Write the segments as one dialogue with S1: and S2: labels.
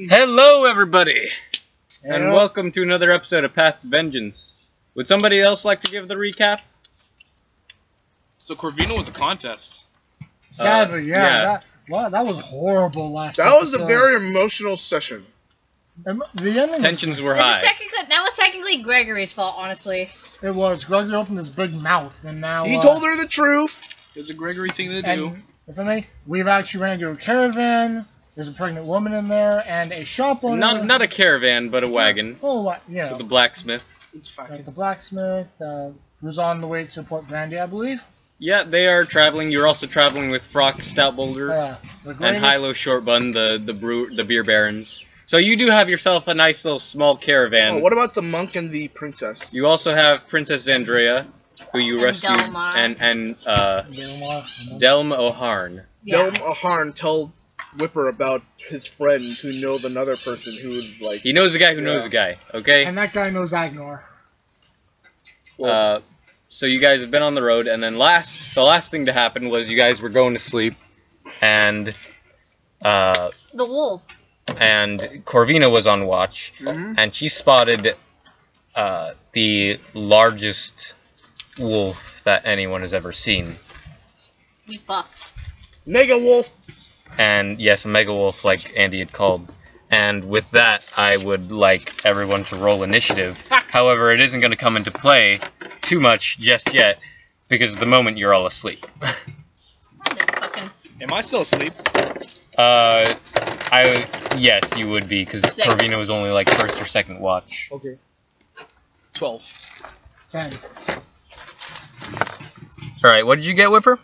S1: Hello, everybody, and
S2: Hello.
S1: welcome to another episode of Path to Vengeance. Would somebody else like to give the recap?
S3: So Corvina was a contest.
S2: Sadly,
S1: yeah.
S2: That was horrible last
S4: That was a
S2: episode.
S4: very emotional session.
S2: The ending.
S1: Tensions were
S5: That
S1: high.
S5: was technically Gregory's fault, honestly.
S2: It was. Gregory opened his big mouth, and now
S4: He told her the truth.
S3: It's a Gregory thing to do.
S2: And if I may, we've actually ran into a caravan. There's a pregnant woman in there, and a shop owner.
S1: Not a caravan, but a wagon
S2: Oh, what? Yeah.
S1: with a blacksmith.
S3: It's
S2: Like
S3: fucking.
S2: the blacksmith who's on the way to Port Brandy, I believe.
S1: Yeah, they are traveling. You're also traveling with Frock Stoutboulder
S2: The
S1: and
S2: greatest-
S1: Hilo Shortbun, the beer barons. So you do have yourself a nice little small caravan.
S4: Oh, what about the monk and the princess?
S1: You also have Princess Andrea, who you
S5: And
S1: rescued,
S5: Delmar.
S1: and
S2: Delmar.
S1: Delm O'Harn.
S5: Yeah.
S4: Delm Aharn told Whipper about his friend who knows another person who was like...
S1: He knows a guy who knows a guy. Okay.
S2: And that guy knows Agnor.
S1: So you guys have been on the road, and then the last thing to happen was you guys were going to sleep, and
S5: The wolf.
S1: Corvina was on watch,
S4: Mhm.
S1: and she spotted the largest wolf that anyone has ever seen.
S5: You fucked.
S4: Mega Wolf!
S1: And yes, a mega wolf, like Andy had called. And with that, I would like everyone to roll initiative. However, it isn't going to come into play too much just yet, because at the moment you're all asleep.
S3: Am I still asleep?
S1: Yes, you would be, because
S5: Six.
S1: Corvina was only like first or second watch.
S4: Okay.
S3: 12.
S2: 10.
S1: Alright, what did you get, Whipper?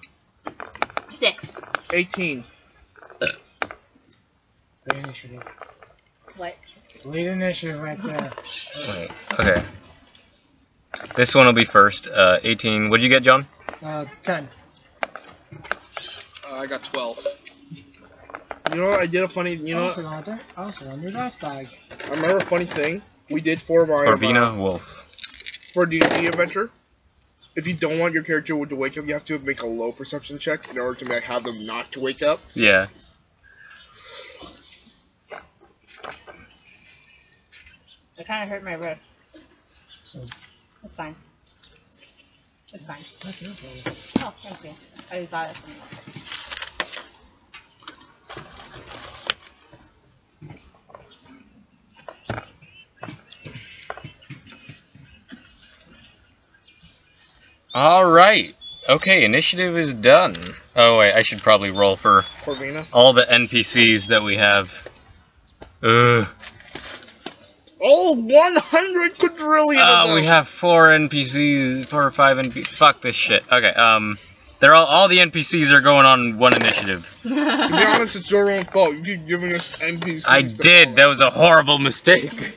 S5: 6.
S4: 18.
S2: Great initiative.
S5: What?
S2: Great initiative right there.
S1: Wait, okay. This one will be first. 18. What'd you get, John?
S2: 10.
S3: I got 12.
S4: You know what? I did a funny... You know what?
S2: I also got a new dust bag.
S4: I remember a funny thing we did for my...
S1: Corvina, wolf.
S4: for D&D adventure. If you don't want your character to wake up, you have to make a low perception check in order to have them not to wake up.
S1: Yeah.
S5: It kind of hurt my wrist. It's fine. It's fine. Oh, thank you. I got it from you.
S1: Alright. Okay, initiative is done. Oh wait, I should probably roll for
S4: Corvina.
S1: all the NPCs that we have. Ugh.
S4: Oh, 100 quadrillion of them!
S1: We have 4 NPCs, 4 or 5 NPCs. Fuck this shit. Okay, they're all the NPCs are going on one initiative.
S4: To be honest, it's your own fault. You keep giving us NPCs.
S1: I did. That was a horrible mistake.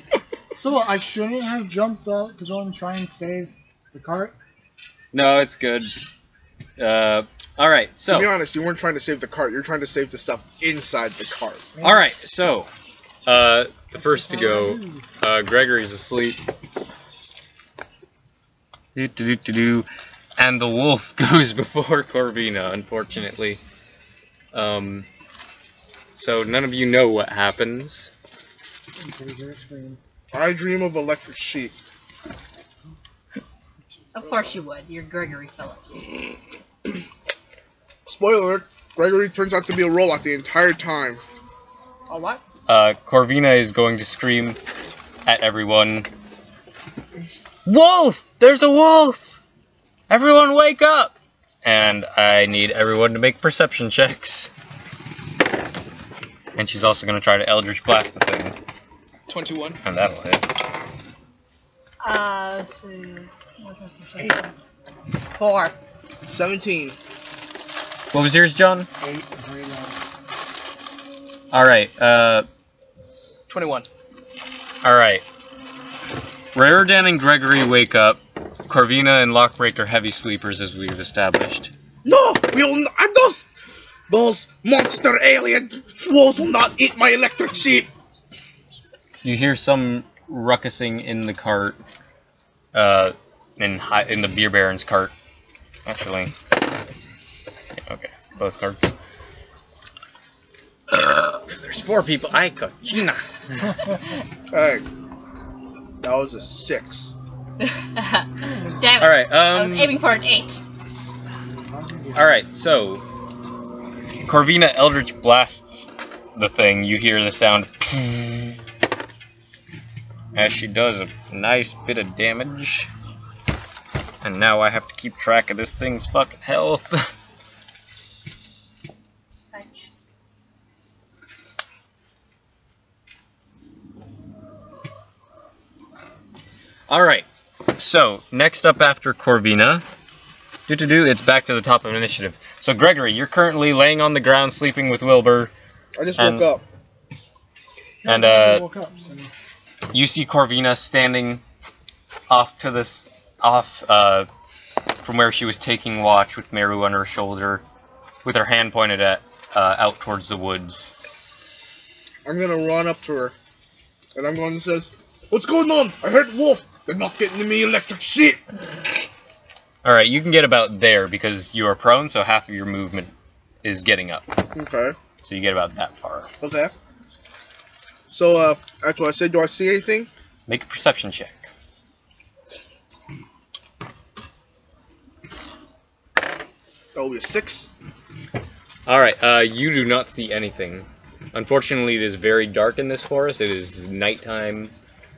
S2: So I shouldn't have jumped out to go and try and save the cart.
S1: No, it's good. Alright,
S4: To be
S1: so.
S4: honest, you weren't trying to save the cart. You're trying to save the stuff inside the cart.
S1: Alright, so. The first to go, Gregory's asleep. And the wolf goes before Corvina, unfortunately. So none of you know what happens.
S4: I dream of electric sheep.
S5: Of course you would. You're Gregory Phillips.
S4: Spoiler alert, Gregory turns out to be a robot the entire time.
S5: Oh, what?
S1: Corvina is going to scream at everyone. Wolf! There's a wolf! Everyone wake up! And I need everyone to make perception checks. And she's also going to try to Eldritch Blast the thing.
S3: 21.
S1: And that'll hit.
S5: Let's see. 4.
S4: 17.
S1: What was yours, John?
S2: 8. Very low.
S1: Alright,
S3: 21.
S1: Alright. Raredan and Gregory wake up. Corvina and Lockbreak are heavy sleepers, as we've established.
S4: No! Those monster alien wolves will not eat my electric sheep!
S1: You hear some ruckusing in the cart. In the beer baron's cart. Actually. Okay, both carts. 'Cause there's 4 people. Ay, cochina.
S4: Hey, that was a 6.
S5: Damn it.
S1: All right.
S5: I was aiming for an 8.
S1: All right. So, Corvina Eldritch blasts the thing. You hear the sound as she does a nice bit of damage. And now I have to keep track of this thing's fucking health. Alright, so next up after Corvina, it's back to the top of initiative. So Gregory, you're currently laying on the ground sleeping with Wilbur.
S4: I just woke up.
S1: And
S2: I woke up, so.
S1: you see Corvina standing off to this, from where she was taking watch with Meru on her shoulder, with her hand pointed at, out towards the woods.
S4: I'm gonna run up to her, and I'm going to say, "What's going on? I heard wolf. They're not getting me electric shit."
S1: Alright, you can get about there because you are prone, so half of your movement is getting up.
S4: Okay.
S1: So you get about that far.
S4: Okay. So, that's what I said. Do I see anything?
S1: Make a perception check.
S4: That will be a 6.
S1: Alright, you do not see anything. Unfortunately, it is very dark in this forest. It is nighttime.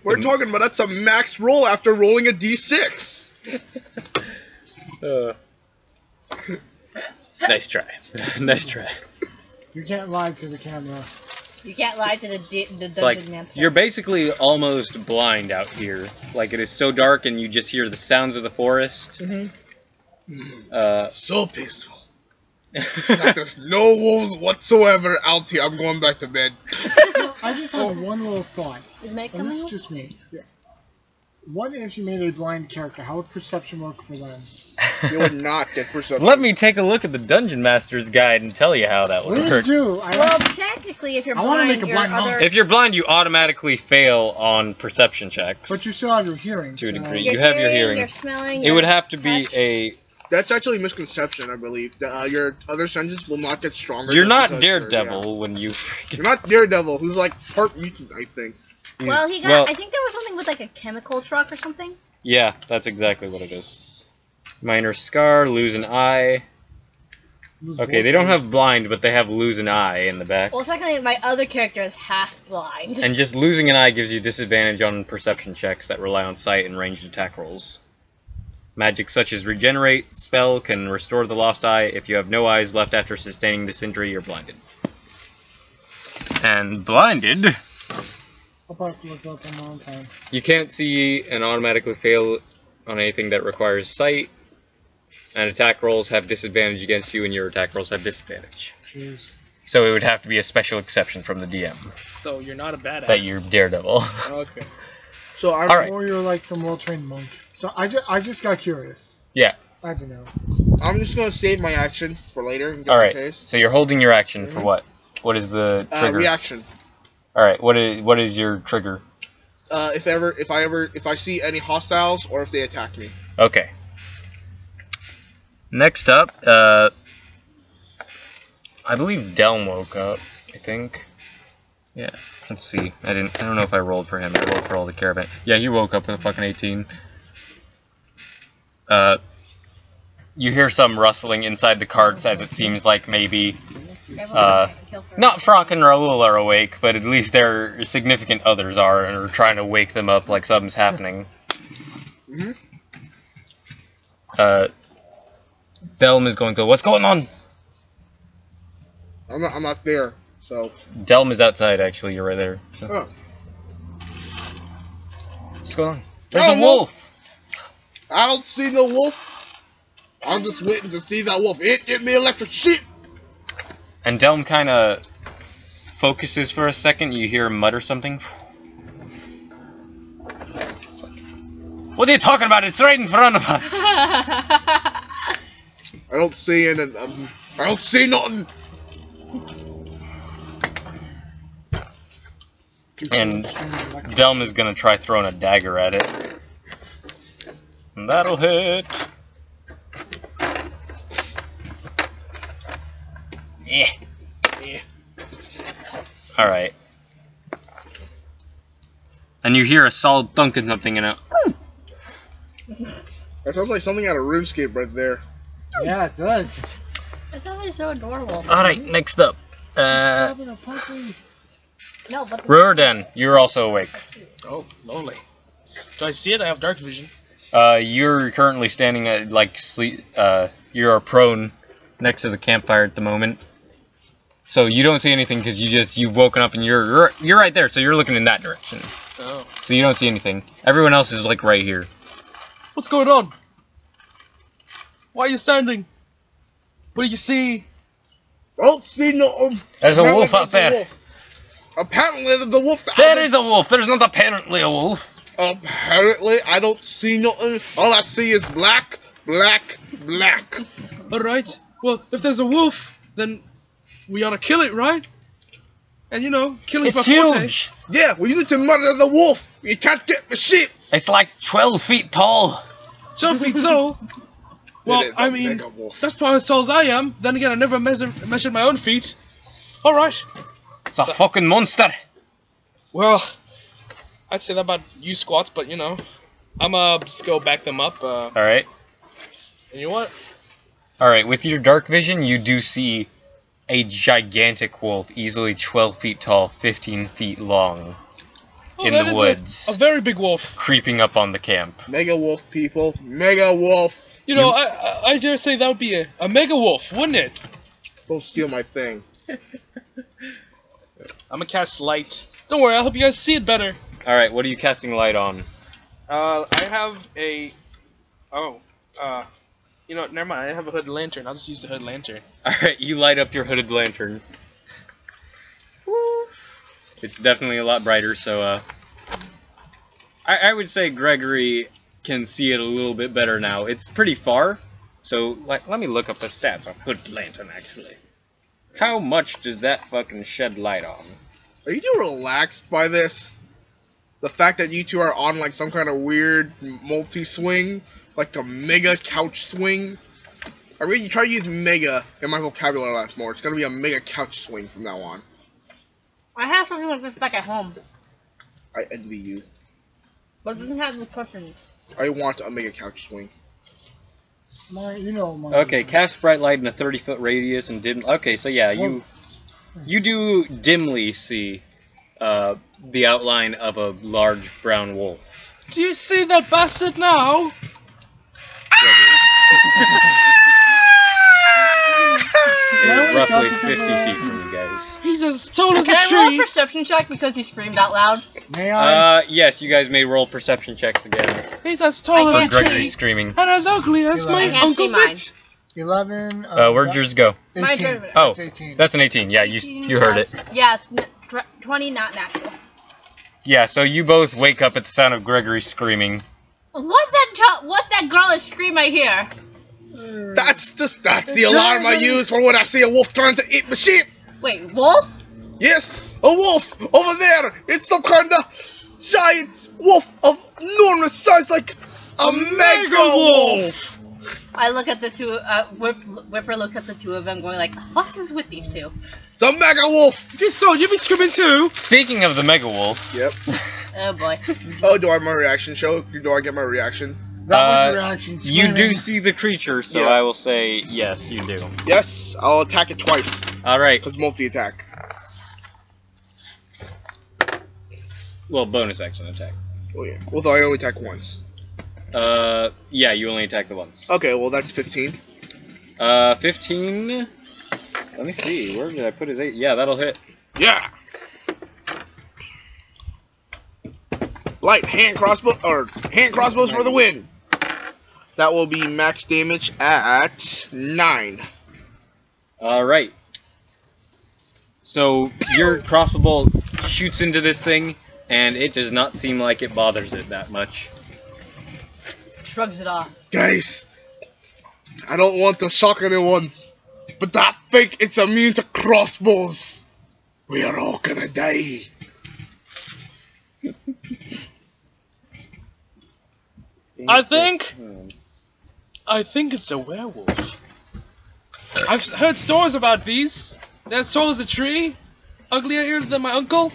S4: We're talking about that's a max roll after rolling a d6.
S1: Nice try. Nice try.
S2: You can't lie to the camera.
S5: You can't lie to the
S1: It's like,
S5: dungeon master.
S1: you're basically almost blind out here. Like, it is so dark and you just hear the sounds of the forest.
S4: So peaceful. Like there's no wolves whatsoever out here. I'm going back to bed.
S2: I just have one little thought.
S5: Is Meg
S2: And this
S5: coming?
S2: is just me. Yeah. What if you made a blind character? How would perception work for them?
S4: You would not get perception.
S1: Let me take a look at the Dungeon Master's Guide and tell you how that would
S2: Please
S1: work.
S2: do.
S5: Well, technically, if you're
S2: I wanna
S5: blind,
S2: make a
S5: your
S2: blind monk.
S5: other...
S1: If you're blind, you automatically fail on perception checks.
S2: But you still have your hearing.
S1: To a
S2: so-
S1: degree.
S5: Your
S1: You have your hearing.
S5: Your smelling,
S1: It would have to be
S5: touch.
S1: a...
S4: That's actually a misconception, I believe. Your other senses will not get stronger.
S1: You're
S4: just
S1: not
S4: because
S1: Daredevil when you...
S4: You're not Daredevil, who's like part mutant, I think.
S5: Well, he got.
S1: Well-
S5: I think there was something with like a chemical truck or something.
S1: Yeah, that's exactly what it is. Minor scar, lose an eye. Okay, they don't have blind, but they have lose an eye in the back.
S5: Well, technically, my other character is half blind.
S1: And just losing an eye gives you disadvantage on perception checks that rely on sight and ranged attack rolls. Magic such as Regenerate spell can restore the lost eye. If you have no eyes left after sustaining this injury, you're blinded. And blinded,
S2: I'll probably look up in a long time.
S1: you can't see and automatically fail on anything that requires sight. And attack rolls have disadvantage against you, and your attack rolls have disadvantage.
S2: Jeez.
S1: So it would have to be a special exception from the DM
S3: So you're not a badass.
S1: that you're Daredevil.
S3: Okay.
S4: So I'm.
S1: Alright.
S2: Or you're like some well-trained monk. So I just got curious.
S1: Yeah.
S2: I don't know.
S4: I'm just gonna save my action for later, just
S1: All right.
S4: in case.
S1: So you're holding your action for
S4: Mhm.
S1: what? What is the trigger?
S4: Reaction.
S1: All right. What is your trigger?
S4: If I see any hostiles or if they attack me.
S1: Okay. Next up, I believe Delm woke up. I think. Yeah. Let's see. I don't know if I rolled for him. I rolled for all the caravan. Yeah, he woke up with a fucking 18. You hear some rustling inside the carts, as it seems like maybe not Frock and Raoul are awake, but at least their significant others are, and are trying to wake them up like something's happening.
S4: Mm-hmm.
S1: Delm is going to. What's going on?
S4: I'm not there. So.
S1: Delm is outside. Actually, you're right there. So.
S4: Oh.
S1: What's going on? There's
S4: Oh,
S1: a wolf.
S4: I don't see no wolf. I'm just waiting to see that wolf. It get me electric shit.
S1: And Delm kind of focuses for a second. You hear him mutter something. It's like, what are you talking about? It's right in front of us.
S4: I don't see any. I don't see nothing.
S1: And Delm is gonna try throwing a dagger at it. And that'll hit. Yeah.
S4: Yeah.
S1: Alright. And you hear a solid thunk and something in it.
S4: That sounds like something out of RuneScape right there.
S2: Yeah, it does.
S5: It's always so adorable.
S1: Alright, next up.
S2: Having a puppy.
S5: No, but
S1: Riordan, you're also awake.
S3: Oh, lonely. Do I see it? I have dark vision.
S1: You're currently standing at, like, sleep, you're prone next to the campfire at the moment. So you don't see anything because you've woken up and you're right there, so you're looking in that direction.
S3: Oh.
S1: So you don't see anything. Everyone else is, like, right here.
S3: What's going on? Why are you standing? What do you see?
S4: I don't see no.
S1: There's a wolf out there.
S4: Wolf. Apparently, there's a wolf.
S1: There is a wolf. There's not apparently a wolf.
S4: Apparently, I don't see nothing. All I see is black, black, black.
S3: Alright. Well, if there's a wolf, then we ought to kill it, right? And you know, killing's my
S1: It's
S3: forte.
S1: huge.
S4: Yeah, we need to murder the wolf. You can't get the sheep.
S1: It's like 12 feet tall.
S3: 12 feet tall. Well,
S4: It is a
S3: I mean,
S4: mega wolf.
S3: that's probably as tall as I am. Then again, I never measured my own feet. Alright.
S1: It's a fucking monster.
S3: Well, I'd say that about you squats, but you know, I'm just go back them up.
S1: Alright.
S3: And you know what?
S1: Alright, with your dark vision, you do see a gigantic wolf, easily 12 feet tall, 15 feet long, in
S3: that
S1: the
S3: is
S1: woods,
S3: a very big wolf.
S1: creeping up on the camp.
S4: Mega wolf, people. Mega wolf.
S3: You know, I dare say that would be a mega wolf, wouldn't it?
S4: Don't steal my thing.
S3: I'm gonna cast light. Don't worry, I'll help you guys see it better.
S1: Alright, what are you casting light on?
S3: I have a. You know, never mind. I have a hood lantern. I'll just use the hood lantern.
S1: Alright, you light up your hooded lantern. It's definitely a lot brighter, so, I would say Gregory can see it a little bit better now. It's pretty far, so, like, let me look up the stats on hooded lantern, actually. How much does that fucking shed light on?
S4: Are you too relaxed by this? The fact that you two are on like some kind of weird multi-swing, like a mega couch swing. I mean, you try to use mega in my vocabulary a lot more. It's gonna be a mega couch swing from now on.
S5: I have something like this back at home,
S4: I envy you.
S5: but it doesn't have the cushions.
S4: I want a mega couch swing.
S1: Okay, cast bright light in a 30-foot radius and dim. Okay, so yeah, you do dimly see the outline of a large brown wolf.
S3: Do you see that bastard now?
S1: It is roughly 50 feet from you guys.
S3: He's as tall as a
S5: Can I roll a
S3: tree.
S5: perception check because he screamed out loud?
S2: May I?
S1: Yes, you guys may roll perception checks again.
S3: He's as tall
S5: I
S3: as a
S5: can't
S3: tree.
S1: Gregory's screaming.
S3: And as ugly as my
S2: I
S5: can't
S3: Uncle
S5: see mine.
S3: Vic.
S2: 11.
S1: Where'd yours go?
S2: 18.
S5: My turn.
S1: Oh,
S2: That's 18.
S1: that's an 18. Yeah, you heard it.
S5: Yes, 20 not natural.
S1: Yeah, so you both wake up at the sound of Gregory screaming.
S5: What's that girlish scream I hear?
S4: That's the alarm I use for when I see a wolf trying to eat my sheep.
S5: Wait, wolf?
S4: Yes, a wolf over there. It's some kind of giant wolf of enormous size, like a mega wolf.
S5: I look at the two, Whipper look at the two of them going like, what is with these two?
S4: It's a mega wolf.
S3: If you saw, you'd be screaming too.
S1: Speaking of the mega wolf,
S4: Yep.
S5: Oh boy.
S4: Oh, do I have my reaction show? Do I get my reaction?
S2: That was your reaction.
S1: you do
S2: screaming.
S1: see the creature, so
S4: Yeah.
S1: I will say yes, you do.
S4: Yes, I'll attack it twice.
S1: Alright,
S4: Because multi-attack.
S1: well, bonus action attack.
S4: Oh yeah. Although I only attack once.
S1: Yeah, you only attack the once.
S4: Okay, well that's 15.
S1: 15. Let me see, where did I put his 8? Yeah, that'll hit.
S4: Yeah. Light hand crossbow hand crossbows for the win. That will be max damage at 9.
S1: Alright. So, your crossbow bolt shoots into this thing, and it does not seem like it bothers it that much.
S5: Shrugs it off.
S4: Guys, I don't want to shock anyone, but I think it's immune to crossbows. We are all gonna die.
S3: I think it's a werewolf. I've heard stories about these. They're as tall as a tree. uglier than my uncle?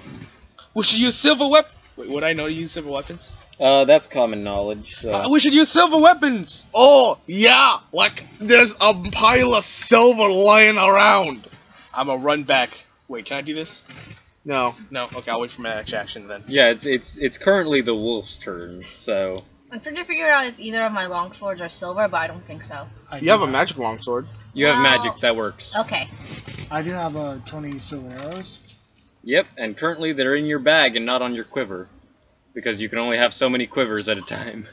S3: We should use silver weapons. Wait, would I know to use silver weapons?
S1: That's common knowledge. So.
S3: We should use silver weapons.
S4: Oh, yeah, like there's a pile of silver lying around.
S3: I'm gonna run back. Wait, can I do this?
S4: No.
S3: No. Okay, I'll wait for my action then.
S1: Yeah, it's currently the wolf's turn. So.
S5: I'm trying to figure out if either of my long swords are silver, but I don't think so.
S4: You have a magic longsword.
S1: You have
S5: Wow.
S1: magic that works.
S5: Okay.
S2: I do have 20 silver arrows.
S1: Yep, and currently they're in your bag and not on your quiver. Because you can only have so many quivers at a time.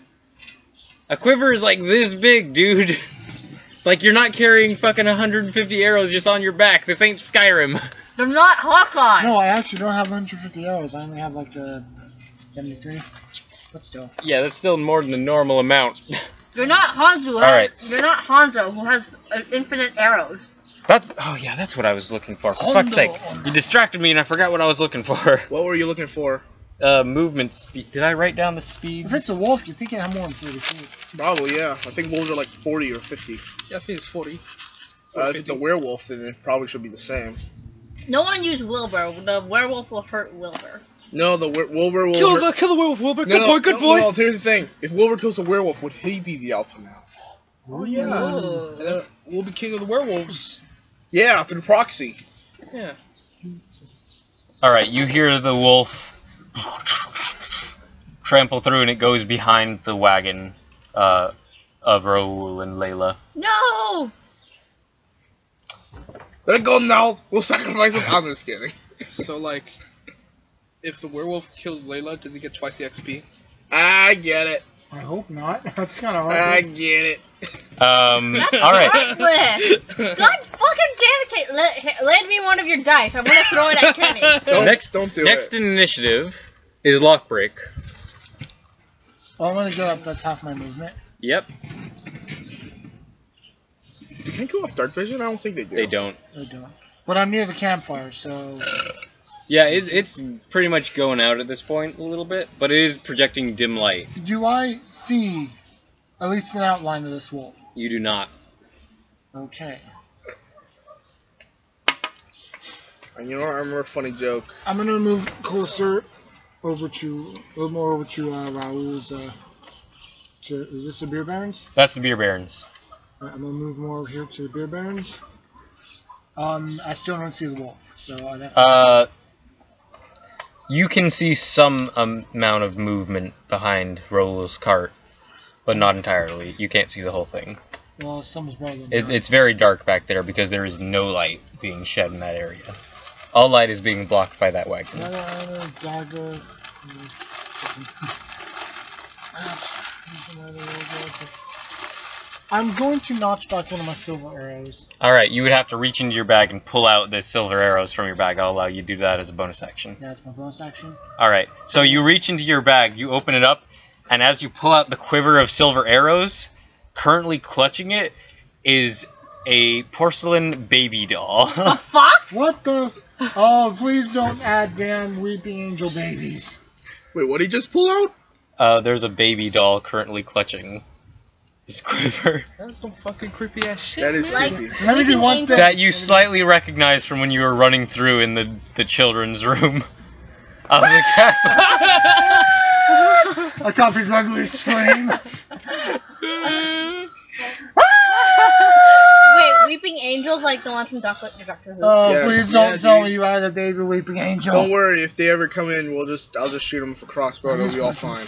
S1: A quiver is like this big, dude. It's like you're not carrying fucking 150 arrows just on your back. This ain't Skyrim.
S5: They're not Hawkeye!
S2: No, I actually don't have 150 arrows. I only have like 73. But still.
S1: Yeah, that's still more than the normal amount.
S5: You're not Hanzo.
S1: Alright.
S5: You're not Hanzo, who has infinite arrows.
S1: Oh yeah, that's what I was looking for. For fuck's sake. You distracted me and I forgot what I was looking for.
S4: What were you looking for?
S1: Movement speed. Did I write down the speed?
S2: If it's a wolf, you think it have more than 30 feet.
S4: Probably, yeah. I think wolves are like 40 or 50.
S3: Yeah, I think it's 40.
S4: If it's a werewolf, then it probably should be the same.
S5: No one used Wilbur. The werewolf will hurt Wilbur.
S4: No, the Wilbur will
S3: Kill
S4: hurt-
S3: the werewolf, Wilbur.
S4: No,
S3: Good boy, good boy.
S4: No, here's the thing. If Wilbur kills a werewolf, would he be the alpha now?
S3: Oh yeah.
S5: Ooh.
S3: And then we'll be king of the werewolves.
S4: Yeah, through proxy.
S3: Yeah.
S1: Alright, you hear the wolf trample through and it goes behind the wagon of Raoul and Layla.
S5: No!
S4: Let it go now. We'll sacrifice him. I'm just kidding.
S3: So like, if the werewolf kills Layla, does he get twice the XP?
S4: I get it.
S2: I hope not. That's kind of
S4: I
S2: hard.
S4: get it.
S5: That's
S1: Alright.
S5: heartless! God fucking damn it! Lend me one of your dice. I'm gonna throw it at Kenny.
S4: Don't do
S1: Next
S4: it.
S1: in initiative is Lockbreak.
S2: Well, I'm gonna go up. That's half my movement.
S1: Yep,
S4: You can go off dark vision? I don't think they do.
S1: they don't.
S2: I don't. But I'm near the campfire, so.
S1: Yeah, it's pretty much going out at this point a little bit, but it is projecting dim light.
S2: Do I see at least an outline of this wolf?
S1: You do not.
S2: Okay.
S4: And you know what? I remember a funny joke.
S2: I'm gonna move closer over to, a little more over to Raoul's. Is this the Beer Barons?
S1: That's the Beer Barons.
S2: Alright, I'm gonna move more over here to the Beer Barons. I still don't see the wolf, so I'd have to.
S1: You can see some amount of movement behind Raoul's cart, but not entirely. You can't see the whole thing.
S2: Well, someone's better than me.
S1: It's very dark back there because there is no light being shed in that area. All light is being blocked by that wagon.
S2: Dagger. I'm going to notch back one of my silver arrows.
S1: Alright, you would have to reach into your bag and pull out the silver arrows from your bag. I'll allow you to do that as a bonus action.
S2: That's my bonus action.
S1: Alright, so you reach into your bag, you open it up, and as you pull out the quiver of silver arrows, currently clutching it is a porcelain baby doll.
S5: The fuck?
S2: What the? Oh, please don't add damn weeping angel babies.
S4: Wait, what did he just pull out?
S1: There's a baby doll currently clutching his quiver.
S3: That's some fucking creepy ass shit.
S4: That is
S5: Like-
S4: creepy.
S2: Let me do one thing.
S1: That you slightly recognize from when you were running through in the children's room of the castle.
S2: I copied Gregory's scream.
S5: Wait, weeping angels like the ones from Doctor Who.
S2: Oh,
S4: Yes.
S2: please don't
S3: Yeah,
S2: tell
S3: dude.
S2: me you had a baby weeping angel.
S4: Don't worry, if they ever come in, I'll just shoot them with a crossbow. It'll be all fine.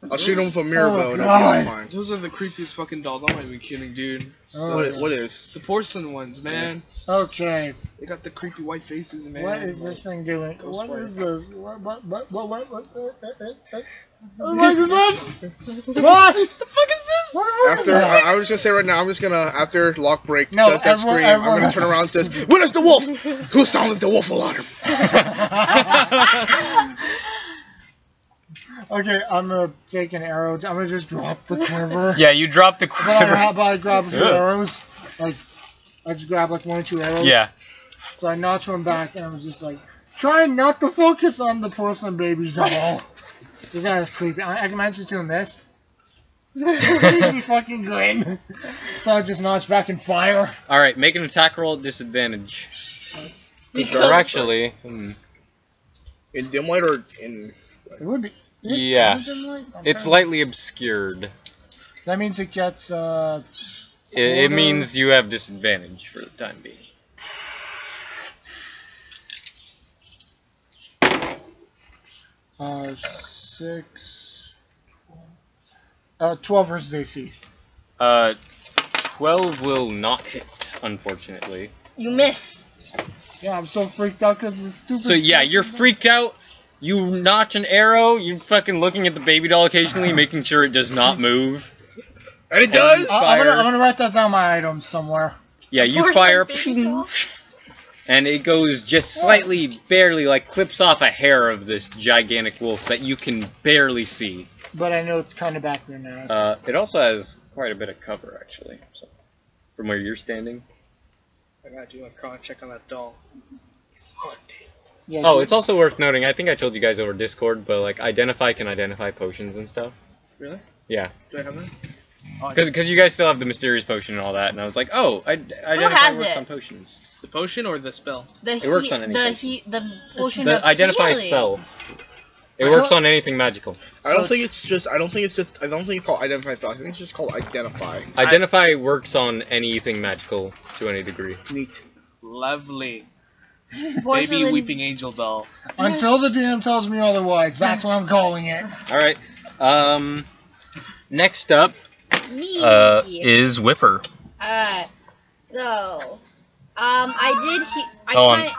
S4: I'll shoot them with a mirror
S2: Oh,
S4: bow. It'll be all
S2: God.
S4: fine.
S3: Those are the creepiest fucking dolls. I'm not even kidding, dude.
S2: Oh,
S4: What is?
S3: The porcelain ones, man.
S2: Okay,
S3: They got the creepy white faces, man.
S2: what is this thing doing?
S3: Ghost
S2: What
S3: Rider.
S2: is this? What is this? What?
S3: the fuck is this?
S4: After I was gonna say right now, I'm just gonna after Lockbreak
S2: No,
S4: does that
S2: everyone-
S4: scream, I'm
S2: everyone
S4: gonna
S2: has
S4: turn
S2: to-
S4: around and says, "Where's the wolf? Who sounded the wolf alarm?"
S2: Okay, I'm gonna take an arrow. I'm gonna just drop the quiver.
S1: Yeah, you drop the
S2: But
S1: quiver.
S2: how about I grab a few
S1: Yeah.
S2: arrows? Like, I just grab like 1 or 2 arrows.
S1: Yeah.
S2: So I notch one back, and I was just like, trying not to focus on the porcelain baby doll. This guy is creepy. I can imagine doing this. Creepy fucking grin. So I just notch back and fire.
S1: Alright, make an attack roll at disadvantage. Or actually,
S4: In dim light or in?
S2: It would be.
S1: Yeah.
S2: Okay.
S1: it's lightly obscured.
S2: That means it gets
S1: It means you have disadvantage for the time being.
S2: uh 6 12 versus AC.
S1: 12 will not hit, unfortunately.
S5: You miss.
S2: Yeah, I'm so freaked out because it's stupid.
S1: So yeah, you're freaked out. You notch an arrow. You're fucking looking at the baby doll occasionally, making sure it does not move.
S4: And it does.
S2: I'm gonna write that down my items somewhere.
S1: Yeah, you
S5: Force
S1: fire,
S5: that baby doll.
S1: and it goes just slightly, barely, like clips off a hair of this gigantic wolf that you can barely see.
S2: But I know it's kind of back there now.
S1: It also has quite a bit of cover, actually, so, from where you're standing.
S3: I gotta do a cross check on that doll. It's haunted.
S2: Yeah,
S1: Oh,
S2: dude.
S1: it's also worth noting, I think I told you guys over Discord, but like Identify can identify potions and stuff.
S3: Really?
S1: Yeah.
S3: Do I have that? Oh,
S1: Because you guys still have the mysterious potion and all that, and I was like, oh, Identify
S5: has
S1: works
S5: it?
S1: on potions.
S3: the potion or the spell?
S5: The
S1: works on
S5: The
S1: anything.
S5: the potion
S1: The
S5: of
S1: Identify
S5: healing.
S1: spell. It works on anything magical.
S4: I don't think it's called identify spell. I think it's just called identify.
S1: Identify works on anything magical to any degree.
S4: Neat.
S3: Lovely.
S5: Porcelain-
S3: Baby weeping angel doll.
S2: Until the DM tells me otherwise, that's what I'm calling it.
S1: Alright. Next up
S5: Me.
S1: is Whipper.
S5: Alright. So, I did.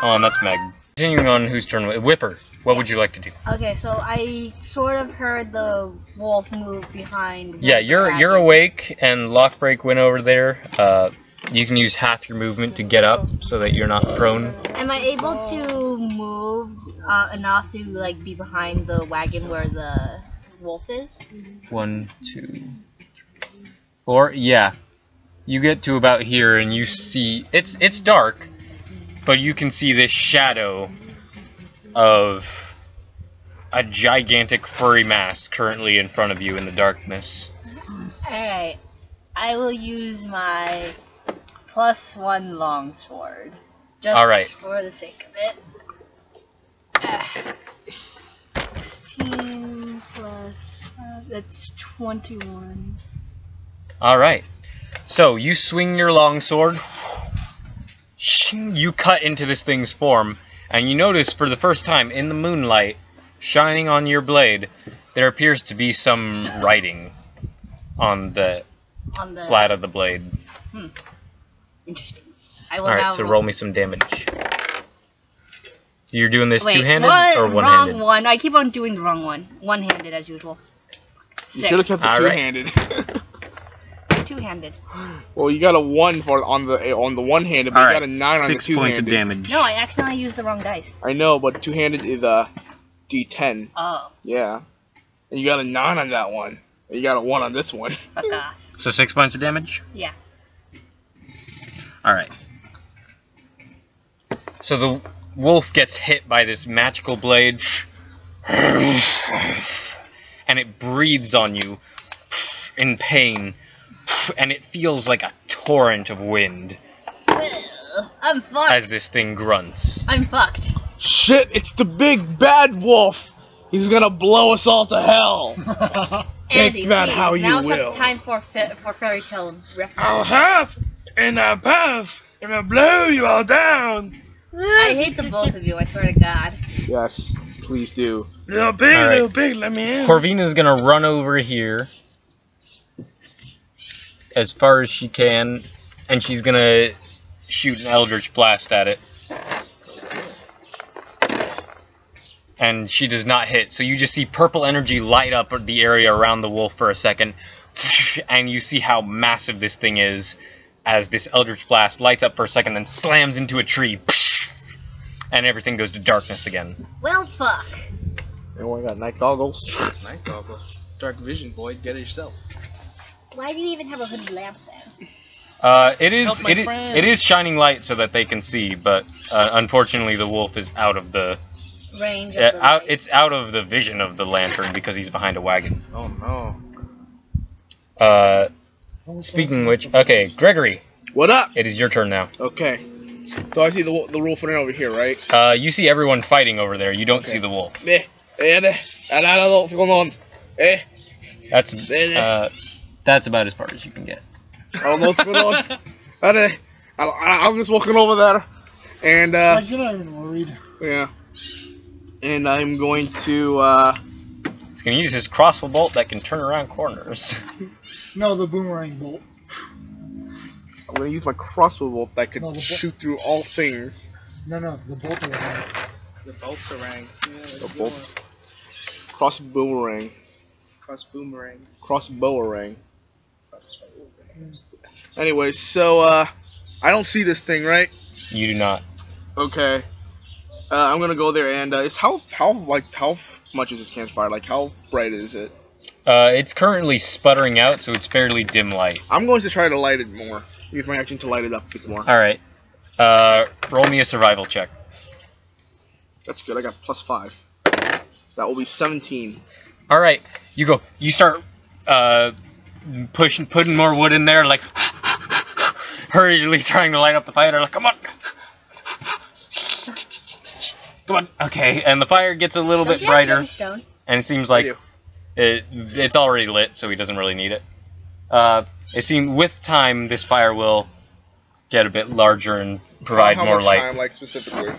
S1: And that's Meg. Continuing on whose turn? Whipper. What would you like to do?
S5: Okay, so I sort of heard the wolf move behind.
S1: Yeah, you're awake, and Lockbreak went over there. You can use half your movement to get up so that you're not prone.
S5: Am I able to move enough to like be behind the wagon where the wolf is?
S1: 1, 2, 3, 4. Yeah, you get to about here, and you see it's dark, but you can see this shadow of a gigantic furry mass currently in front of you in the darkness.
S5: Alright, I will use my +1 longsword. Just
S1: Alright.
S5: for the sake of it. 16 plus, that's 21.
S1: Alright, so you swing your longsword, you cut into this thing's form, and you notice for the first time in the moonlight, shining on your blade, there appears to be some writing on the flat of the blade.
S5: Interesting. I will
S1: Alright,
S5: now
S1: so roll me some damage. You're doing this
S5: Wait,
S1: two-handed
S5: what?
S1: or one-handed?
S5: Wrong one. I keep on doing the wrong one. One-handed as usual.
S4: You should have
S5: 6.
S4: kept the
S1: Alright.
S4: two-handed.
S5: Two-handed.
S4: Well, you got a 1 on the one-handed, but you got a 9 on the
S1: 6 points of
S4: two-handed.
S1: damage.
S5: No, I accidentally used the wrong dice.
S4: I know, but two-handed is a D10.
S5: Oh,
S4: Yeah. And you got a 9 on that one. And you got a 1 on this one.
S5: fuck off.
S1: So 6 points of damage?
S5: Yeah.
S1: Alright. So the wolf gets hit by this magical blade, and it breathes on you in pain, and it feels like a torrent of wind
S5: Well, I'm fucked.
S1: as this thing grunts.
S5: I'm fucked.
S4: Shit, it's the big bad wolf! He's gonna blow us all to hell! Take
S5: Andy,
S4: that
S5: please,
S4: how you
S5: now's
S4: will.
S5: the time for fairy tale references.
S3: I'll have in a puff and I'll blow you all down.
S5: I hate the both of you, I swear to God.
S4: Yes, please do.
S3: Little pig,
S1: All right.
S3: little pig, let me in.
S1: Corvina's gonna run over here as far as she can, and she's gonna shoot an Eldritch Blast at it. And she does not hit, so you just see purple energy light up the area around the wolf for a second, and you see how massive this thing is as this Eldritch Blast lights up for a second and slams into a tree, and everything goes to darkness again.
S5: Well, fuck.
S4: Anyone got night goggles?
S3: Night goggles. Dark vision, boy. Get it yourself.
S5: Why do you even have a hooded lamp then?
S3: Help my friends.
S1: It is shining light so that they can see, but unfortunately the wolf is out of the
S5: Range of the light.
S1: it's out of the vision of the lantern because he's behind a wagon.
S3: Oh no.
S1: Speaking of which, okay, Gregory,
S4: What up?
S1: it is your turn now.
S4: Okay. So I see the wolf running over here, right?
S1: You see everyone fighting over there. You don't
S4: Okay.
S1: see the wolf.
S4: I don't know what's going on.
S1: That's about as far as you can get.
S4: I don't know what's going on. I'm just walking over there, and
S2: Like, you're not even worried.
S4: yeah, and I'm going to
S1: He's gonna use his crossbow bolt that can turn around corners.
S2: No, the boomerang bolt.
S4: I'm gonna use my crossbow bolt that could
S2: No, the
S4: shoot through all things.
S2: No, the bolt around.
S3: The Balsarang. Yeah,
S4: The bolt. Cross boomerang.
S3: Cross boomerang.
S4: Cross boomerang.
S3: Cross boomerang.
S4: Anyway, so I don't see this thing, right?
S1: You do not.
S4: Okay. I'm gonna go there and it's how much is this campfire? Like how bright is it?
S1: It's currently sputtering out, so it's fairly dim light.
S4: I'm going to try to light it more. Use my action to light it up a bit more.
S1: All right. Roll me a survival check.
S4: That's good. I got +5. That will be 17.
S1: All right. You go. You start putting more wood in there, like hurriedly trying to light up the fire. Like, come on. Come on. Okay. And the fire gets a little
S5: Don't
S1: bit
S5: you have
S1: brighter,
S5: any stone?
S1: and it seems like
S4: do.
S1: it's already lit, so he doesn't really need it. It seems with time this fire will get a bit larger and provide
S4: how
S1: more
S4: much
S1: light.
S4: time, like specifically?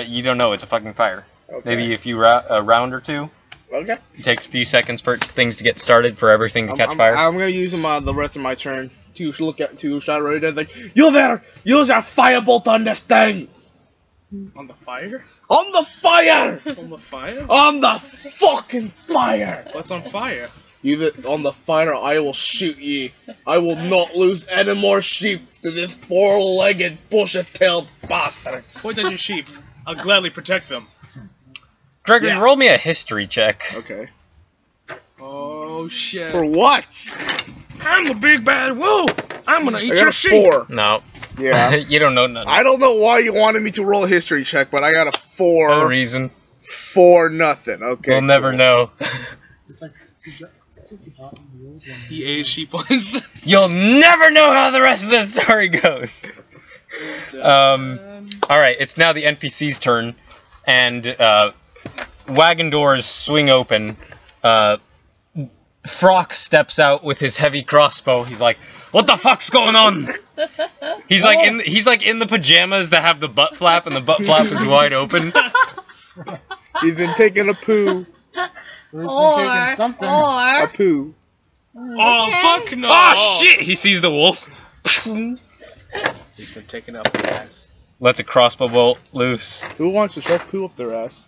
S1: You don't know. It's a fucking fire.
S4: Okay.
S1: Maybe a few a round or two.
S4: Okay.
S1: It takes a few seconds for things to get started, for everything to catch fire.
S4: I'm gonna use the rest of my turn to shout right there, like, you there! Use your firebolt on this thing!
S3: On the fire?
S4: On the fire!
S3: On the fire?
S4: On the fucking fire!
S3: What's on fire?
S4: Use it on the fire, I will shoot ye. I will not lose any more sheep to this four-legged, bushy-tailed bastard.
S3: Point at your sheep. I'll gladly protect them.
S1: Gregory,
S4: Yeah.
S1: roll me a history check.
S4: Okay.
S3: Oh shit.
S4: For what?
S3: I'm the big bad wolf! I'm gonna
S4: I
S3: eat
S4: got
S3: your
S4: a
S3: sheep!
S4: 4.
S1: No.
S4: Yeah.
S1: You don't know nothing.
S4: I don't know why you wanted me to roll a history check, but I got a
S1: No
S4: 4
S1: reason.
S4: for nothing. Okay.
S1: We'll never
S4: cool.
S1: know.
S2: It's like Tootsie Pop in the old one.
S3: He ate sheep once.
S1: You'll never know how the rest of the story goes. Alright, it's now the NPC's turn, and wagon doors swing open. Frock steps out with his heavy crossbow. He's like, "What the fuck's going on?" He's like in the pajamas that have the butt flap, and the butt flap is wide open.
S4: He's been taking a poo.
S2: He's been taking something.
S4: A poo.
S3: Oh fuck no!
S1: Oh shit! He sees the wolf.
S3: He's been taking up the ass.
S1: Lets a crossbow bolt loose,
S4: Who wants to shove poo up their ass?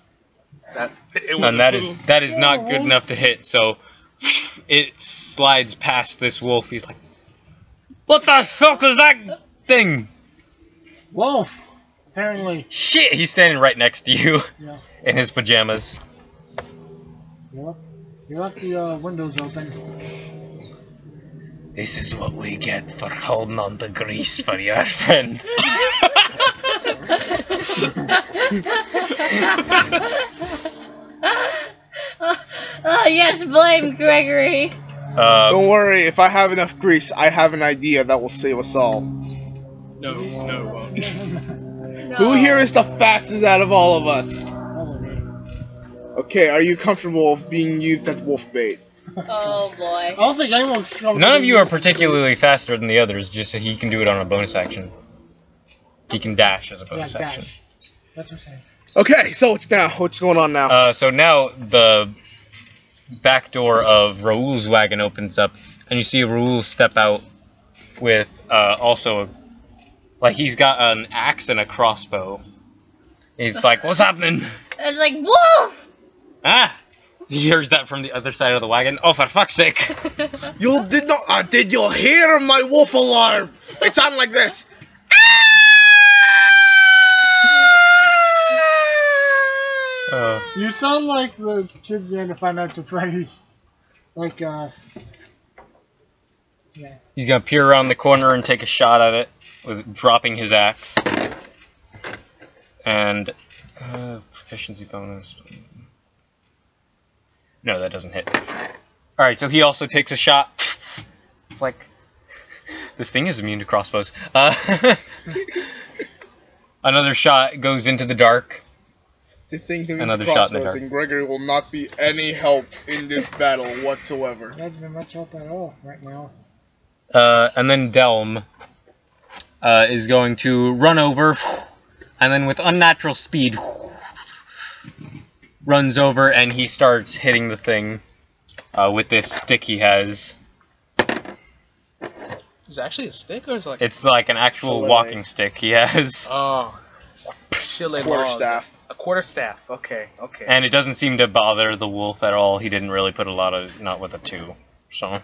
S1: and that is not good enough to hit. So it slides past this wolf. He's like, "What the fuck was that thing?"
S2: Wolf! Apparently.
S1: Shit! He's standing right next to you
S2: Yeah.
S1: in his pajamas.
S2: You left the windows open.
S1: This is what we get for holding on to grease for your friend.
S5: Oh, yes, blame Gregory.
S4: Don't worry, if I have enough grease, I have an idea that will save us all.
S3: No, it won't.
S5: No.
S4: Who here is the fastest out of all of us?
S2: Follow me.
S4: Okay, are you comfortable with being used as wolf bait?
S5: Oh, boy.
S2: I don't think anyone's.
S1: None of you are particularly faster than the others, just that he can do it on a bonus action. He can dash as a
S2: Yeah,
S1: bonus action.
S2: dash. That's what I'm saying.
S4: Okay, so what's going on now?
S1: So now the back door of Raoul's wagon opens up, and you see Raoul step out with also, like, he's got an axe and a crossbow. He's like, "What's happening?"
S5: It's like, wolf!
S1: Ah! He hears that from the other side of the wagon. Oh, for fuck's sake!
S4: You did not. Did you hear my wolf alarm? It sounded like this.
S2: You sound like the kids in the Five Nights at Freddy's. Like, yeah.
S1: He's gonna peer around the corner and take a shot at it, with dropping his axe. And proficiency bonus. No, that doesn't hit. All right, so he also takes a shot. It's like this thing is immune to crossbows. Another shot goes into the dark.
S4: The thing to
S1: Another shot in the
S4: crossbows,
S1: dark.
S4: and Gregory will not be any help in this battle whatsoever.
S2: It hasn't been much help at all right now.
S1: And then Delm is going to run over, and then with unnatural speed, runs over and he starts hitting the thing with this stick he has.
S3: Is it actually a stick or is it like?
S1: It's like an actual
S4: Shillelagh.
S1: walking stick he has.
S3: Oh. Shillelagh.
S4: Quarterstaff.
S3: A quarterstaff. Okay. Okay.
S1: And it doesn't seem to bother the wolf at all. He didn't really put a lot of, not with a 2. So.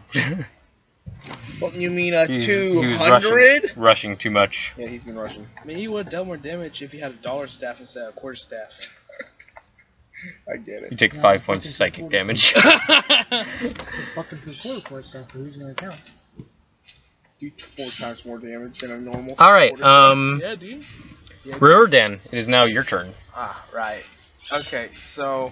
S4: What, you mean a
S1: he was
S4: 200?
S1: rushing too much.
S4: Yeah, he's been rushing.
S3: I mean, he would have done more damage if he had a dollar staff instead of a quarter staff.
S4: I get
S1: You
S4: it.
S1: take
S2: Yeah,
S1: 5 points of
S2: fucking
S1: psychic damage.
S2: Fucking 3/4 stuff, but who's gonna count?
S4: Do 4 times more damage than a normal.
S1: Alright,
S3: Yeah, dude. Yeah,
S1: Riordan, it is now your turn.
S3: Ah, right. Okay, so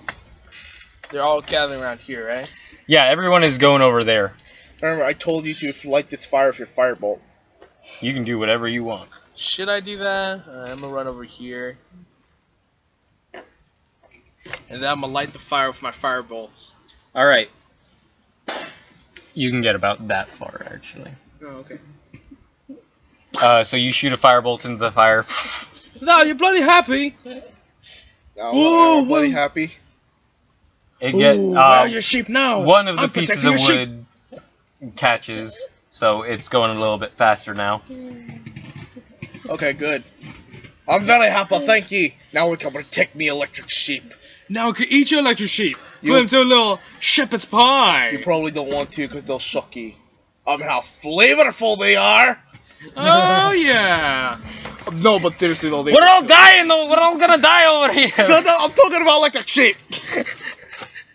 S3: they're all gathering around here, right?
S1: Yeah, everyone is going over there.
S4: Remember, I told you to light this fire with your firebolt.
S1: You can do whatever you want.
S3: Should I do that? I'm gonna run over here. And then I'm gonna light the fire with my fire bolts.
S1: Alright. You can get about that far, actually.
S3: Oh, okay.
S1: So you shoot a firebolt into the fire.
S3: No, you're bloody happy!
S4: Oh,
S3: Ooh,
S4: I'm bloody
S3: whoa.
S4: happy.
S1: It get
S3: Ooh, where are your sheep now?
S1: one of the
S3: I'm
S1: pieces
S3: protecting
S1: of
S3: your sheep.
S1: wood catches, so it's going a little bit faster now.
S4: Okay, good. I'm very happy, thank you. Now we can protect me electric sheep.
S3: Now I can eat your electric sheep.
S4: You-
S3: Put him to a little shepherd's pie.
S4: You probably don't want to because they'll shock you. How flavorful they are!
S3: Oh yeah.
S4: No, but seriously though, they
S1: We're all dying though! We're all gonna die over here!
S4: Shut up! I'm talking about electric sheep!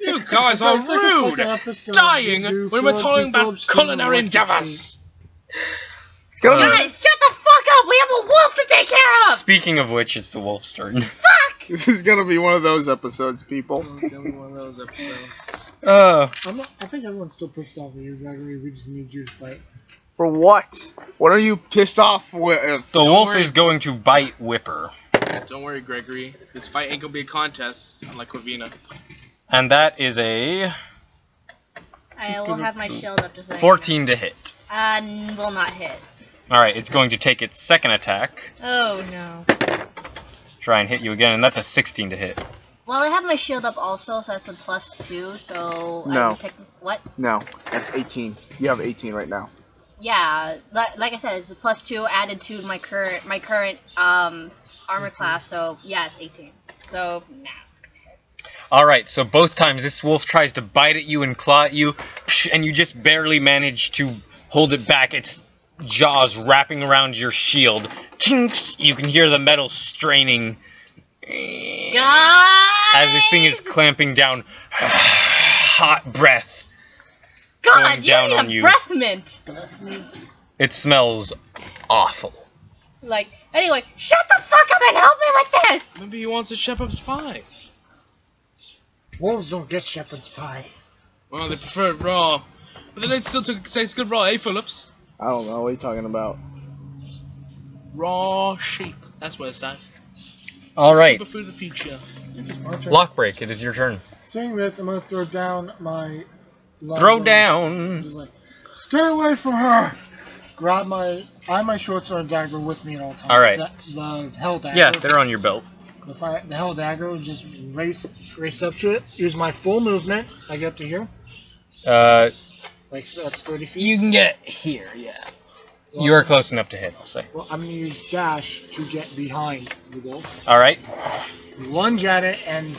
S3: You guys are
S2: It's like a
S3: rude.
S2: fucking episode.
S3: Dying
S2: Do
S3: when we're
S2: Philip-
S3: talking
S2: do
S3: about
S2: Philip's
S3: culinary
S2: electric
S3: endeavors.
S5: Guys, shut the fuck up! We have a wolf to take care of!
S1: Speaking of which, it's the wolf's turn.
S5: Fuck!
S4: This is gonna be one of those episodes, people.
S3: It's gonna be one of those episodes.
S2: I think everyone's still pissed off at you, Gregory. We just need you to fight.
S4: For what? What are you pissed off with?
S1: The wolf
S3: worry.
S1: is going to bite Whipper.
S3: Don't worry, Gregory. This fight ain't gonna be a contest, unlike Corvina.
S1: And that is a
S5: I will have my shield up just like
S1: 14 to hit.
S5: will not hit.
S1: Alright, it's going to take its second attack.
S5: Oh no.
S1: Try and hit you again, and that's a 16 to hit.
S5: Well, I have my shield up also, so that's a +2, so I
S4: No.
S5: would take what?
S4: No, that's 18. You have 18 right now.
S5: Yeah, like I said, it's a +2 added to my current armor class, so yeah, it's 18. So nah.
S1: Alright, so both times this wolf tries to bite at you and claw at you, and you just barely manage to hold it back. Its jaws wrapping around your shield. Chinks! You can hear the metal straining
S5: Guys!
S1: as this thing is clamping down. Hot breath.
S5: God,
S1: going down
S5: you
S1: on
S5: need
S1: you.
S5: a breath mint.
S1: It smells awful.
S5: Like, anyway, shut the fuck up and help me with this.
S3: Maybe he wants a shepherd's pie.
S2: Wolves don't get shepherd's pie.
S3: Well, they prefer it raw. But then it still tastes good raw, eh, Phillips?
S4: I don't know. What are you talking about?
S3: Raw sheep. That's what it's at.
S1: Alright,
S3: Superfood of the future.
S2: My turn.
S1: Lockbreak, it is your turn.
S2: Saying this, I'm gonna throw down my.
S1: Throw
S2: long-
S1: down.
S2: Just like, stay away from her. Grab my. I have my short sword dagger with me at all times.
S1: All right.
S2: The hell dagger.
S1: Yeah, they're on your belt.
S2: The hell dagger. Just race up to it. Use my full movement. I get up to here. Like so that's 30 feet.
S1: You can get here, yeah. You are close enough to hit, I'll say.
S2: Well, I'm gonna use dash to get behind the wolf.
S1: Alright.
S2: Lunge at it and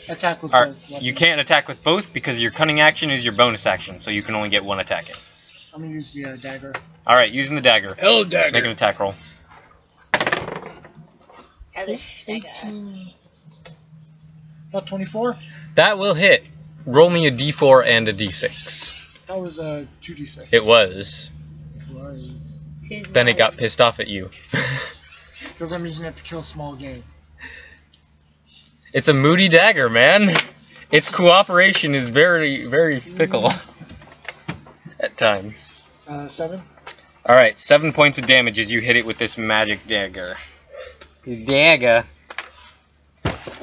S2: attack with
S1: Alright.
S2: both. weapons.
S1: You can't attack with both because your cunning action is your bonus action, so you can only get one attack in.
S2: I'm gonna use the dagger.
S1: Alright, using the dagger.
S4: Hell dagger.
S1: Make an attack roll.
S5: Hellish dagger.
S2: 18. About 24.
S1: That will hit. Roll me a d4 and a d6.
S2: That was a 2d6.
S1: It was.
S2: was.
S1: Then it got pissed off at you.
S2: Because I'm using it to kill small game.
S1: It's a moody dagger, man. Its cooperation is very, very fickle. At times.
S2: 7.
S1: Alright, 7 points of damage as you hit it with this magic dagger. Dagger.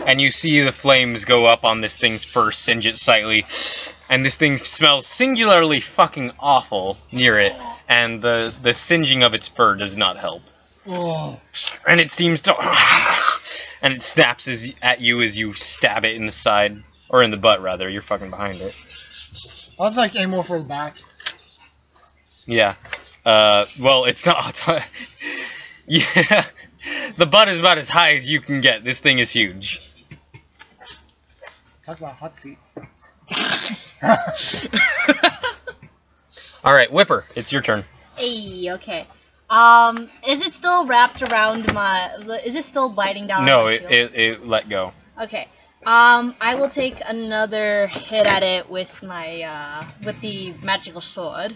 S1: And you see the flames go up on this thing's fur, singe it slightly, and this thing smells singularly fucking awful near it, and the singeing of its fur does not help.
S2: Oh.
S1: And it seems to... and it snaps at you as you stab it in the side, or in the butt rather, you're fucking behind it.
S2: I was like aim more for the back.
S1: Yeah. Well, it's not... yeah. The butt is about as high as you can get. This thing is huge.
S2: Talk about hot seat.
S1: Alright, Whipper, it's your turn.
S5: Hey, okay. Is it still wrapped around my... Is it still biting down
S1: No,
S5: on my shield?
S1: it let go.
S5: Okay. I will take another hit at it with my, with the magical sword.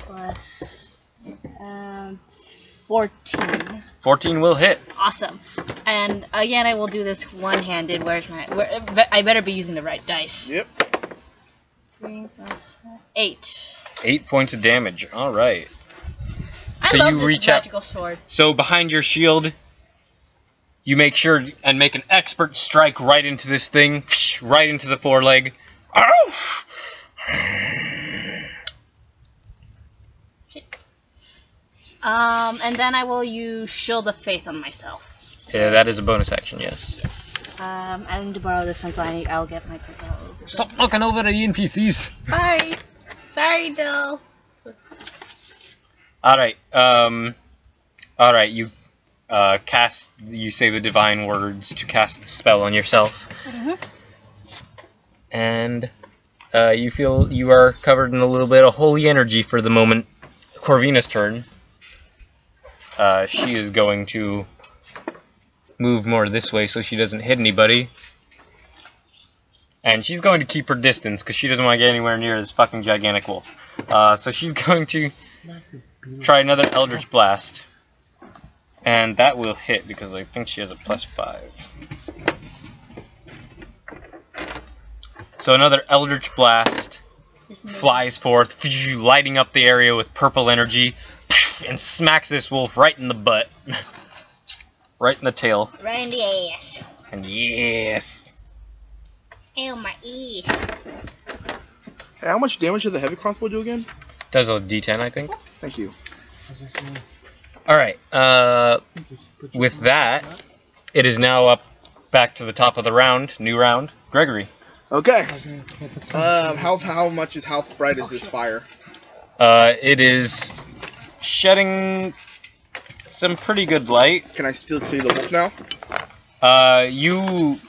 S5: Plus, 14.
S1: 14 will hit.
S5: Awesome. And again, I will do this one-handed. I better be using the right dice.
S4: Yep.
S5: 3 plus 5, 8.
S1: 8 points of damage. Alright.
S5: I
S1: So
S5: love
S1: you
S5: this
S1: reach out-
S5: magical sword.
S1: So behind your shield, you make sure and make an expert strike right into this thing, right into the foreleg.
S5: And then I will use Shield of Faith on myself.
S1: Yeah, that is a bonus action, yes.
S5: I need to borrow this pencil. I'll get my pencil.
S1: Stop knocking over the NPCs.
S5: Sorry, Dill.
S1: Alright, you you say the divine words to cast the spell on yourself. And you feel you are covered in a little bit of holy energy for the moment. Corvina's turn. She is going to move more this way so she doesn't hit anybody. And she's going to keep her distance because she doesn't want to get anywhere near this fucking gigantic wolf. So she's going to try another Eldritch Blast. And that will hit because I think she has a +5. So another Eldritch Blast flies forth, lighting up the area with purple energy, and smacks this wolf right in the butt. Right in the tail.
S5: Right in the ass.
S1: And yes.
S5: Ew, my ear.
S4: Hey, how much damage does the heavy crossbow do again?
S1: Does a D10, I think.
S4: Thank you.
S1: Alright, with that, it is now up back to the top of the round. New round. Gregory.
S4: Okay. How much is how bright is this fire?
S1: It is shedding some pretty good light.
S4: Can I still see the wolf now?
S1: You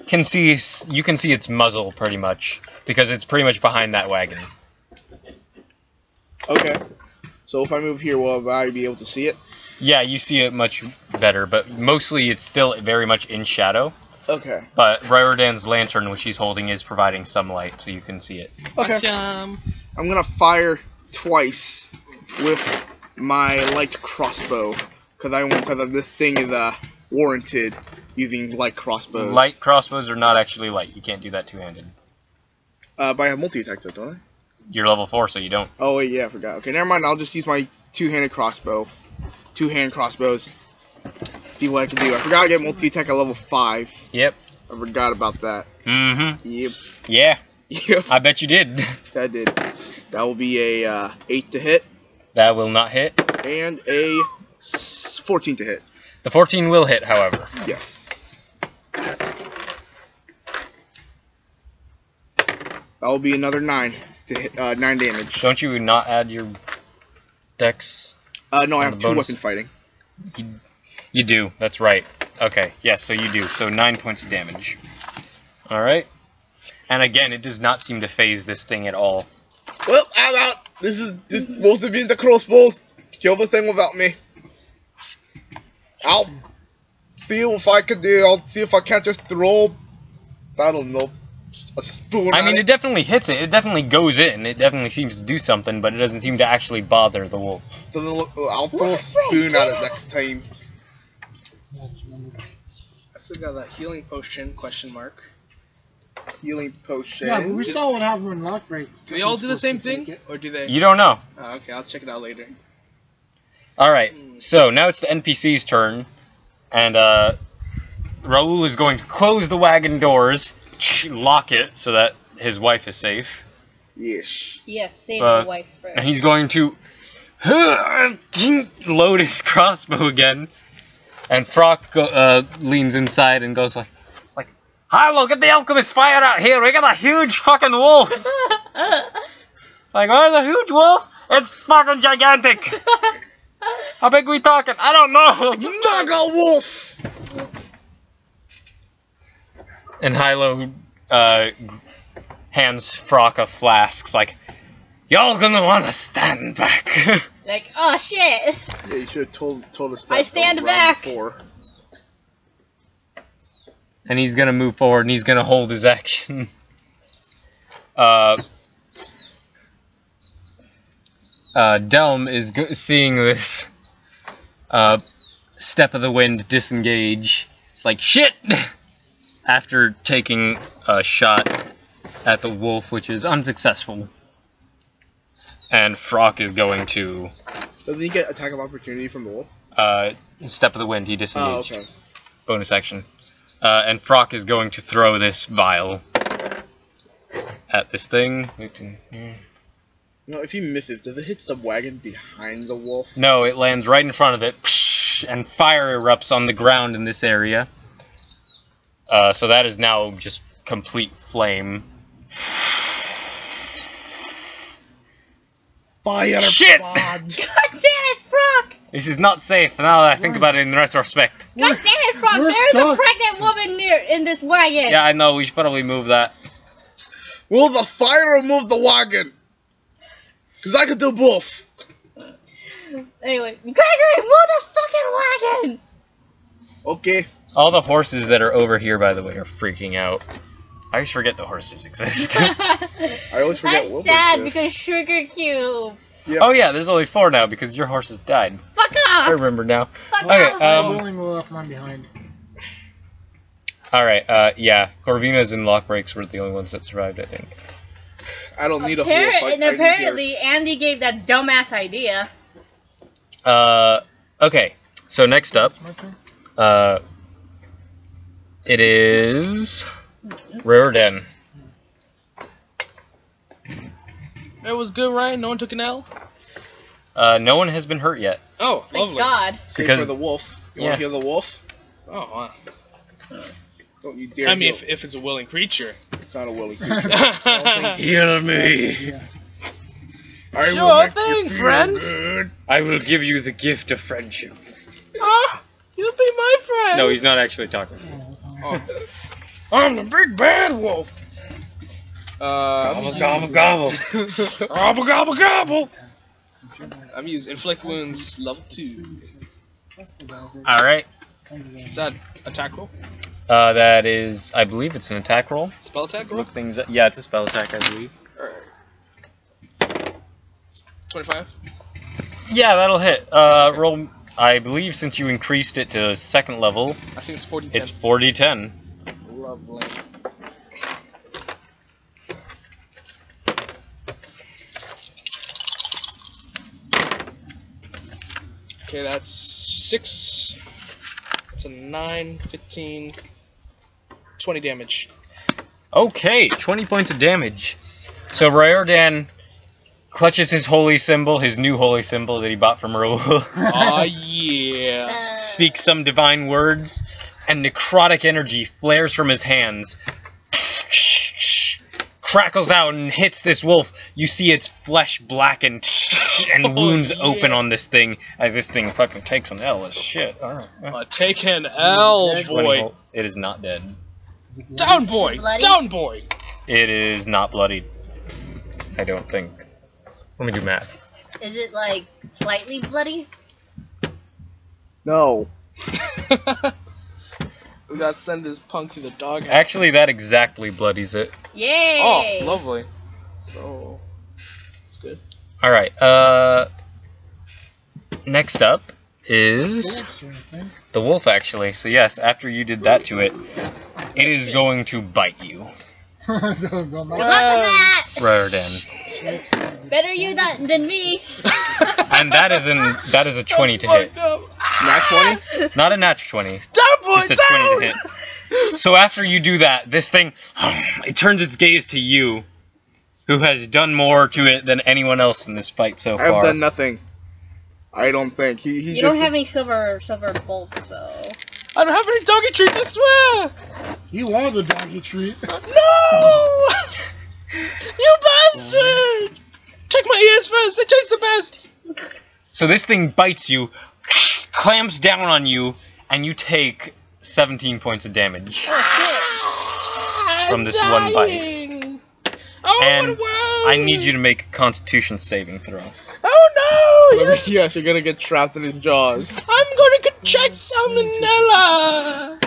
S1: can see its muzzle pretty much because it's pretty much behind that wagon.
S4: Okay. So if I move here, will I be able to see it?
S1: Yeah, you see it much better, but mostly it's still very much in shadow.
S4: Okay.
S1: But Riordan's lantern, which she's holding, is providing some light, so you can see it.
S4: Okay. I'm gonna fire twice with my light crossbow because this thing is warranted using light crossbows.
S1: Light crossbows are not actually light. You can't do that two-handed.
S4: But I have multi-attack though, don't I?
S1: You're level 4, so you don't.
S4: Oh wait, yeah, I forgot. Okay, never mind. I'll just use my two-handed crossbow. Two-hand crossbows. See what I can do. I forgot I get multi-attack at level 5.
S1: Yep.
S4: I forgot about that.
S1: Mm-hmm.
S4: Yep.
S1: Yeah.
S4: Yep.
S1: I bet you did.
S4: That did. That will be a 8 to hit.
S1: That will not hit.
S4: And a 14 to hit.
S1: The 14 will hit, however.
S4: Yes. That will be another 9 to hit. 9 damage.
S1: Don't you not add your dex?
S4: No, I have
S1: the
S4: 2
S1: bonus?
S4: weapon fighting.
S1: You do. That's right. Okay. Yes, so you do. So 9 points of damage. Alright. And again, it does not seem to phase this thing at all.
S4: Well, I'm out. This is most of the crossbows. Kill the thing without me. I'll see if I can do. I'll see if I can't just throw. I don't know. A spoon.
S1: I mean, it definitely hits it. It definitely goes in. It definitely seems to do something, but it doesn't seem to actually bother the wolf.
S4: I'll throw a spoon at it next time.
S3: I still got that healing potion, ?
S4: Healing potion.
S2: Yeah, but we saw what happened when lock breaks.
S3: Do they all do the same thing? Or do they?
S1: You don't know.
S3: Oh, okay, I'll check it out later.
S1: Alright, so now it's the NPC's turn. And Raul is going to close the wagon doors, lock it so that his wife is safe.
S4: Yes.
S5: Yes, save the wife
S1: And
S5: first.
S1: he's going to load his crossbow again. And Frock leans inside and goes like, "Hi, we'll get the alchemist fire out here. We got a huge fucking wolf." It's like, "Where's a huge wolf? It's fucking gigantic. How big we talking? I don't know."
S4: Naga wolf!
S1: And Hilo hands Frock a flask. It's like, "Y'all gonna wanna stand back."
S5: Like, oh shit!
S4: Yeah, you should have told us that.
S5: I stand
S4: round
S5: back.
S4: before.
S1: And he's gonna move forward and he's gonna hold his action. Delm is seeing this Step of the Wind disengage. It's like, shit! After taking a shot at the wolf, which is unsuccessful. And Frock is going to
S4: Doesn't he get attack of opportunity from the wolf?
S1: Step of the Wind, he disengaged.
S4: Oh, okay.
S1: Bonus action. And Frock is going to throw this vial at this thing.
S4: No, if he misses, does it hit the wagon behind the wolf?
S1: No, it lands right in front of it, and fire erupts on the ground in this area. So that is now just complete flame.
S4: Fire!
S1: Shit!
S4: God.
S5: God damn it, Frock!
S1: This is not safe now that I think about it in retrospect.
S5: God damn it, Frock!
S2: we're
S5: There's a
S2: stuck.
S5: pregnant woman in this wagon!
S1: Yeah, I know, we should probably move that.
S4: Will the fire remove the wagon? Because I could do both.
S5: Anyway, Gregory, move the fucking wagon!
S4: Okay.
S1: All the horses that are over here, by the way, are freaking out. I always forget the horses exist.
S4: I always forget
S5: I'm
S4: what
S5: sad
S4: this is.
S5: because Sugar Cube.
S1: Oh yeah, there's only 4 now because your horses died.
S5: Fuck
S1: I
S5: off!
S1: remember now.
S5: Fuck
S1: Okay,
S5: off!
S2: I'm only left mine behind.
S1: Alright, yeah, Corvinas and Lockbreaks were the only ones that survived, I think.
S4: I don't need a wolf.
S5: And apparently, Andy gave that dumbass idea.
S1: Okay, so next up,
S2: My turn.
S1: it is Riordan.
S3: It was good, right? No one took an L?
S1: No one has been hurt yet.
S3: Oh,
S5: Thank
S3: lovely.
S5: God.
S4: Save
S1: because-
S4: for the wolf. You
S1: Yeah.
S4: want to hear the wolf?
S3: Oh, wow.
S4: Don't you dare.
S3: I mean,
S4: go.
S3: if it's a willing creature.
S4: It's not a willing creature.
S1: Hear me.
S2: Yeah.
S4: I
S3: Sure
S4: will make
S3: thing,
S4: you feel
S3: friend.
S4: good.
S1: I will give you the gift of friendship.
S3: Ah, you'll be my friend.
S1: No, he's not actually talking.
S2: Oh,
S3: I'm the big bad wolf.
S1: Gobble, gobble, gobble.
S3: Gobble, gobble, gobble. I'm using inflict wounds level 2.
S1: Alright,
S3: Is that attack roll?
S1: that is, I believe it's an attack roll.
S3: Spell attack roll?
S1: Look things up. Yeah, it's a spell attack, I believe.
S3: Alright. 25.
S1: Yeah, that'll hit. Roll, I believe since you increased it to 2nd level,
S3: I think it's 40
S1: it's 4d10.
S3: Lovely. Okay, that's 6. That's a 9, 15, 20 damage.
S1: Okay, 20 points of damage. So Riordan clutches his holy symbol, his new holy symbol that he bought from Raul.
S3: Aw, yeah.
S1: Speaks some divine words, and necrotic energy flares from his hands. Crackles out and hits this wolf. You see its flesh blackened and wounds open on this thing as this thing fucking takes an L as shit. Alright.
S3: Take an L,
S1: 20
S3: boy.
S1: volt. It is not dead.
S3: Down, boy.
S5: Bloody?
S3: Down, boy.
S1: It is not bloodied. I don't think. Let me do math.
S5: Is it like slightly bloody?
S4: No.
S3: We gotta send this punk to the doghouse.
S1: Actually, that exactly bloodies it.
S5: Yay!
S3: Oh, lovely. So, it's good.
S1: Alright, next up is the wolf, actually. So yes, after you did that to it, it is going to bite you,
S2: don't
S5: Good luck with that!
S1: Riordan.
S5: Better you than me.
S1: And that is a 20 to hit.
S4: Nat 20?
S1: Not a natural 20.
S3: Down, boy,
S1: Just a 20 to hit. So after you do that, this thing, it turns its gaze to you, who has done more to it than anyone else in this fight so far.
S4: I've done nothing. I don't think. He
S5: You
S4: just,
S5: don't have any silver bolts, so.
S3: I don't have any doggy treats, I swear!
S2: You are the doggy treat.
S3: No! You bastard! Check my ears first, they taste the best!
S1: So this thing bites you, clamps down on you, and you take 17 points of damage from this one bite.
S3: Oh,
S1: And
S3: what a world!
S1: I need you to make a Constitution saving throw.
S3: Oh no!
S4: yes, you're gonna get trapped in his jaws.
S3: I'm gonna contract salmonella!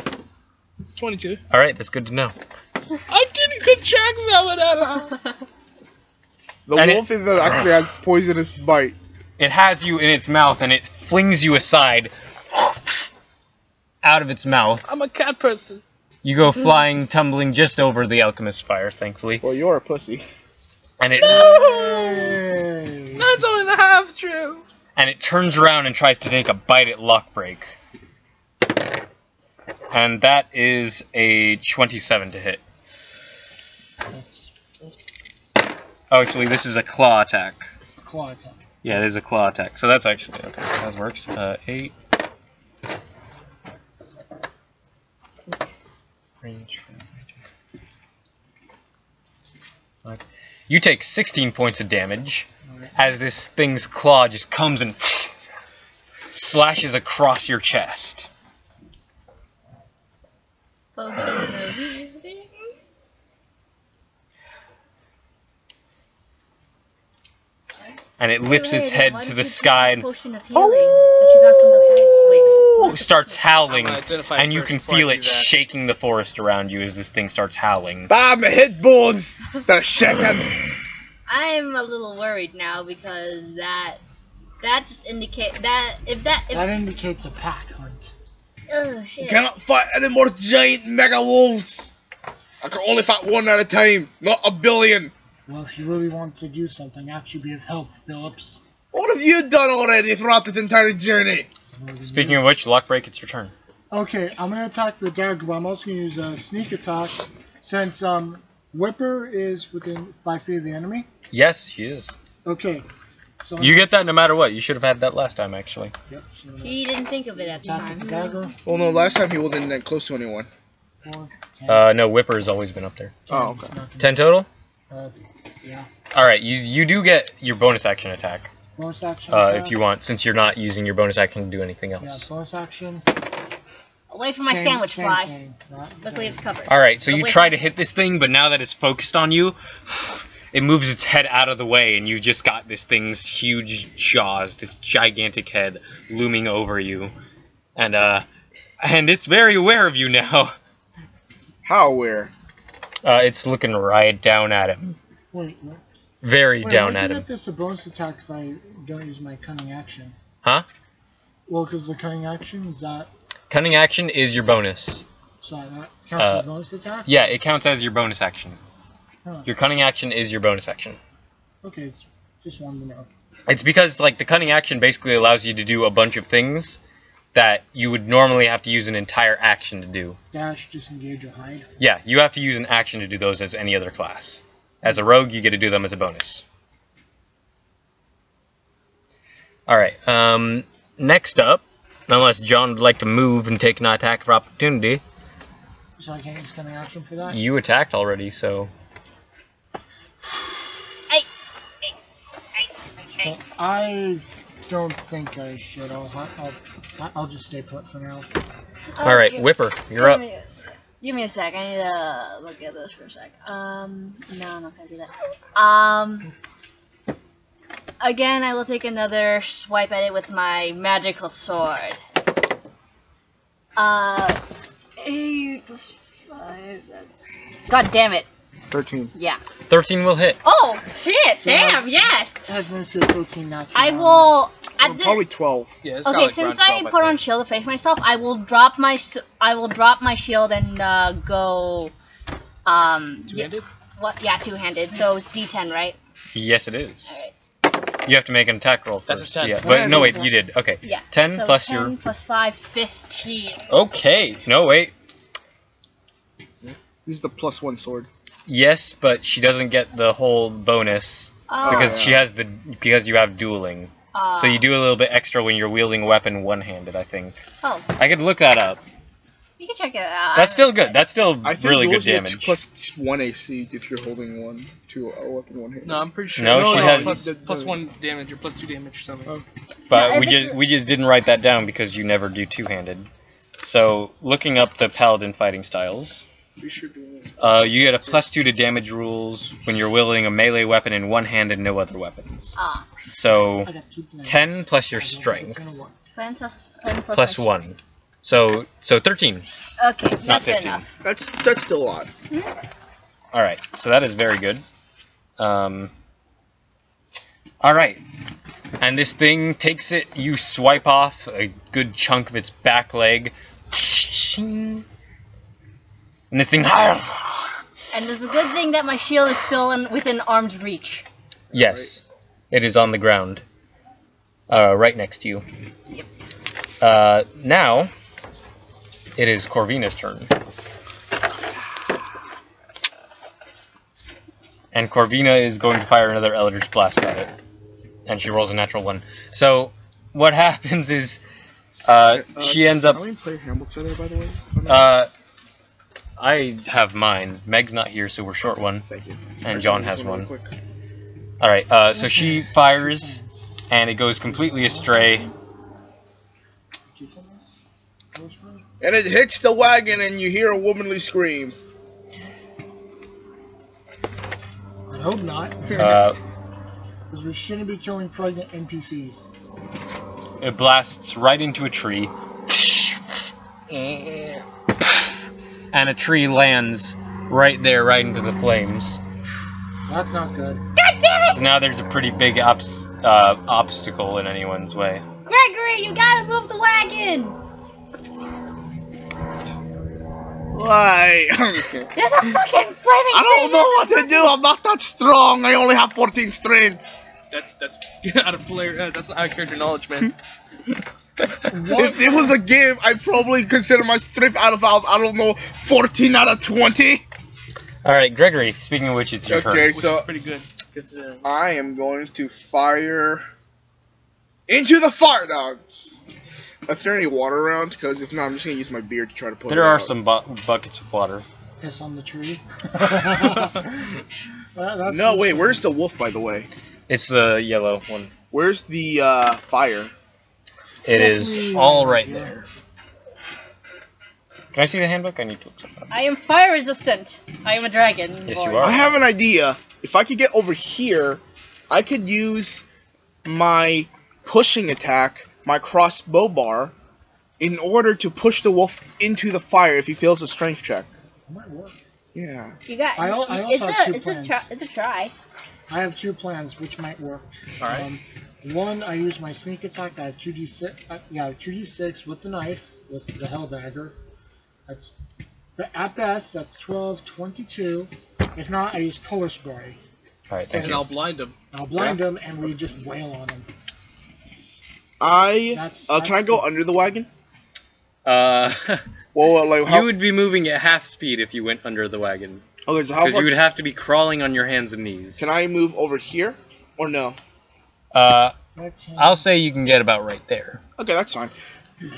S3: 22.
S1: Alright, that's good to know.
S3: I didn't contract salmonella!
S4: The
S1: And
S4: wolf is actually has poisonous bite.
S1: It has you in its mouth, and it flings you aside, out of its mouth.
S3: I'm a cat person.
S1: You go flying, tumbling just over the alchemist's fire, thankfully.
S4: Well, you're a pussy.
S1: And it
S2: Hey.
S3: That's only the half true.
S1: and it turns around and tries to take a bite at Lockbreak. And that is a 27 to hit. Oh, actually, this is a claw attack.
S2: Claw attack.
S1: Yeah, it is a claw attack. So that's actually okay. That works. 8. Range. You take 16 points of damage as this thing's claw just comes and slashes across your chest. And it lifts its head to the sky and starts howling,
S3: I'm gonna identify
S1: and you
S3: first
S1: can
S3: before I
S1: feel
S3: do
S1: it
S3: that.
S1: shaking the forest around you as this thing starts howling.
S4: Ah, my headbones! They're shaking!
S5: I'm a little worried now because that just indicates that if
S2: That indicates a pack hunt.
S5: oh shit.
S4: Cannot fight any more giant mega wolves! I can only fight one at a time, not a billion!
S2: Well, if you really want to do something, actually be of help, Phillips.
S4: What have you done already throughout this entire journey?
S1: Speaking of which, Lockbreak, it's your turn.
S2: Okay, I'm gonna attack the dagger, but I'm also gonna use a sneak attack since Whipper is within 5 feet of the enemy.
S1: Yes, she is.
S2: Okay. So
S1: You get that no matter what. You should have had that last time, actually.
S2: Yep. So
S5: He didn't think of it at the
S2: attack
S5: time.
S2: the dagger.
S4: Well, no, last time he wasn't that close to anyone.
S2: 4, 10.
S1: No, Whipper has always been up there.
S4: Oh,
S2: It's
S4: okay.
S2: not gonna-
S1: 10 total?
S2: Yeah.
S1: Alright, you do get your bonus action attack,
S2: Bonus action.
S1: if you want, since you're not using your bonus action to do anything
S2: Yeah,
S1: else.
S2: bonus action.
S5: Away from my
S2: Same-
S5: sandwich
S2: same
S5: fly.
S2: thing. Not
S5: Luckily it's covered.
S1: Alright, so
S5: But
S1: you
S5: wait,
S1: try to hit this thing, but now that it's focused on you, it moves its head out of the way, and you just got this thing's huge jaws, this gigantic head looming over you. And it's very aware of you now.
S4: How aware?
S1: It's looking right down at him.
S2: Wait, what?
S1: Very
S2: Wait,
S1: down
S2: why
S1: at
S2: is it
S1: him.
S2: that this a bonus attack if I don't use my cunning action?
S1: Huh?
S2: Well, because the cunning action is that.
S1: Cunning action is your bonus.
S2: Sorry, that counts as a bonus attack?
S1: Yeah, it counts as your bonus action.
S2: Huh.
S1: Your cunning action is your bonus action.
S2: Okay, it's just wanted to know.
S1: It's because, like, the cunning action basically allows you to do a bunch of things that you would normally have to use an entire action to do.
S2: Dash, disengage, or hide.
S1: Yeah, you have to use an action to do those as any other class. As a rogue, you get to do them as a bonus. Alright, next up, unless John would like to move and take an attack of opportunity,
S2: So I can't use cunning action for that?
S1: you attacked already, so...
S2: So I don't think I should. I'll just stay put for now.
S1: Alright, Whipper, you're up.
S5: Give me a sec. I need to look at this for a sec. No, I'm not gonna do that. Again, I will take another swipe at it with my magical sword. 8 plus 5. That's... God damn it.
S4: 13.
S5: Yeah.
S1: 13 will hit.
S5: Oh shit! Damn. Yes.
S2: It has been to 13 natural.
S5: I will. At the,
S4: Probably 12.
S3: Yeah, it's got
S5: okay,
S3: like
S5: since
S3: around
S5: I
S3: 12,
S5: put on
S3: think.
S5: shield to face myself, I will drop my shield and go.
S3: Two-handed?
S5: What? Yeah, two-handed. So it's D10, right?
S1: Yes, it is.
S5: Alright.
S1: You have to make an attack roll
S3: That's
S1: first.
S3: a 10.
S1: Yeah, but no, wait, you did. Okay.
S5: Yeah.
S1: 10
S5: so
S1: plus
S5: 10
S1: your.
S5: plus 5, 15.
S1: Okay. No, wait.
S4: This is the +1 sword.
S1: Yes, but she doesn't get the whole bonus
S5: Oh.
S1: because
S4: yeah.
S1: she has because you have dueling. So you do a little bit extra when you're wielding a weapon one-handed, I think.
S5: Oh,
S1: I could look that up.
S5: you can check it out.
S1: That's still good. That's still
S4: I think
S1: really good
S4: yours get
S1: damage.
S4: +1 AC if you're holding a weapon one hand.
S3: No, I'm pretty sure.
S1: No, she has-
S3: plus 1 damage or plus 2 damage or something.
S4: Oh.
S1: But
S5: No,
S1: we
S5: if it's-
S1: just didn't write that down because you never do two-handed. So looking up the paladin fighting styles,
S3: Pretty sure doing this.
S1: you get a +2 to damage rules when you're wielding a melee weapon in one hand and no other weapons.
S5: Ah,
S1: So
S2: I got 2 plans.
S1: 10 plus your
S2: I don't think it's
S1: strength
S2: gonna work.
S5: plan plus
S1: plus 1. So 13.
S5: Okay,
S1: Not
S5: that's good
S1: 15.
S5: enough.
S4: That's still a lot.
S1: All right, so that is very good. All right, and this thing takes it. You swipe off a good chunk of its back leg, and this thing.
S5: And there's a good thing that my shield is still within arm's reach.
S1: Yes, it is on the ground, right next to you.
S5: Yep.
S1: Now, it is Corvina's turn. And Corvina is going to fire another Eldritch Blast at it. And she rolls a natural 1. So, what happens is, she ends up...
S4: How many player handbooks are there, by the way?
S1: I have mine. Meg's not here, so we're short one.
S4: Thank you.
S1: And John has
S4: Real
S1: one.
S4: quick.
S1: Alright, so she fires, and it goes completely astray.
S4: And it hits the wagon, and you hear a womanly scream.
S2: I hope not.
S1: Uh,
S2: Because we shouldn't be killing pregnant NPCs.
S1: it blasts right into a tree. And a tree lands right there, right into the flames.
S2: That's not good.
S5: God damn
S1: So now there's a pretty big obstacle in anyone's way.
S5: Gregory, you gotta move the wagon!
S4: Why? I'm just kidding.
S5: There's a fucking flaming
S4: I don't
S5: thing
S4: know
S5: in
S4: what to do. I'm not that strong. I only have 14 strength.
S3: That's out of player. That's out of character knowledge, man.
S4: If it was a game, I'd probably consider my strength out of, I don't know, 14 out of 20.
S1: Alright, Gregory, speaking of which, it's your turn.
S4: Okay,
S3: Which
S4: so
S3: is pretty good. 'Cause,
S4: I am going to fire into the fire dogs. Is there any water around? Because if not, I'm just going to use my beard to try to put
S1: There
S4: it
S1: are
S4: out.
S1: some buckets of water.
S2: Piss on the tree.
S4: No, wait, where's the wolf, by the way?
S1: It's the yellow one.
S4: Where's the fire?
S1: It is all right there. Can I see the handbook? I need to look something up.
S5: I am fire resistant. I am a dragon.
S1: Yes, you
S5: boy.
S1: are.
S4: I have an idea. If I could get over here, I could use my pushing attack, my crossbow bar, in order to push the wolf into the fire if he fails a strength check.
S2: Might work.
S4: Yeah.
S5: You got.
S2: I also have two plans.
S5: It's a try.
S2: I have 2 plans which might work.
S3: Alright.
S2: One, I use my sneak attack. I have 2d6. Yeah, I have 2d6 with the knife, with the hell dagger. That's at best. That's 12, 22. If not, I use color spray.
S1: Alright, thank
S3: and
S1: you.
S3: I'll blind him.
S2: I'll blind him, and we just wail on him.
S4: Can I go under the wagon?
S1: Well,
S4: Well, like how?
S1: you would be moving at half speed if you went under the wagon.
S4: Okay, so how
S1: Because
S4: far?
S1: you would have to be crawling on your hands and knees.
S4: Can I move over here, or no?
S2: 13.
S1: I'll say you can get about right there.
S4: Okay, that's fine.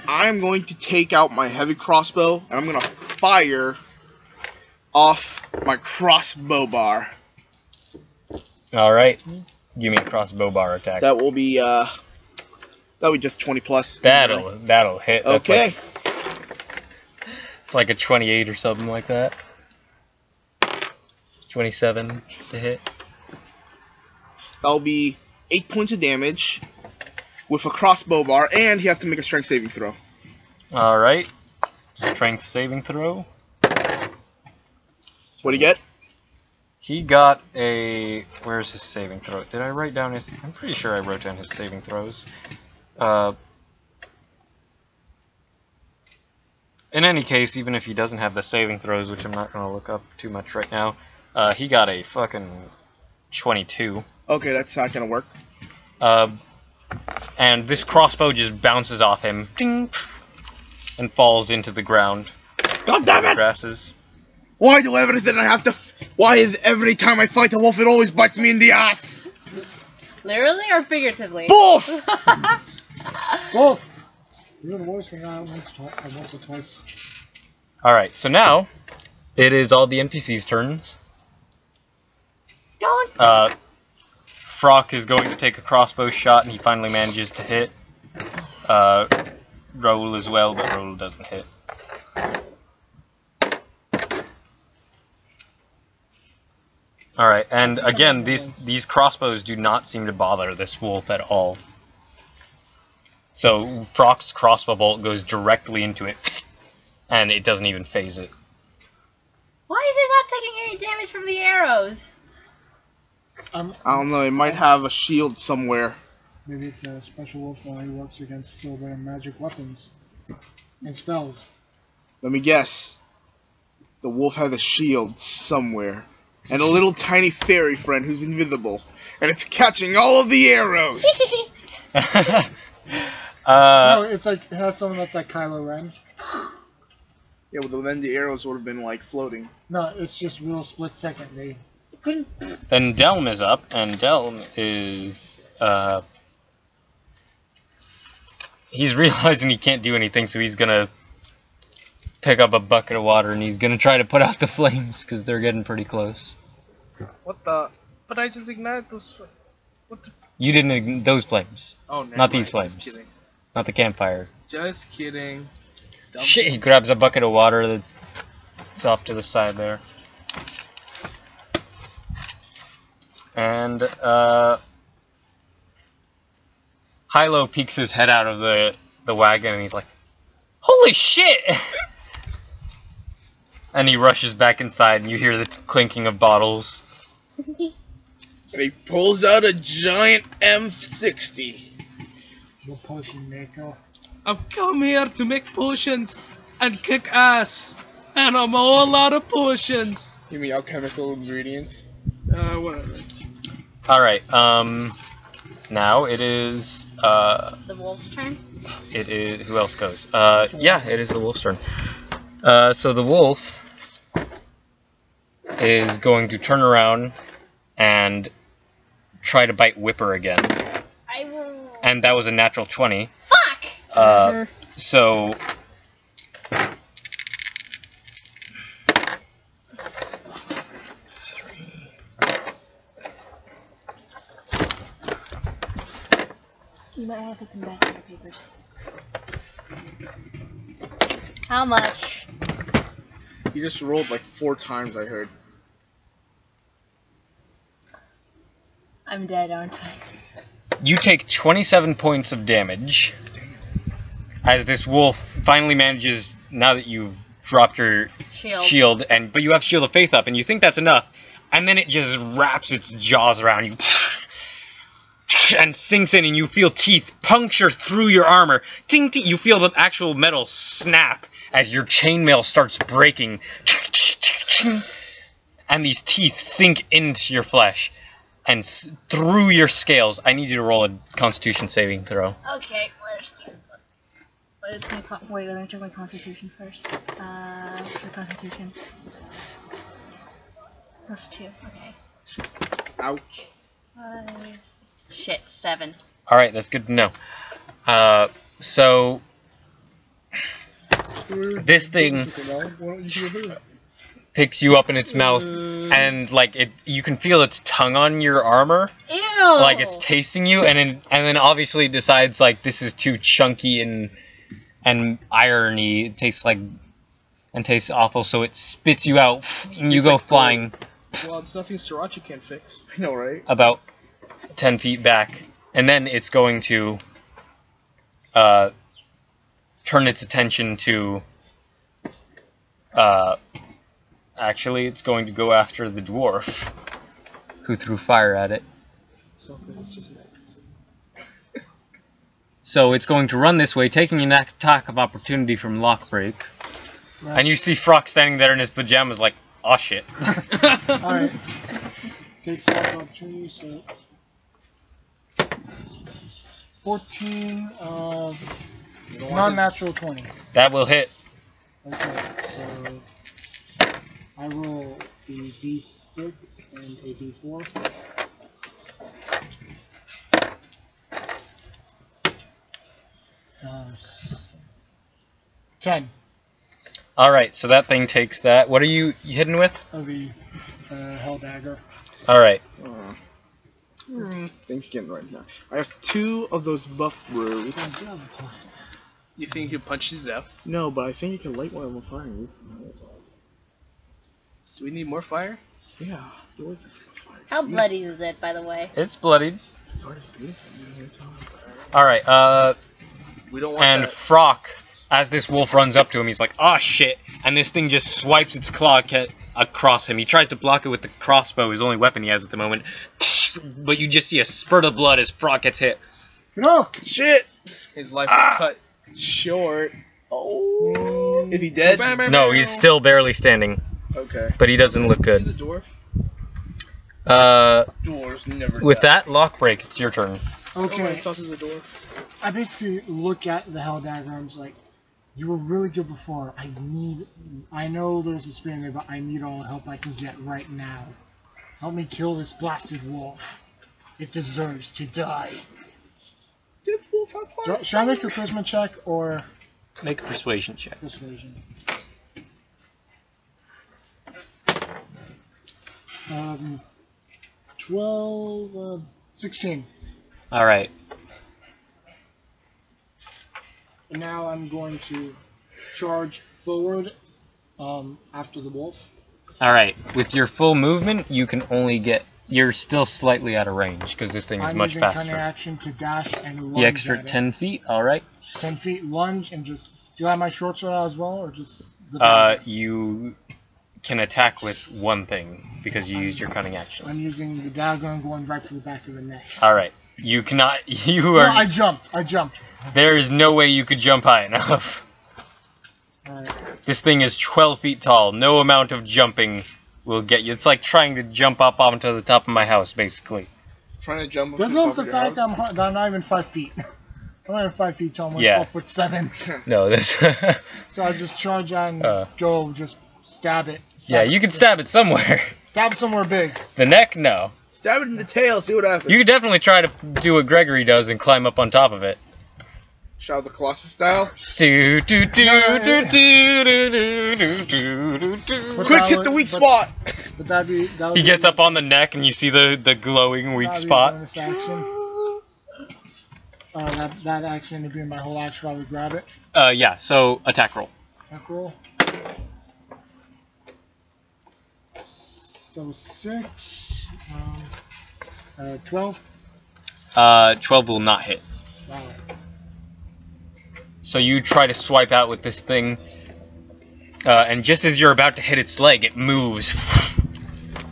S4: I'm going to take out my heavy crossbow, and I'm going to fire off my crossbow bar.
S1: Alright. Give me a crossbow bar attack.
S4: That will be just 20 plus.
S1: That'll hit. That's
S4: Okay.
S1: It's like a 28 or something like that. 27 to hit.
S4: That'll be 8 points of damage with a crossbow bar, and you have to make a strength saving throw.
S1: Alright. Strength saving throw.
S4: What do you get?
S1: He got a... Where's his saving throw? Did I write down his... I'm pretty sure I wrote down his saving throws. In any case, even if he doesn't have the saving throws, which I'm not going to look up too much right now, he got a fucking 22.
S4: Okay, that's not gonna work.
S1: And this crossbow just bounces off him, ding, and falls into the ground.
S4: God damn it!
S1: Grasses.
S4: Why do everything I have to? Why is every time I fight a wolf, it always bites me in the ass?
S5: Literally or figuratively?
S4: Both.
S2: Both. Even worse than that once or twice.
S1: All right, so now it is all the NPCs' turns.
S5: Don't.
S1: Frock is going to take a crossbow shot, and he finally manages to hit. Raoul as well, but Raoul doesn't hit. Alright, and again, these crossbows do not seem to bother this wolf at all. So Frock's crossbow bolt goes directly into it, and it doesn't even phase it.
S5: Why is it not taking any damage from the arrows?
S4: I don't know, it might have a shield somewhere.
S2: Maybe it's a special wolf that only works against silver and magic weapons and spells.
S4: Let me guess. The wolf has a shield somewhere. And a little tiny fairy friend who's invisible. And it's catching all of the arrows!
S2: No, it's like it has someone that's like Kylo Ren.
S4: Yeah, well then the arrows would have been like floating.
S2: No, it's just real split second. They couldn't.
S1: Then Delm is up, and Delm is, he's realizing he can't do anything, so he's gonna pick up a bucket of water, and he's gonna try to put out the flames, because they're getting pretty close.
S3: What the? But I just ignited those. What the?
S1: You didn't ignore those flames,
S3: Oh, never
S1: not these
S3: mind,
S1: flames,
S3: Just kidding.
S1: not the campfire.
S3: Just kidding. Dumb.
S1: Shit, he grabs a bucket of water that's off to the side there. And, Hilo peeks his head out of the wagon and he's like, "Holy shit!" And he rushes back inside and you hear the clinking of bottles.
S4: And he pulls out a giant M60.
S2: The potion maker.
S3: I've come here to make potions and kick ass, and I'm all out of potions.
S4: You mean alchemical ingredients?
S3: Whatever.
S1: Alright, now it is,
S5: The wolf's turn?
S1: it is, who else goes? Yeah, it is the wolf's turn. So the wolf is going to turn around and try to bite Whipper again.
S5: I will.
S1: And that was a natural 20.
S5: Fuck!
S1: So...
S5: You might want to put some dice on your papers. How much?
S4: He just rolled like 4 times, I heard.
S5: I'm dead, aren't I?
S1: You take 27 points of damage as this wolf finally manages, now that you've dropped your shield, but you have Shield of Faith up, and you think that's enough, and then it just wraps its jaws around you and sinks in, and you feel teeth puncture through your armor. Ting, ting, you feel the actual metal snap as your chainmail starts breaking, and these teeth sink into your flesh and through your scales. I need you to roll a Constitution saving throw.
S5: Okay, wait, let me check my Constitution first. The Constitution. Plus 2, okay.
S4: Ouch.
S5: 5, shit, 7.
S1: Alright, that's good to know. So... this thing picks you up in its mouth, and like you can feel its tongue on your armor,
S5: Ew!
S1: like it's tasting you, and then obviously it decides like this is too chunky and irony. It tastes like and tastes awful, so it spits you out, and you go flying.
S3: Well, it's nothing Sriracha can't fix.
S4: I know, right?
S1: About 10 feet back, and then it's going to turn its attention to actually it's going to go after the dwarf who threw fire at it.
S3: It's not good, it's just nice.
S1: So it's going to run this way, taking an attack of opportunity from Lockbreak.
S2: Right.
S1: And you see Frock standing there in his pajamas like, "Aw, shit."
S2: Alright. Takes off opportunity, so. 14,
S4: You don't want his-
S2: non-natural 20.
S1: That will hit.
S2: Okay, so I roll a d6 and a d4. Uh, 10
S1: Alright, so that thing takes that. What are you hitting with?
S2: of the hell dagger.
S1: Alright.
S4: Thinking right now. I have 2 of those buff brews.
S3: You think you punch to death?
S4: No, but I think you can light one of them on fire.
S3: Do we need more fire?
S4: Yeah. You always have fire.
S5: How bloody is it, by the way?
S1: It's bloodied.
S4: Fire is beautiful.
S1: Alright,
S3: We don't want
S1: and
S3: that.
S1: Frock, as this wolf runs up to him, he's like, "Oh shit!" And this thing just swipes its claw across him. He tries to block it with the crossbow, his only weapon he has at the moment. But you just see a spurt of blood as Frock gets hit.
S2: No!
S4: Shit!
S3: His life is cut short.
S4: Oh. Is he dead?
S1: No, he's still barely standing,
S4: Okay.
S1: but he doesn't look
S3: He's
S1: good.
S3: a dwarf.
S4: Dwarves never
S1: With
S4: die.
S1: that, Lockbreak, it's your turn.
S2: Okay,
S3: Oh, he tosses a dwarf.
S2: I basically look at the hell dagger. I'm just like, you were really good before. I know there's a spear in there, but I need all the help I can get right now. Help me kill this blasted wolf. It deserves to die.
S4: This wolf has fire.
S2: Should I make a charisma check or
S1: Make a persuasion check.
S2: persuasion? 12, 16.
S1: Alright.
S2: And now I'm going to charge forward after the wolf.
S1: Alright. With your full movement, you can only get... You're still slightly out of range, because this thing is
S2: I'm
S1: much
S2: using cunning
S1: faster.
S2: action to dash and lunge
S1: The extra
S2: at it.
S1: 10 feet, alright.
S2: 10 feet lunge and just... Do I have my short sword out as well, or just... The
S1: You can attack with one thing, because you used your cunning action.
S2: I'm using the dagger and going right for the back of the neck.
S1: Alright. You cannot... You
S2: No,
S1: are...
S2: I jumped.
S1: There is no way you could jump high enough.
S2: Alright.
S1: This thing is 12 feet tall. No amount of jumping will get you. It's like trying to jump up onto the top of my house, basically.
S4: Trying to jump up
S2: Doesn't
S4: to the
S2: help
S4: top
S2: the
S4: of your
S2: fact
S4: house.
S2: that I'm not even 5 feet. I'm not even 5 feet tall, I'm like
S1: Yeah.
S2: 4'7".
S1: No, this...
S2: So I just charge and
S1: Uh.
S2: go, just stab it.
S1: yeah, you can stab it somewhere.
S2: Stab it somewhere big.
S1: The neck, no.
S4: Stab it in the tail, see what happens.
S1: You could definitely try to do what Gregory does and climb up on top of it.
S4: Shadow of the Colossus style.
S1: Do do do do do do do do do do.
S2: But
S4: Quick,
S2: that
S4: hit
S2: would-
S4: the weak
S2: but-
S4: spot.
S2: But that would
S1: He
S2: be-
S1: gets up on the neck and you see the glowing weak
S2: that'd be a
S1: spot.
S2: bonus action. That action would be my whole action. I would grab it.
S1: Yeah, so attack roll.
S2: Attack roll. So 6. 12.
S1: 12 will not hit.
S2: Wow.
S1: So you try to swipe out with this thing, and just as you're about to hit its leg, it moves.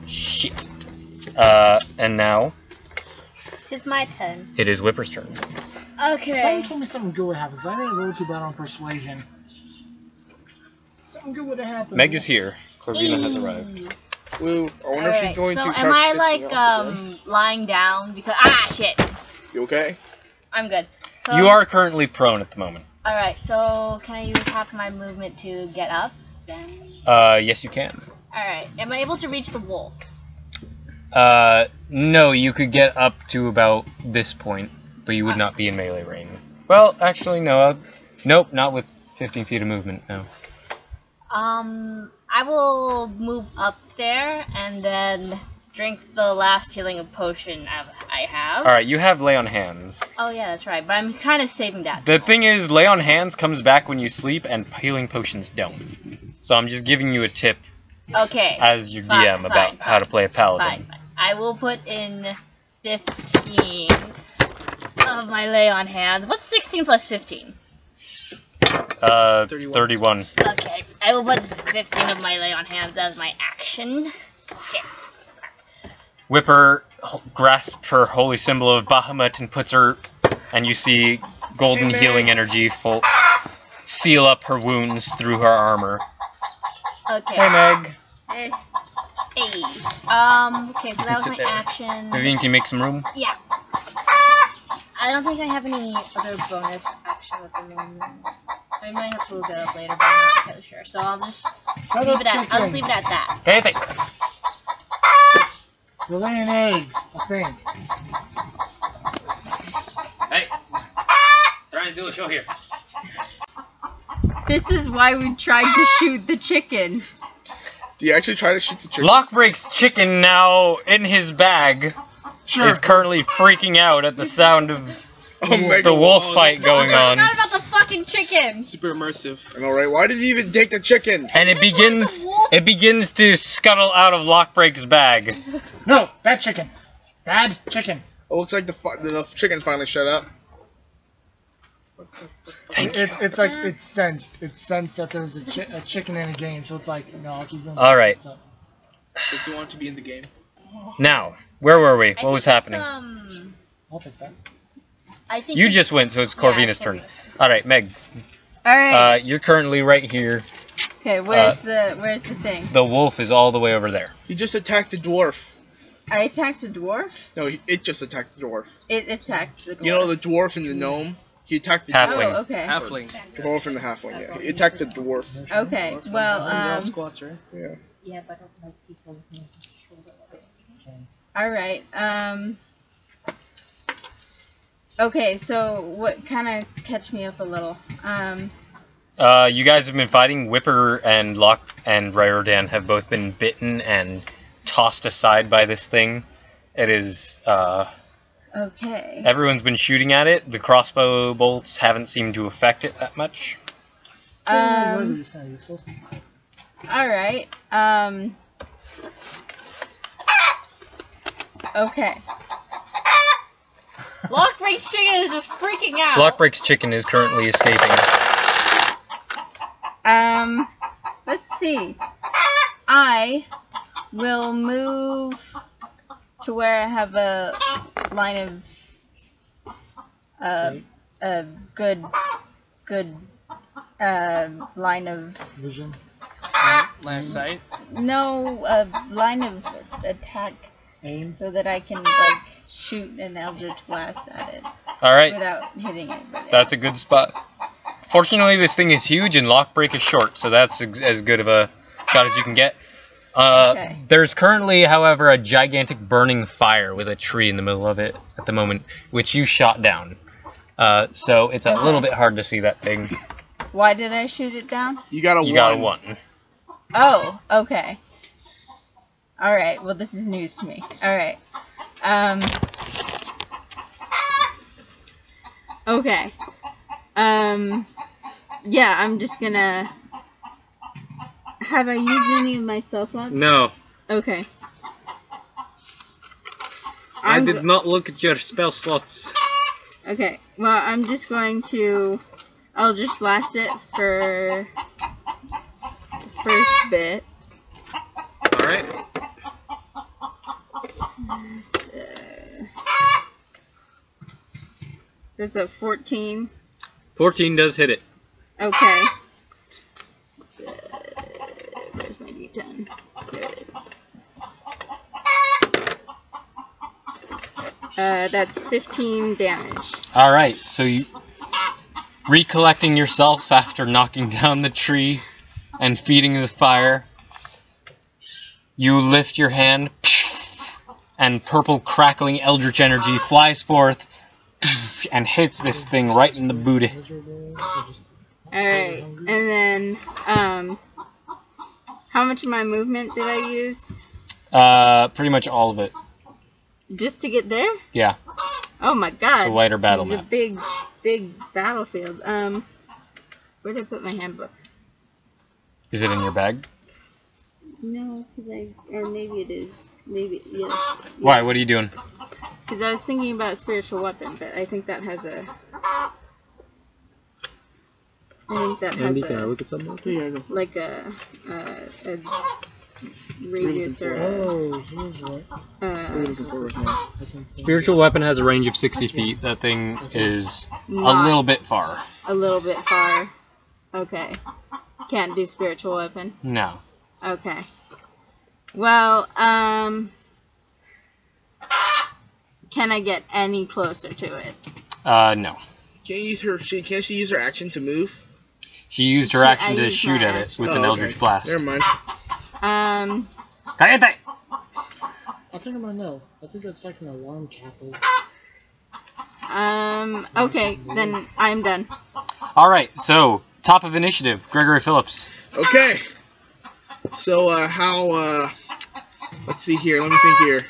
S1: Shit. And now
S5: It's my turn.
S1: it is Whipper's turn.
S5: Okay.
S2: Someone told me something good would happen, because I didn't roll too bad on persuasion. Something good would have happened.
S1: Meg is here. Corvina has arrived.
S4: Woo. I wonder if she's
S5: Alright,
S4: going
S5: so
S4: to try
S5: am I
S4: to
S5: like
S4: pick me off again.
S5: lying down because shit.
S4: You okay?
S5: I'm good. So,
S1: You are currently prone at the moment.
S5: Alright, so can I use half my movement to get up then?
S1: Yes, you can.
S5: Alright. Am I able to reach the wolf?
S1: No, you could get up to about this point, but you would not be in melee range. Well, actually, no. Nope, not with 15 feet of movement, no.
S5: I will move up there and then drink the last healing potion I have.
S1: Alright, you have Lay on Hands.
S5: Oh yeah, that's right. But I'm kind of saving that.
S1: The thing is, Lay on Hands comes back when you sleep, and healing potions don't. So I'm just giving you a tip
S5: Okay.
S1: as your
S5: Fine,
S1: DM about
S5: fine,
S1: how to play a paladin.
S5: Fine. I will put in 15 of my lay on hands. What's 16 plus 15?
S1: 31.
S5: Okay. I will put 15 of my lay on hands as my action. Okay.
S1: Whipper grasps her holy symbol of Bahamut and puts her, and you see golden
S4: Hey,
S1: healing
S4: Meg.
S1: energy seal up her wounds through her armor.
S5: Okay.
S1: Hey, Meg.
S5: Hey. Okay, so
S1: can
S5: that was
S1: sit
S5: my
S1: there.
S5: action.
S1: Vivian, can you make some room?
S5: Yeah. I don't think I have any other bonus action at the moment. I might have to look it up later, but I'm not entirely sure. So I'll just leave it at that.
S1: Anything.
S2: They're laying eggs, I think.
S1: Hey, trying to do a show here.
S6: This is why we tried to shoot the chicken.
S4: Do you actually try to shoot the chicken?
S1: Lockbreak's chicken now in his bag is currently freaking out at the sound of the wolf fight going
S5: I
S1: on.
S5: forgot about the fucking chicken.
S3: Super immersive.
S4: I know, right? Why did you even take the chicken?
S1: And it begins to scuttle out of Lockbreak's bag.
S2: No, bad chicken. Bad chicken.
S4: It looks like the chicken finally shut up.
S2: It's like it's sensed that there's a chicken in a game, so it's like no, I'll keep going.
S1: All right.
S2: So,
S3: Does he want to be in the game?
S1: Now, where were we?
S5: I
S1: What was
S5: think
S1: happening?
S2: I'll take that.
S5: I think
S1: You
S5: it's-
S1: just went, so it's
S5: yeah,
S1: Corvina's turn. All right, Meg.
S6: Alright.
S1: You're currently right here.
S6: Okay, where's the thing?
S1: The wolf is all the way over there.
S4: He just attacked the dwarf.
S6: I attacked a dwarf?
S4: No, it just attacked the dwarf.
S6: It attacked the dwarf.
S4: You know the dwarf and the gnome? He attacked the
S1: Halfling.
S6: Oh, okay.
S3: Halfling.
S4: dwarf and the halfling. Yeah, he attacked the dwarf.
S6: Okay, well,
S3: squats, right?
S4: Yeah.
S5: Yeah, but I don't like people who shoulder
S6: alright, okay, so what kind of catch me up a little?
S1: You guys have been fighting. Whipper and Locke and Riordan have both been bitten and tossed aside by this thing. It is,
S6: Okay.
S1: everyone's been shooting at it. The crossbow bolts haven't seemed to affect it that much.
S6: Alright, okay.
S5: Lockbreak's chicken is just freaking out.
S1: Lockbreak's chicken is currently escaping.
S6: Let's see. I will move to where I have a line of a good line of
S2: Vision.
S3: Line of sight.
S6: no a line of attack
S2: Aim.
S6: so that I can like shoot an eldritch blast at it
S1: All right,
S6: without hitting anybody.
S1: that's a good spot. Fortunately, this thing is huge and Lockbreak is short, so that's as good of a shot as you can get.
S6: Okay.
S1: There's currently, however, a gigantic burning fire with a tree in the middle of it at the moment, which you shot down. So it's a little bit hard to see that thing.
S6: Why did I shoot it down?
S4: You got a
S1: You
S4: one.
S1: got a 1.
S6: Oh, okay. Alright, well this is news to me. Alright. Okay. Yeah, I'm just gonna... Have I used any of my spell slots?
S1: No,
S6: Okay.
S1: I did not look at your spell slots.
S6: Okay, well, I'm just going to... I'll just blast it for... the first bit.
S1: Alright.
S6: That's a 14.
S1: 14 does hit it.
S6: Okay. Where's my D10? There it is. That's 15 damage.
S1: Alright, so you... Recollecting yourself after knocking down the tree and feeding the fire, you lift your hand, and purple crackling eldritch energy flies forth and hits this thing right in the booty.
S6: Alright, and then, how much of my movement did I use?
S1: Pretty much all of it.
S6: Just to get there?
S1: Yeah,
S6: Oh my god.
S1: it's a wider battle
S6: This is
S1: map.
S6: a big battlefield. Where did I put my handbook?
S1: Is it in your bag?
S6: No, or maybe it is. Maybe, yes.
S1: Why? What are you doing?
S6: Because I was thinking about spiritual weapon, but I think that has a...
S3: look at something?
S4: Yeah, go.
S6: like a radius or a,
S2: Oh, here's what.
S1: Spiritual weapon has a range of 60 feet. That thing is a
S6: not
S1: little bit far.
S6: a little bit far. Okay. Can't do spiritual weapon.
S1: No.
S6: Okay. Well, can I get any closer to it?
S1: No.
S4: Can't she use her action to move?
S1: She used her
S6: I
S1: action to
S6: used
S1: shoot
S6: my
S1: at it
S6: action.
S1: with an
S4: Oh,
S1: Eldritch
S4: okay.
S1: Blast.
S4: Never mind.
S1: Cállate!
S2: I think I might know. I think it's like an alarm cackle.
S6: Okay, then I'm done.
S1: Alright, so, top of initiative, Gregory Phillips.
S4: Okay. So, let's see here. Let me think here.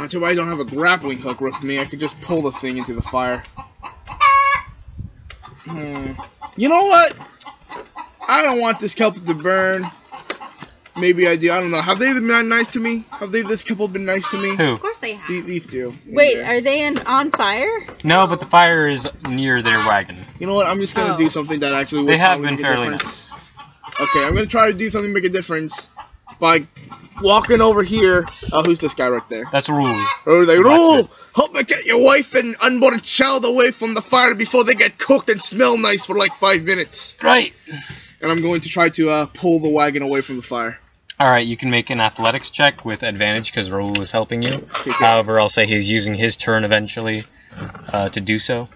S4: Too bad I don't have a grappling hook with me. I could just pull the thing into the fire. You know what? I don't want this couple to burn. Maybe I do. I don't know. Have they been nice to me? Have this couple been nice to me?
S1: Who?
S5: Of course they have.
S4: These two.
S6: Wait,
S4: Okay.
S6: are they on fire?
S1: No, but the fire is near their wagon.
S4: You know what? I'm just gonna
S6: Oh.
S4: do something that actually will
S1: They have
S4: probably
S1: been
S4: make a
S1: fairly
S4: difference.
S1: nice.
S4: Okay, I'm gonna try to do something to make a difference by walking over here. Oh, who's this guy right there?
S1: That's a rule.
S4: Oh, they
S1: Watch
S4: rule!
S1: it.
S4: Help me get your wife and unborn child away from the fire before they get cooked and smell nice for like 5 minutes.
S1: Right.
S4: And I'm going to try to pull the wagon away from the fire.
S1: Alright, you can make an athletics check with advantage because Raul is helping you.
S4: Okay, good.
S1: However, I'll say he's using his turn eventually to do so.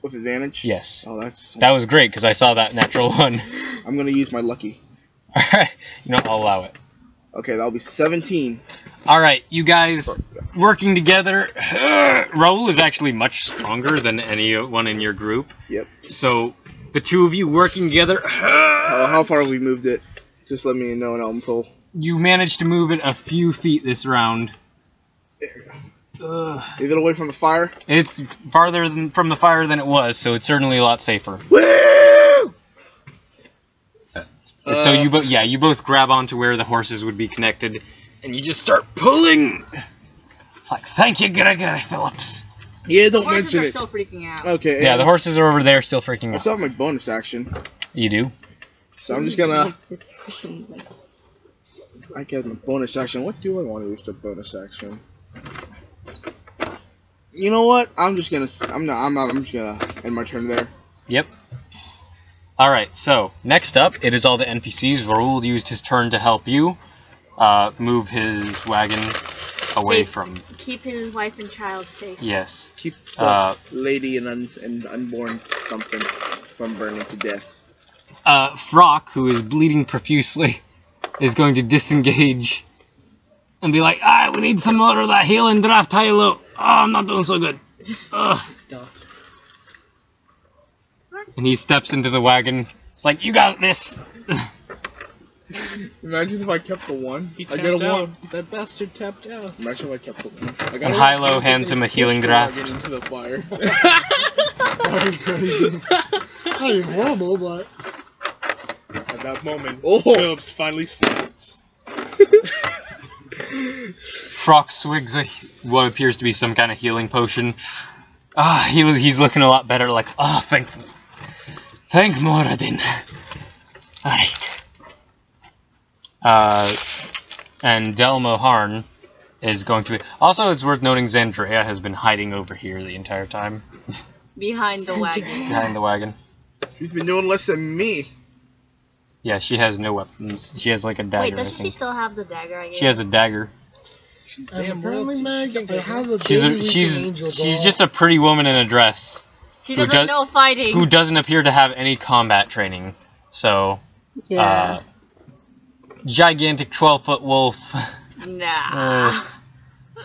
S4: With advantage?
S1: Yes.
S4: Oh, that's...
S1: That was great because I saw that natural one.
S4: I'm gonna use my lucky.
S1: Alright, you know, I'll allow it.
S4: Okay, that'll be 17.
S1: Alright, you guys working together. Raul is actually much stronger than anyone in your group.
S4: Yep.
S1: So, the two of you working together.
S4: How far have we moved it? Just let me know and I'll pull.
S1: You managed to move it a few feet this round.
S4: There we go. Is it away from the fire?
S1: It's farther from the fire than it was, so it's certainly a lot safer.
S4: Woo!
S1: So you both grab onto where the horses would be connected, and you just start pulling. It's like, thank you, Gregory Phillips.
S4: Yeah,
S5: The
S4: don't
S5: horses
S4: mention
S5: are
S4: it.
S5: still freaking out.
S4: Okay.
S1: Yeah,
S4: and
S1: the horses are over there still freaking
S4: I
S1: out.
S4: still have my bonus action.
S1: You do?
S4: So I'm just gonna... I get my bonus action. What do I want to use the bonus action? You know what? I'm just gonna end my turn there.
S1: Yep. Alright, so, next up, it is all the NPCs. Raul used his turn to help you move his wagon away
S5: Safe.
S1: from...
S5: Keep his wife and child safe.
S1: Yes.
S4: Keep the lady and unborn something from burning to death.
S1: Frock, who is bleeding profusely, is going to disengage and be like, we need some more of that healing draft Hilo. Oh, I'm not doing so good. Ugh. And he steps into the wagon. It's like, you got this.
S4: Imagine if I kept the one.
S3: He
S4: I
S3: tapped
S4: get a
S3: out.
S4: one.
S3: That bastard tapped out.
S4: Imagine if I kept the one.
S1: And Hilo hands him a healing draft.
S4: Into the fire.
S2: That'd be crazy. Not even horrible, but
S3: At that moment,
S4: Oh.
S3: Phillips finally snaps.
S1: Frock swigs what appears to be some kind of healing potion. He's looking a lot better, like, thank Moradin. Alright. And Delmo Harn is going to be... Also, it's worth noting Zandrea has been hiding over here the entire time,
S5: Behind the wagon.
S1: behind the wagon.
S4: She's been doing less than me.
S1: Yeah, she has no weapons. She has like a dagger.
S5: Wait,
S1: I
S5: doesn't she
S1: think.
S5: still have the dagger I gave?
S1: She has a dagger.
S3: She's
S2: and
S3: damn
S2: apparently,
S3: royalty.
S2: Meg, I have a
S1: She's
S2: baby
S1: she's
S2: angel
S1: she's
S2: doll.
S1: just a pretty woman in a dress
S5: She
S1: who
S5: doesn't
S1: does-
S5: know fighting.
S1: who doesn't appear to have any combat training. So,
S6: Yeah.
S1: gigantic 12-foot wolf
S5: Nah.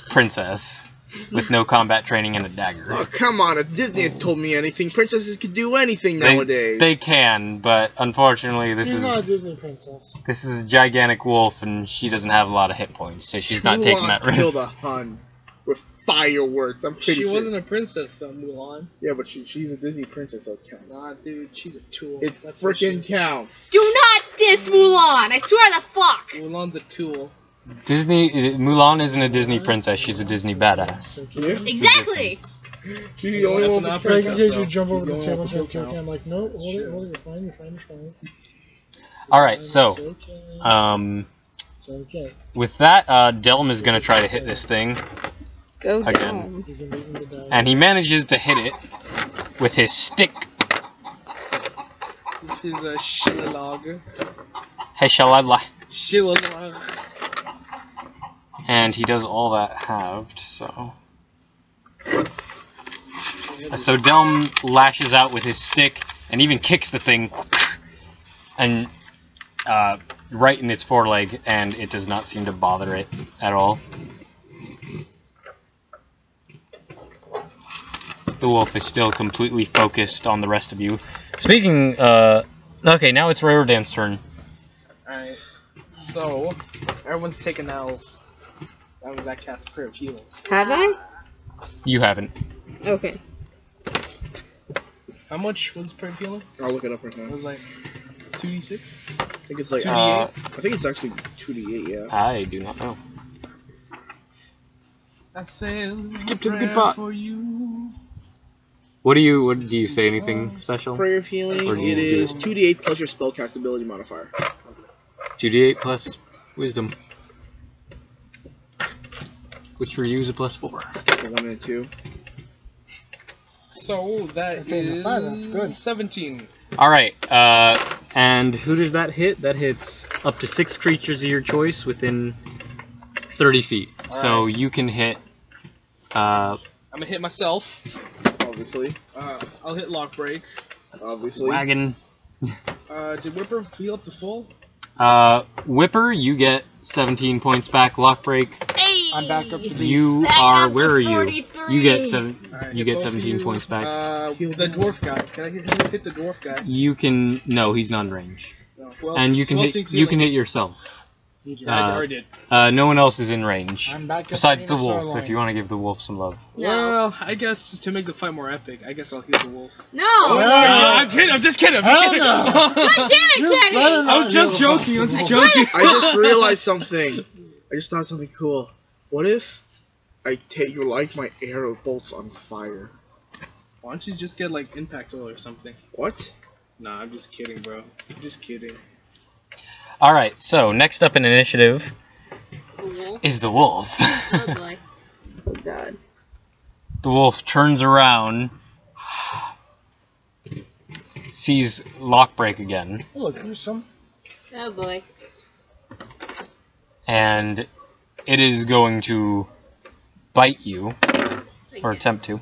S1: princess with no combat training and a dagger.
S4: Oh, come on. If Disney has told me anything, princesses could do anything nowadays.
S1: They can, but unfortunately this
S2: She's not a
S1: is
S2: Disney princess.
S1: a gigantic wolf and she doesn't have a lot of hit points, so she's not taking that
S4: Mulan killed
S1: risk.
S4: a Hun with fireworks. I'm pretty
S3: She
S4: sure.
S3: wasn't a princess though, Mulan.
S4: Yeah, but she's a Disney princess, so it counts.
S3: Nah, dude, she's a tool.
S4: It
S3: That's what she
S4: freaking
S3: is.
S4: counts.
S5: Do not diss Mulan! I swear the fuck!
S3: Mulan's a tool.
S1: Mulan isn't a Disney princess, she's a Disney badass.
S4: Yeah.
S5: Exactly!
S4: She's the only one.
S3: Not
S2: Like, in
S3: princess,
S2: case
S3: though.
S2: you jump over the
S4: She's
S2: table
S4: going
S2: and
S4: for
S2: kill
S4: kill
S2: him, I'm like, no,
S3: That's
S2: hold it,
S3: true.
S2: you're fine, you're fine, you're fine.
S1: Alright, so,
S2: It's okay. It's okay.
S1: with that, Delm is going to try to hit this thing,
S6: Go
S1: again.
S6: down.
S2: You can beat him to die.
S1: and he manages to hit it with his stick.
S3: This is a Shillag.
S1: Heshalala.
S3: Shillag.
S1: And he does all that halved, so... So Delm lashes out with his stick and even kicks the thing, and right in its foreleg, and it does not seem to bother it at all. The wolf is still completely focused on the rest of you. Speaking, okay, now it's Riordan's turn.
S3: Alright. So, everyone's taking L's. That was that cast Prayer of Healing.
S6: Have I?
S1: You haven't.
S6: Okay.
S3: How much was Prayer of Healing?
S4: I'll look it up right
S3: It
S4: now.
S3: was like 2d6?
S4: I think it's like
S3: 2d8?
S4: I think it's actually 2d8. Yeah.
S1: I do not know.
S3: I say
S6: Skip to the good part.
S3: for you.
S1: What do you say anything special?
S4: Prayer of Healing.
S1: Or do you
S4: It is 2d8 plus your spellcast ability modifier.
S1: 2d8 plus wisdom. Which for you is a +4.
S4: So 1 and 2.
S3: So that
S2: That's 8 and
S3: is
S2: 5, that's good.
S3: 17.
S1: Alright, and who does that hit? That hits up to 6 creatures of your choice within 30 feet. So you can hit,
S3: I'm gonna hit myself.
S4: Obviously.
S3: I'll hit Lock Break.
S4: Obviously.
S1: Wagon.
S3: Did Whipper heal up to full?
S1: Whipper, you get 17 points back. Lockbreak,
S5: Hey!
S2: I'm back up to the.
S1: you
S5: Back
S1: are,
S5: up to
S1: where are you?
S5: 43.
S1: You get seven.
S3: Alright,
S1: You
S3: hit
S1: get
S3: both of
S1: 17
S3: you.
S1: points back.
S3: The dwarf guy. Can I hit the dwarf guy?
S1: You can, no, he's not in range.
S3: No. Well,
S1: And you can
S3: well,
S1: hit,
S3: since
S1: you can
S3: healing.
S1: hit yourself.
S3: I already did.
S1: No one else is in range.
S2: I'm back up
S1: Besides
S2: to
S1: the
S2: the
S1: wolf,
S2: Starline.
S1: if you want to give the wolf some love.
S5: No.
S3: Well, I guess to make the fight more epic, I guess I'll heal the wolf.
S5: No!
S3: I'm kidding. I'm just kidding. I'm just
S2: Hell
S3: kidding.
S2: no.
S5: God damn it,
S2: You
S5: Kenny!
S2: better not
S3: I was just
S2: heal the
S3: joking. I was just
S2: wolf.
S3: joking.
S4: I just realized something. I just thought something cool. What if I take your light my arrow bolts on fire?
S3: Why don't you just get like impact oil or something?
S4: What?
S3: Nah, I'm just kidding, bro. I'm just kidding.
S1: Alright, so next up in initiative
S5: Wolf.
S1: is the wolf.
S5: Oh boy.
S6: Oh god.
S1: The wolf turns around, sees Lockbreak again,
S2: Oh, look, here's some.
S5: Oh boy.
S1: and it is going to bite you, or attempt to.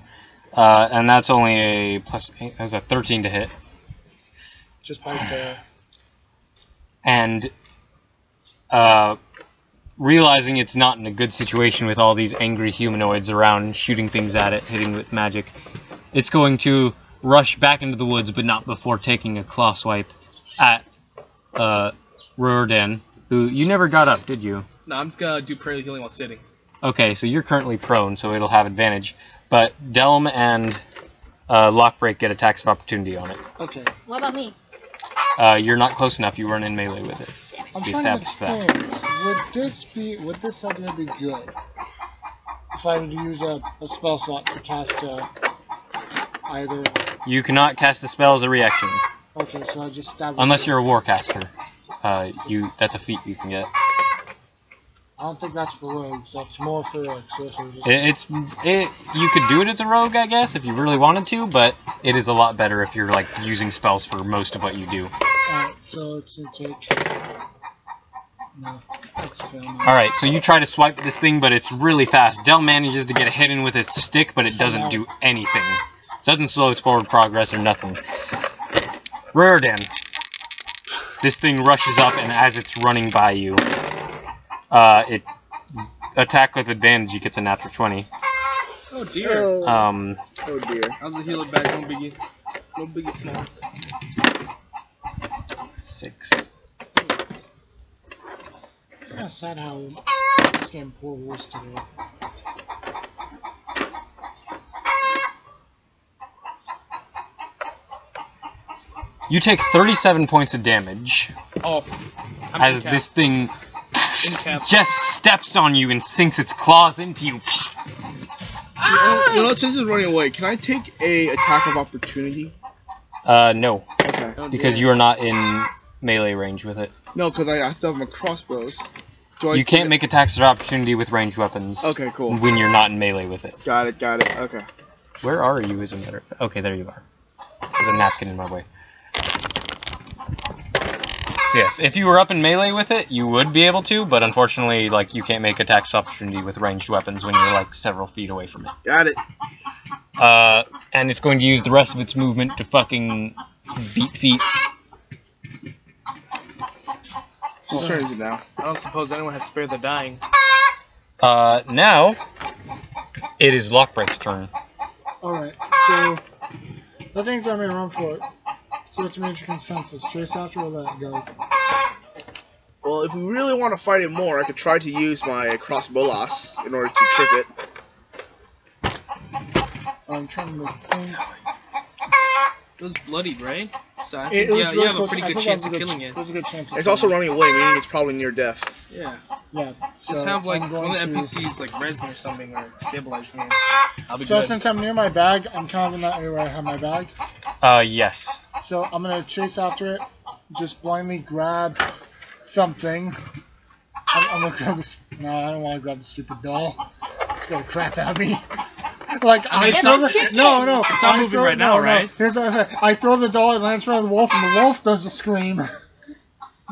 S1: And that's only a +8, that's a 13 to hit.
S2: Just bites
S1: And realizing it's not in a good situation with all these angry humanoids around shooting things at it, hitting with magic, it's going to rush back into the woods, but not before taking a claw swipe at Riordan, who you never got up, did you?
S3: Nah, I'm just gonna do prayer healing while sitting.
S1: Okay, so you're currently prone, so it'll have advantage. But Delm and Lockbreak get attacks of opportunity on it.
S2: Okay.
S5: What about me?
S1: You're not close enough. You weren't in melee with it.
S2: I'm
S1: We
S2: trying to
S1: established that.
S2: explain. Would this idea be good? If I would use a spell slot to cast either.
S1: You cannot cast a spell as a reaction,
S2: Okay, so I just stab.
S1: unless you're a warcaster. That's a feat you can get.
S2: I don't think that's for rogues. That's more for like sorcerers.
S1: You could do it as a rogue, I guess, if you really wanted to, but it is a lot better if you're like using spells for most of what you do.
S2: Alright, so it's gonna take. No, that's a fail now.
S1: Alright, so you try to swipe this thing, but it's really fast. Del manages to get a hit in with his stick, but it doesn't do anything. It doesn't slow its forward progress or nothing. Riordan. This thing rushes up, and as it's running by you, it attack with advantage. It gets a natural 20.
S3: Oh dear.
S6: Oh.
S4: Oh dear.
S3: How's the healer back? No biggie. No biggie smalls.
S1: 6.
S2: It's kind of sad how this game poor rules today.
S1: You take 37 points of damage
S3: Oh. I'm
S1: as
S3: in
S1: this thing
S3: cap.
S1: just steps on you and sinks its claws into you.
S4: You know, since it's running away, can I take a attack of opportunity?
S1: No,
S4: Okay.
S3: Oh,
S1: because
S3: dear.
S1: you are not in melee range with it.
S4: No, because I still have my crossbows. Do I
S1: You can't make attacks of opportunity with ranged weapons.
S4: Okay, cool.
S1: When you're not in melee with it.
S4: Got it. Okay.
S1: Where are you, as a matter of fact? Okay, there you are. There's a napkin in my way. So yes, if you were up in melee with it, you would be able to, but unfortunately, like, you can't make attacks of opportunity with ranged weapons when you're, like, several feet away from it.
S4: Got it.
S1: And it's going to use the rest of its movement to fucking beat feet.
S4: Whose turn is it now?
S3: I don't suppose anyone has spared the dying.
S1: Now, it is Lockbreak's turn.
S2: Alright, so the things I'm gonna run for it. So it's major consensus. Chase after or let it go.
S4: Well, if we really want to fight it more, I could try to use my crossbolas in order to trip it.
S2: I'm trying to think.
S3: It was bloodied, right? So I
S2: It
S3: think,
S2: was
S3: yeah,
S2: really
S3: you have a
S2: close.
S3: pretty
S2: I
S3: good
S2: think
S3: chance
S2: that
S3: of
S2: was a
S3: killing
S2: good-
S3: it.
S2: There's a good chance.
S4: It's also running away, meaning it's probably near death.
S3: Yeah.
S2: Yeah.
S3: Just
S2: so
S3: have like
S2: I'm
S3: one
S2: going
S3: of the
S2: to-
S3: NPCs like res me or something or stabilize me. I'll be
S2: So
S3: good.
S2: since I'm near my bag, I'm kind of in that area where I have my bag.
S1: Yes.
S2: So I'm gonna chase after it. Just blindly grab something. I'm gonna grab this. No, I don't want to grab the stupid doll. It's gonna crap at me. Like I
S3: it's
S2: throw
S3: not
S2: the no.
S3: It's not
S2: I
S3: moving
S2: throw-
S3: right now,
S2: no,
S3: right?
S2: Here's what I throw the doll. It lands around the wolf, and the wolf does a scream.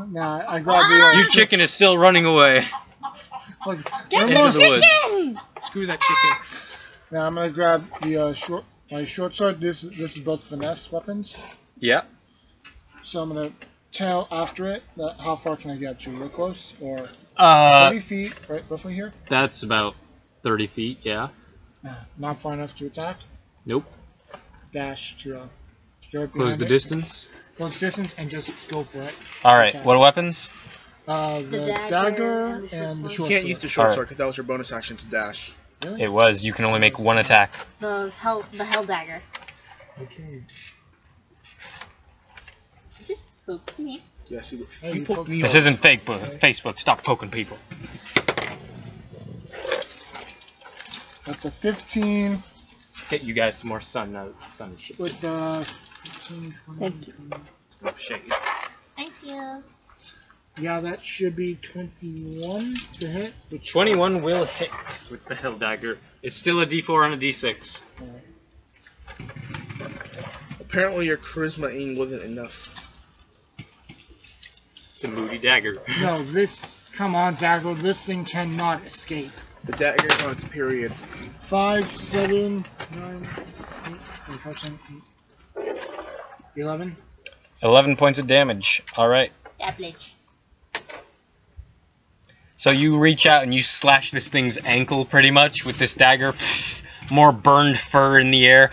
S2: Nah, I grab the.
S1: Your chicken is still running away.
S2: Like,
S5: Get
S1: Into the woods.
S5: chicken!
S3: Screw that chicken.
S2: now I'm gonna grab the my short sword. This is both finesse weapons.
S1: Yeah.
S2: So I'm gonna tail after it. How far can I get to? Real close or 30 feet? Right, roughly here.
S1: That's about 30 feet, yeah.
S2: Not far enough to attack.
S1: Nope.
S2: Dash to go up
S1: Close
S2: behind
S1: the
S2: it.
S1: distance.
S2: Close distance and just go for it.
S1: Alright,
S2: Attack.
S1: what weapons?
S2: The dagger and the
S4: You
S2: short
S4: can't
S2: sword.
S4: use the short
S1: Alright.
S4: sword because that was your bonus action to dash.
S2: Really?
S1: It was. You can only make one attack.
S5: The hell dagger.
S2: Okay.
S5: Just poke me.
S4: Yes, you
S2: Hey,
S4: you
S2: you
S4: poked
S2: poked
S4: me.
S1: This
S4: all-
S1: isn't Facebook. Stop poking people.
S2: That's a 15
S1: Let's get you guys some more sun shit.
S2: with the 15, 20.
S6: Thank you.
S1: Shade.
S5: Thank you.
S2: Yeah, that should be 21 to hit. Which
S1: 21 will hit with the Hell Dagger. It's still a D4 and a D6.
S4: Apparently your charisma aim wasn't enough.
S1: It's a moody dagger.
S2: No, this. Come on, dagger. This thing cannot escape.
S4: The dagger is on its period.
S2: 5, 7, 9, 8, 5, 7, 8, 11.
S1: 11 points of damage. Alright.
S5: Yeah, bleach.
S1: So you reach out and you slash this thing's ankle pretty much with this dagger. More burned fur in the air.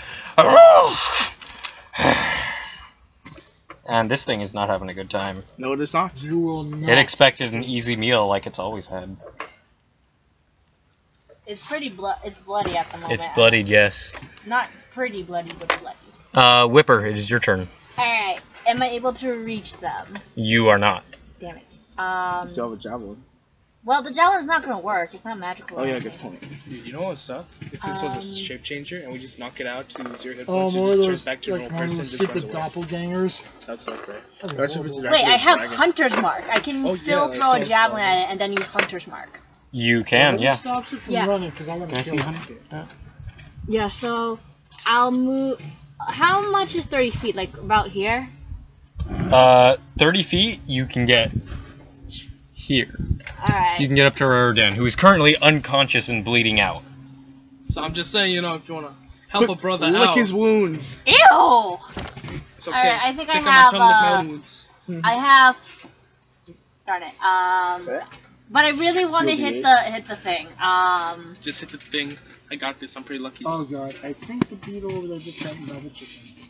S1: And this thing is not having a good time.
S4: No, it is not.
S2: You will not.
S1: It expected an easy meal like it's always had.
S5: It's pretty it's bloody at the moment.
S1: It's bloodied, yes.
S5: Not pretty bloody, but bloody.
S1: Whipper, it is your turn.
S5: Alright. Am I able to reach them?
S1: You are not.
S5: Damn it.
S4: You still have a javelin.
S5: Well, the javelin's not gonna work. It's not magical.
S4: Oh
S5: or
S4: yeah,
S5: anything.
S4: good point.
S3: You know what would suck? If this was a shape changer and we just knock it out to 0 hit points,
S2: more
S3: it
S2: of
S3: just turns
S2: those,
S3: back to a
S2: like,
S3: normal
S2: one of
S3: person,
S2: those
S3: just runs
S2: stupid
S3: away.
S2: doppelgangers.
S3: That'd suck, right?
S2: That'd be
S4: That's if it's
S2: horrible.
S4: an
S5: Wait,
S4: actual
S5: I have
S4: dragon.
S5: Hunter's Mark. I can
S3: Oh,
S5: still
S3: yeah,
S5: throw a
S3: sounds
S5: javelin
S3: fun.
S5: at it and then use Hunter's Mark.
S1: You can,
S2: What
S1: yeah.
S2: stops it from
S5: Yeah.
S2: running? Because I want
S1: Can I
S2: to
S1: see
S2: kill
S1: Hunter?
S2: it.
S6: Yeah, so I'll move. How much is 30 feet? Like about here?
S1: 30 feet, you can get here.
S6: Alright.
S1: You can get up to Raradan, who is currently unconscious and bleeding out.
S3: So I'm just saying, you know, if you wanna help a brother
S4: Lick
S3: out,
S4: his wounds.
S5: Ew!
S3: it's okay.
S5: Alright, I think
S3: Check
S5: I
S3: out
S5: have,
S3: my tongue lick my wounds.
S5: I have. Darn it. But I really want to hit the thing.
S3: Just hit the thing. I got this. I'm pretty lucky.
S2: Oh god, I think the beetle over there just got double chickens.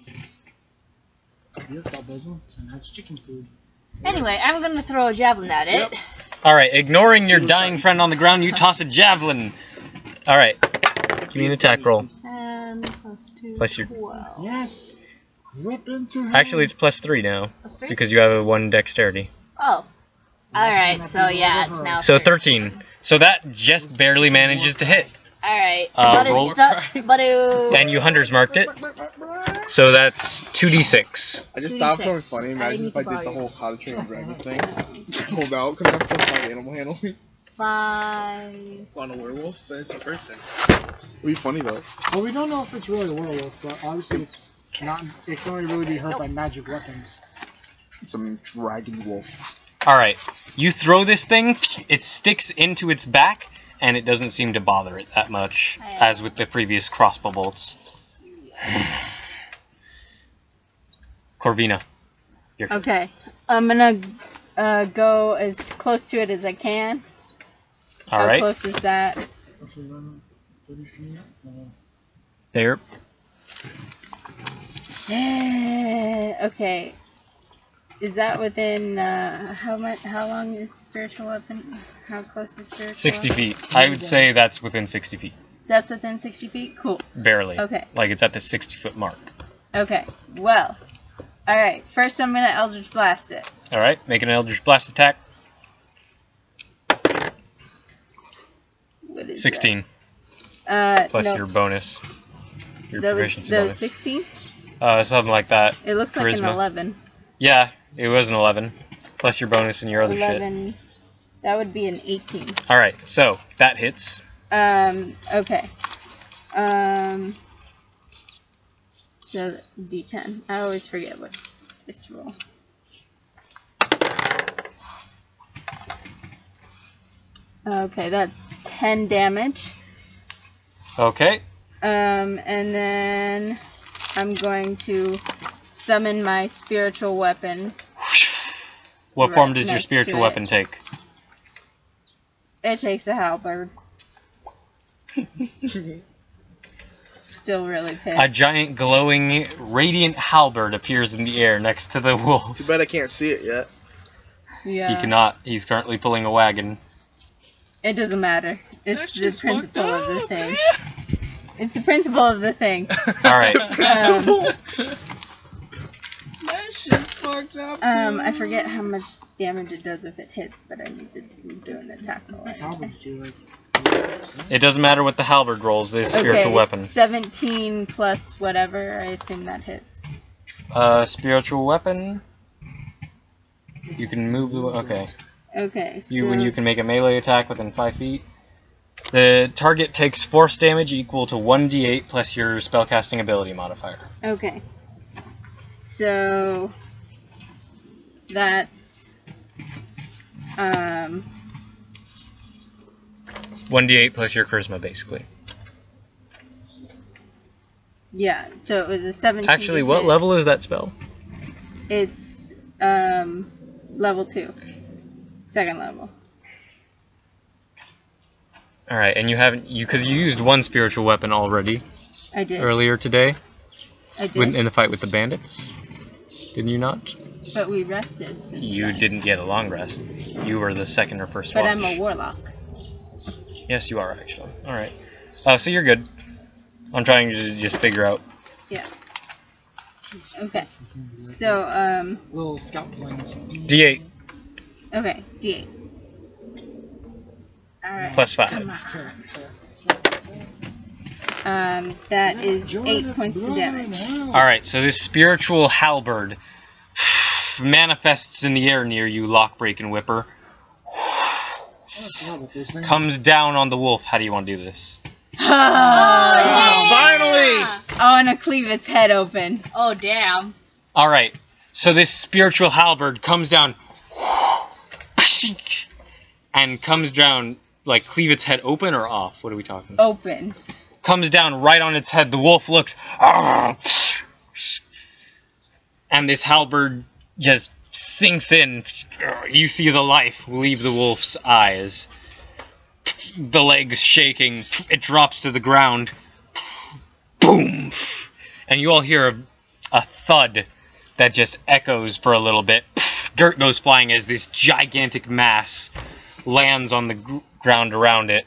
S2: Yes, that doesn't. So now it's chicken food.
S5: Anyway, I'm gonna throw a javelin at it.
S4: Yep.
S1: Alright, ignoring your dying friend on the ground, you toss a javelin. Alright, give me an attack roll.
S6: 10 plus 2.
S1: Plus your-
S6: 12.
S2: Yes. Whip into him.
S1: Actually, it's +3 now,
S5: Plus 3?
S1: because you have a 1 dexterity.
S5: Oh. Alright, so yeah, it's now
S1: So 13. So that just barely manages to hit.
S5: Alright.
S1: Roll.
S5: But it...
S1: And you Hunter's marked it. So that's 2d6.
S4: I just
S5: 2d6.
S4: thought of something funny.
S5: I
S4: Imagine
S5: need
S4: if I
S5: to
S4: did the
S5: borrow
S4: whole how to train a dragon thing. Pulled out because I'm so bad at animal handling.
S5: 5...
S3: On a werewolf, but it's a person.
S4: It'd be funny though.
S2: Well, we don't know if it's really a werewolf, but obviously it's not. It can only really be hurt by magic weapons.
S4: It's a dragon wolf.
S1: Alright, you throw this thing, it sticks into its back, and it doesn't seem to bother it that much, as with the previous crossbow bolts. Corvina. Your turn.
S6: Okay. I'm gonna go as close to it as I can.
S1: All
S6: How
S1: right.
S6: close is that?
S2: Roughly around 30 feet.
S1: There.
S6: Okay. Is that within how much? How long is spiritual weapon? How close is spiritual?
S1: 60
S6: weapon?
S1: feet. I would say that's within 60 feet.
S6: That's within 60 feet. Cool.
S1: Barely.
S6: Okay.
S1: Like it's at the 60-foot mark.
S6: Okay. Well. All right. First, I'm gonna Eldritch Blast it.
S1: All right. Make an Eldritch Blast attack.
S6: What is
S1: 16
S6: that?
S1: plus
S6: no,
S1: your bonus. Your
S6: that was,
S1: proficiency
S6: that was
S1: bonus.
S6: 16.
S1: Something like that.
S6: It looks like an
S1: Charisma.
S6: 11.
S1: Yeah, it was an 11 plus your bonus and your other shit.
S6: 11. That would be an 18.
S1: All right. So that hits.
S6: Okay. So D10. I always forget what this roll. Okay, that's 10 damage.
S1: Okay.
S6: And then I'm going to summon my spiritual weapon.
S1: What
S6: Right
S1: form does your
S6: next to
S1: spiritual
S6: it.
S1: weapon take?
S6: It takes a halberd. Still really pissed.
S1: A giant glowing radiant halberd appears in the air next to the wolf.
S4: Too bad I can't see it yet.
S6: Yeah.
S1: He cannot. He's currently pulling a wagon.
S6: It doesn't matter. It's
S3: That's
S6: the
S3: just
S6: principle
S3: fucked
S6: of the
S3: up.
S6: thing. It's the principle of the thing.
S1: All right.
S4: Principal.
S3: That shit's fucked up, dude.
S6: I forget how much damage it does if it hits, but I need to do an attack roll.
S2: What's
S6: anyway.
S2: halberds do? Like,
S1: It doesn't matter what the halberd rolls. This spiritual
S6: Okay,
S1: weapon.
S6: 17 plus whatever. I assume that hits.
S1: Spiritual weapon. You can move the. Okay.
S6: Okay, so
S1: When you can make a melee attack within 5 feet. The target takes force damage equal to 1d8 plus your spellcasting ability modifier.
S6: okay. So that's
S1: 1d8 plus your charisma, basically.
S6: yeah. So it was a 17.
S1: Actually,
S6: to
S1: what
S6: hit.
S1: level is that spell?
S6: It's level 2. Second level.
S1: All right, and you haven't because you used one spiritual weapon already
S6: I did.
S1: earlier today
S6: I did.
S1: in the fight with the bandits. Didn't you not?
S6: But we rested since
S1: You
S6: then.
S1: didn't get a long rest. You were the second or first
S6: But
S1: watch.
S6: I'm a warlock.
S1: Yes, you are actually. All right. So you're good. I'm trying to just figure out.
S6: Yeah.
S2: she's-
S6: Okay.
S2: she seems like
S6: So
S2: a little scout planes.
S1: D8
S6: okay, D8. All right.
S1: plus 5.
S6: Come on. That is 8 points of damage.
S1: All right. So this spiritual halberd manifests in the air near you, Lockbreak and Whipper. Comes down on the wolf. How do you want to do this?
S6: Oh,
S4: Finally!
S6: I want to cleave its head open.
S5: Oh, damn.
S1: All right. So this spiritual halberd comes down and comes down, like, cleave its head open or off? What are we talking?
S6: Open.
S1: Comes down right on its head. The wolf looks, and this halberd just sinks in. You see the life leave the wolf's eyes. The legs shaking. It drops to the ground. Boom! And you all hear a thud that just echoes for a little bit. Dirt goes flying as this gigantic mass lands on the ground around it.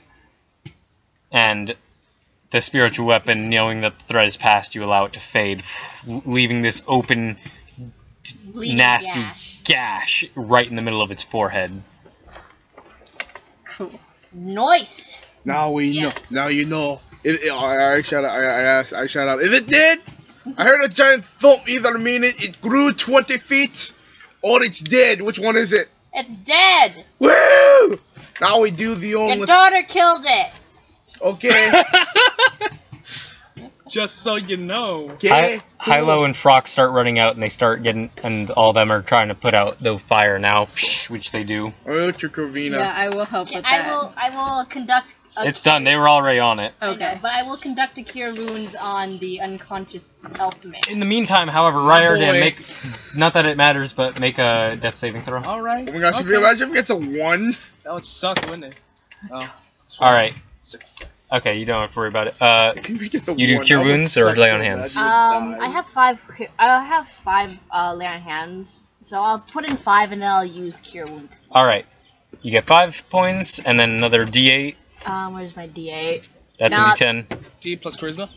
S1: And the spiritual weapon, knowing that the threat is past, you allow it to fade, leaving this open,
S5: Bleeding
S1: nasty
S5: gash.
S1: gash right in the middle of its forehead.
S6: Cool.
S5: Nice.
S4: Now we know.
S5: Yes.
S4: Now you know. I shout out. I shout out. Is it dead? I heard a giant thump. Either meaning it grew 20 feet, or it's dead. Which one is it?
S5: It's dead.
S4: Woo! Now we do the
S5: Your
S4: only.
S5: daughter killed it.
S4: Okay.
S3: Just so you know.
S4: Okay.
S1: Hilo and Frock start running out, and they start getting, and all of them are trying to put out the fire now, which they do.
S4: Oh, Kovina.
S6: Yeah, I will help with
S5: I
S6: that.
S5: will conduct.
S1: It's done. They were already on it.
S5: I know,
S6: Okay.
S5: but I will conduct a cure wounds on the unconscious elf man.
S1: In the meantime, however,
S3: boy.
S1: Ryardan, make, not that it matters, but make a death saving throw.
S3: Alright.
S4: Oh my gosh, if you imagine if it gets a 1.
S3: That would suck, wouldn't it? Oh.
S1: Alright.
S3: Success.
S1: Okay, you don't have to worry about it.
S4: If you get a
S1: You do
S4: 1,
S1: cure
S4: that would
S1: wounds or
S4: suck
S1: lay
S4: so
S1: on hands?
S4: bad you would die.
S5: I have 5. I have 5 lay on hands, so I'll put in 5 and then I'll use cure wounds.
S1: Alright. You get 5 points, and then another d8.
S5: Where's my D8?
S1: That's
S5: Not-
S1: a d10.
S3: D plus charisma?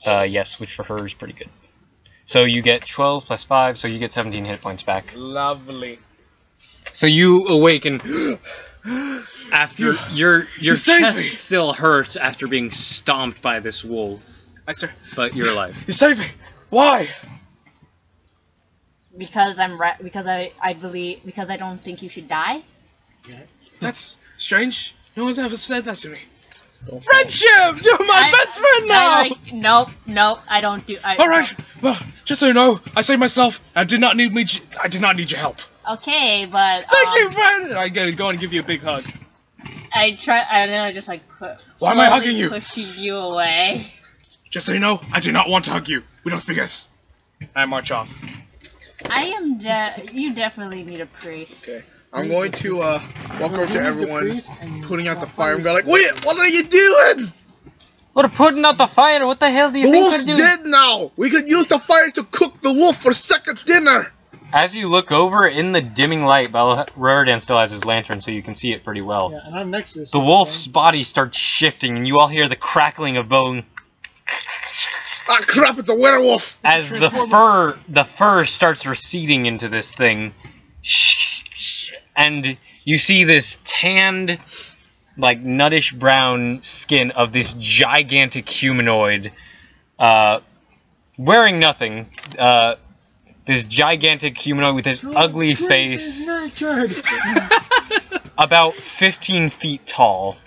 S1: Yes, which for her is pretty good. So you get 12 plus 5, so you get 17 hit points back.
S3: Lovely.
S1: So you awaken after your
S3: saved
S1: chest
S3: me.
S1: still hurts after being stomped by this wolf,
S3: Sir,
S1: but you're alive.
S3: you saved me! Why?
S5: Because because I don't think you should die.
S3: That's strange. No one's ever said that to me.
S4: Don't fall.
S3: Friendship! You're my best friend now!
S5: Nope, I don't do.
S3: Alright, well, just so you know, I saved myself. I did not need your help.
S5: Okay, but
S3: Thank you, friend! I go and give you a big hug.
S5: I try, and then I just like
S3: Why am I
S5: slowly
S3: hugging you?
S5: pushing you away.
S3: Just so you know, I do not want to hug you. We don't speak this. I march off.
S5: You definitely need a priest.
S4: Okay. I'm going to walk over to everyone, putting out the fire, and
S2: go
S4: go like, "Wait, what are you doing?
S1: We're putting out the fire. What the hell do you
S4: The
S1: think
S4: wolf's
S1: we're doing?
S4: dead now. We could use the fire to cook the wolf for second dinner."
S1: As you look over in the dimming light, Ryardan still has his lantern, so you can see it pretty well.
S2: Yeah, and I'm next to this.
S1: The wolf's body starts shifting, and you all hear the crackling of bone
S4: Ah, crap! It's a werewolf.
S1: as the fur starts receding into this thing. And you see this tanned, like nuttish brown skin of this gigantic humanoid, wearing nothing. This gigantic humanoid with this ugly face, about 15 feet tall,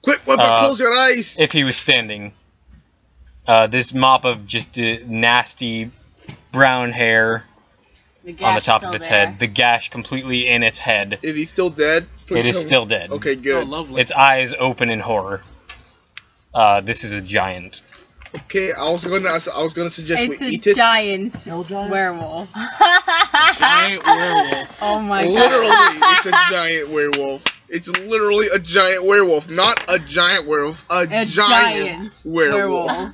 S4: Quick, Webber, close your eyes.
S1: if he was standing. This mop of just nasty brown hair on the top of its head. The gash completely in its head.
S4: Is he still dead? Please
S1: It is
S4: tell me.
S1: still dead.
S4: Okay,
S3: Oh,
S4: good.
S3: lovely.
S1: Its eyes open in horror. This is a giant.
S4: Okay, I was gonna suggest
S6: It's
S4: we
S6: a
S4: eat it.
S6: giant
S2: Hill giant?
S6: werewolf.
S3: Giant werewolf.
S6: Oh my
S4: Literally,
S6: god.
S4: it's a giant werewolf. It's literally a giant werewolf, not a giant werewolf. A giant werewolf.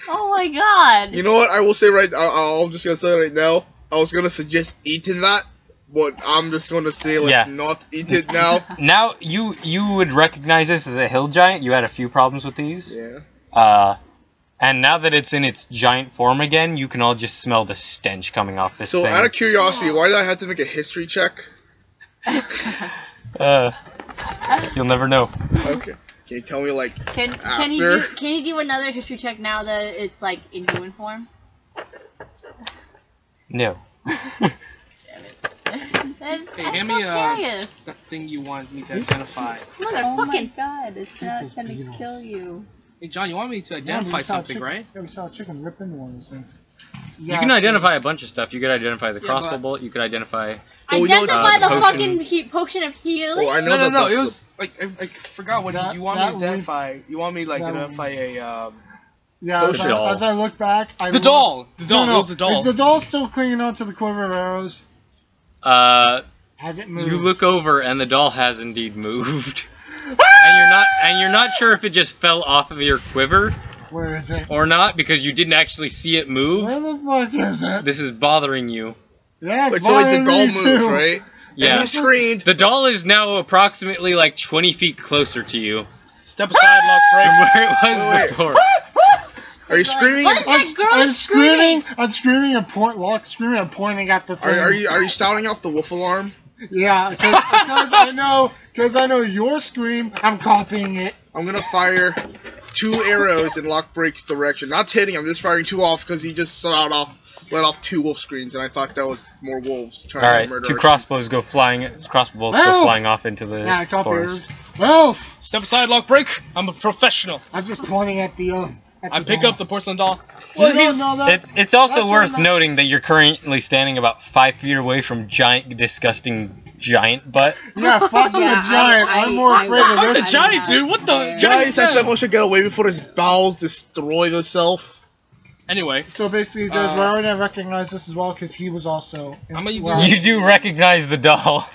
S5: Oh my god.
S4: You know what? I will say I'm just gonna say right now. I was gonna suggest eating that, but I'm just gonna say let's
S1: Yeah.
S4: not eat it now.
S1: Now, you would recognize this as a hill giant. You had a few problems with these.
S4: Yeah.
S1: And now that it's in its giant form again, you can all just smell the stench coming off this
S4: So,
S1: thing.
S4: out of curiosity, why did I have to make a history check?
S1: You'll never know.
S4: Okay. Can you tell me like
S5: Can you do another history check now that it's like in human form?
S1: No.
S5: That's
S3: Hey, hand me
S5: curious.
S3: that thing you want me to identify.
S6: Oh my
S5: Motherfucking.
S6: god, it's not
S2: People's
S6: gonna
S2: beetles.
S6: kill you.
S3: Hey, John, you want me to
S2: Yeah,
S3: identify
S2: we saw a
S3: something,
S2: chicken-
S3: right?
S2: Yeah, we saw a chicken rip into one of those things.
S1: You can identify a bunch of stuff. You could identify the
S3: Yeah,
S1: crossbow
S3: but-
S1: bolt. You could identify...
S4: Oh, we know
S5: Identify
S1: it's-
S5: the
S1: potion.
S5: fucking potion of healing.
S4: Oh, I know
S3: No,
S4: that
S3: it was like I forgot what
S2: That-
S3: you want me to
S2: that one-
S3: identify. You want me like
S2: that one.
S3: identify a
S2: Yeah,
S1: Potion doll.
S2: as I look back, I
S3: the
S2: look-
S3: doll. The doll.
S2: No,
S3: It was the doll.
S2: Is the doll still clinging on to the quiver of arrows? Has it moved?
S1: You look over and the doll has indeed moved. and you're not sure if it just fell off of your quiver
S2: Where is it?
S1: or not because you didn't actually see it move.
S2: Where the fuck is it?
S1: This is bothering you.
S2: Yeah, it's
S4: Wait, so like the
S2: bothering
S4: doll
S2: me
S4: moves,
S2: too.
S4: right?
S1: Yeah.
S4: And he screamed.
S1: The doll is now approximately like 20 feet closer to you
S3: Step aside, lock
S1: from
S3: break.
S1: where it was
S4: Wait, wait.
S1: before.
S4: Are you screaming?
S5: What is that girl
S2: I'm
S5: screaming?
S2: I'm screaming and pointing at the thing.
S4: Are you sounding off the wolf alarm?
S2: Yeah, because I know your scream. I'm copying it.
S4: I'm gonna fire 2 arrows in Lockbreak's direction. Not hitting him, just firing 2 off because he just shot off let off 2 wolf screams, and I thought that was more wolves trying
S1: All
S4: to
S1: right,
S4: murder
S1: 2
S4: our
S1: crossbows go flying. Crossbow bolts go
S2: Wolf!
S1: flying off into the
S2: Yeah, I copy
S1: forest.
S2: her. Wolf!
S3: Step aside, lock break. I'm a professional.
S2: I'm just pointing at the.
S3: I pick up the porcelain doll.
S2: You
S3: Well,
S2: don't
S3: he's
S2: know that.
S1: It's also
S2: That's
S1: worth
S2: what I'm-
S1: noting that you're currently standing about 5 feet away from giant, disgusting giant butt.
S2: Yeah, fuck
S6: Yeah,
S2: the giant. I'm more afraid
S3: Fuck
S2: of
S3: the
S2: this.
S3: giant, dude. What the?
S6: Yeah.
S3: Giant
S4: Giant said
S3: said.
S4: Febo should get away before his bowels destroy themselves.
S3: Anyway,
S2: So basically, there's why would I recognize this as well? Because he was also.
S3: How many
S2: where
S3: do
S2: I-
S1: You do recognize the doll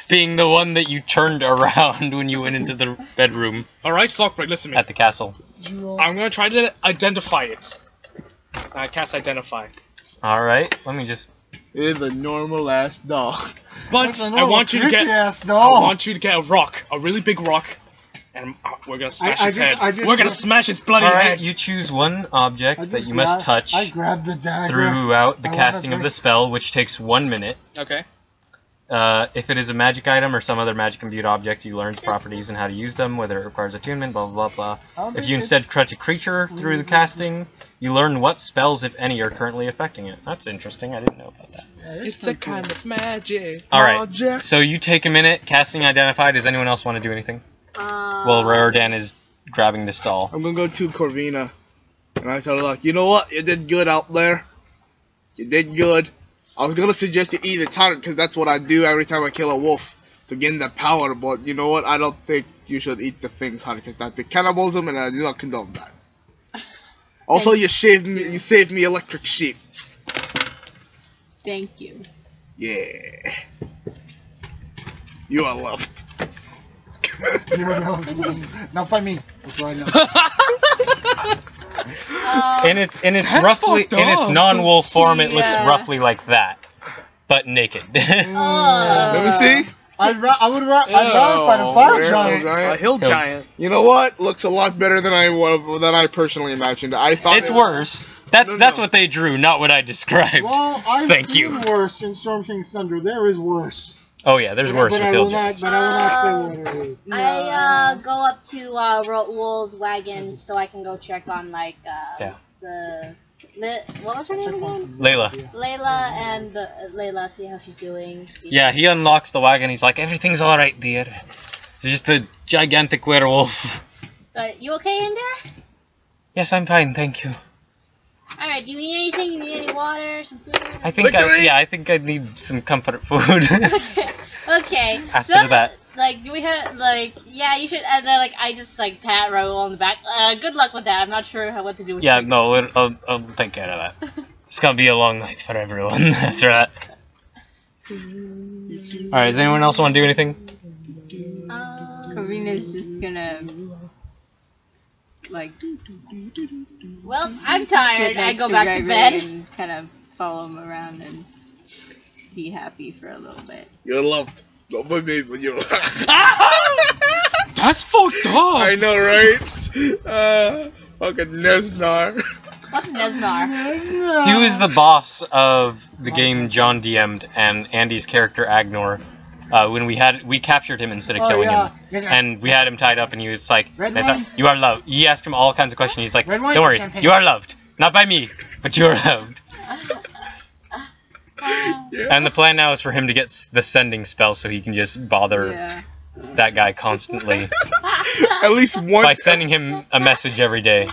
S1: being the one that you turned around when you went into the bedroom
S3: all right, lock break. Listen to me.
S1: at the castle.
S2: Did you roll?
S3: I'm gonna try to identify it. I cast identify,
S1: Alright, let me just...
S4: It is a normal ass dog.
S3: but
S2: That's a
S3: I
S2: little
S3: want you to get.
S2: creepy-ass
S3: I
S2: doll.
S3: want you to get a rock, a really big rock, and we're gonna smash
S2: I
S3: his
S2: just-
S3: head.
S2: I just-
S3: We're gonna smash his bloody
S1: Alright,
S3: head.
S1: you choose one
S2: I
S1: object
S2: just
S1: that you must touch
S2: I grabbed the dagger.
S1: throughout the
S2: I wanna
S1: casting of
S2: break-
S1: the spell, which takes 1 minute.
S3: Okay.
S1: If it is a magic item or some other magic-imbued object, you learn its properties and how to use them, whether it requires attunement, blah blah blah.
S2: I don't
S1: If
S2: think
S1: you
S2: it's-
S1: instead touch a creature through the casting, you learn what spells, if any, are currently affecting it. That's interesting, I didn't know about that.
S2: Yeah,
S3: It's a
S2: pretty cool.
S3: kind of magic.
S1: Alright,
S4: Object.
S1: so you take a minute, casting identify. Does anyone else want to do anything? Well, Raridan is grabbing this doll.
S4: I'm gonna go to Corvina, and I tell her like, you know what? You did good out there. You did good. I was gonna suggest you eat a tyrant because that's what I do every time I kill a wolf to gain that power. But you know what? I don't think you should eat the things, honey, because that'd be cannibalism, and I do not condone that. Also, you saved me electric sheep.
S6: Thank you.
S4: Yeah. You are loved.
S2: You were no, not by me. That's what I know.
S1: In its
S3: That's
S1: roughly
S3: fucked
S1: in its
S3: up.
S1: non-wolf form, it looks
S6: Yeah.
S1: roughly like that, but naked.
S4: Let me see.
S2: I'd rather fight a fire
S4: Where-
S2: giant.
S3: A hill
S1: Hill.
S3: giant.
S4: You know what? Looks a lot better than I personally imagined. I thought
S1: It's
S4: it-
S1: worse. That's
S4: No,
S1: that's
S4: no.
S1: what they drew, not what I described.
S2: Well, I've
S1: Thank
S2: seen
S1: you.
S2: worse in Storm King's Thunder. There is worse.
S1: Oh yeah, there's worse
S2: but
S1: with
S2: I
S1: hill
S2: will not.
S1: giants.
S2: But I will not say what it is.
S5: I go up to Wool's wagon so I can go check on like
S1: Yeah.
S5: what was her name again?
S1: Layla.
S5: Layla and Layla. See how she's doing. See
S1: Yeah, he unlocks the wagon. He's like, everything's all right, dear. It's just a gigantic werewolf.
S5: You okay in there?
S1: Yes, I'm fine, thank you.
S5: All right. Do you need anything? You need any water? Some food?
S1: I think
S4: Victory!
S1: I think I need some comfort food.
S5: Okay. Okay.
S1: After
S5: So,
S1: that.
S5: Like, do we have like? Yeah, you should. And then like, I just like pat Raoul on the back. Good luck with that. I'm not sure what to do with
S1: Yeah,
S5: you.
S1: no, I'll take care of that. It's gonna be a long night for everyone after that. Alright, does anyone else want to do anything?
S6: Karina's just gonna like
S5: Well, I'm tired.
S6: sit
S5: I
S6: next
S5: go back to
S6: Gregory
S5: bed.
S6: and kind of follow him around and be happy for a little bit.
S4: You're loved. Don't believe me, but you're loved.
S3: That's fucked up.
S4: I know, right? Fucking Nesnar.
S5: What's Nesnar?
S1: He was the boss of the game John DM'd and Andy's character Agnor. When we captured him instead of
S2: Oh,
S1: killing
S2: yeah.
S1: him, and we had him tied up, and he was like,
S2: Red
S1: "Nesnar,
S2: wine?
S1: you are loved." He asked him all kinds of questions. He's like,
S2: Red wine
S1: "Don't
S2: or
S1: worry,
S2: champagne?
S1: you are loved, not by me, but you are loved." And the plan now is for him to get the sending spell, so he can just bother
S6: Yeah.
S1: that guy constantly
S4: At least once.
S1: by sending him a message every day.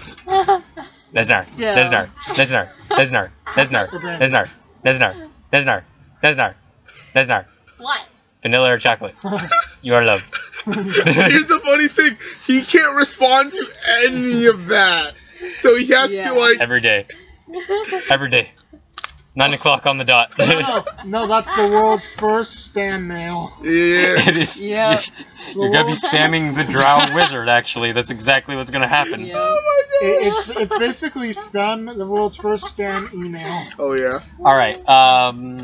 S1: Nesnar,
S6: Still.
S1: Nesnar, Nesnar, Nesnar, Nesnar, Nesnar, Nesnar, Nesnar, Nesnar, Nesnar.
S5: What?
S1: Vanilla or chocolate? You are loved.
S4: Here's the funny thing. He can't respond to any of that. So he has
S6: Yeah.
S4: to, like...
S1: Every day. Every day. 9 o'clock on the dot.
S2: No, that's the world's first spam mail.
S4: Yeah.
S1: It is.
S6: Yeah.
S1: You're gonna be spamming the Drow Wizard, actually. That's exactly what's gonna happen.
S6: Yeah.
S4: Oh my gosh.
S2: It's basically spam, the world's first spam email.
S4: Oh, yeah.
S1: Alright,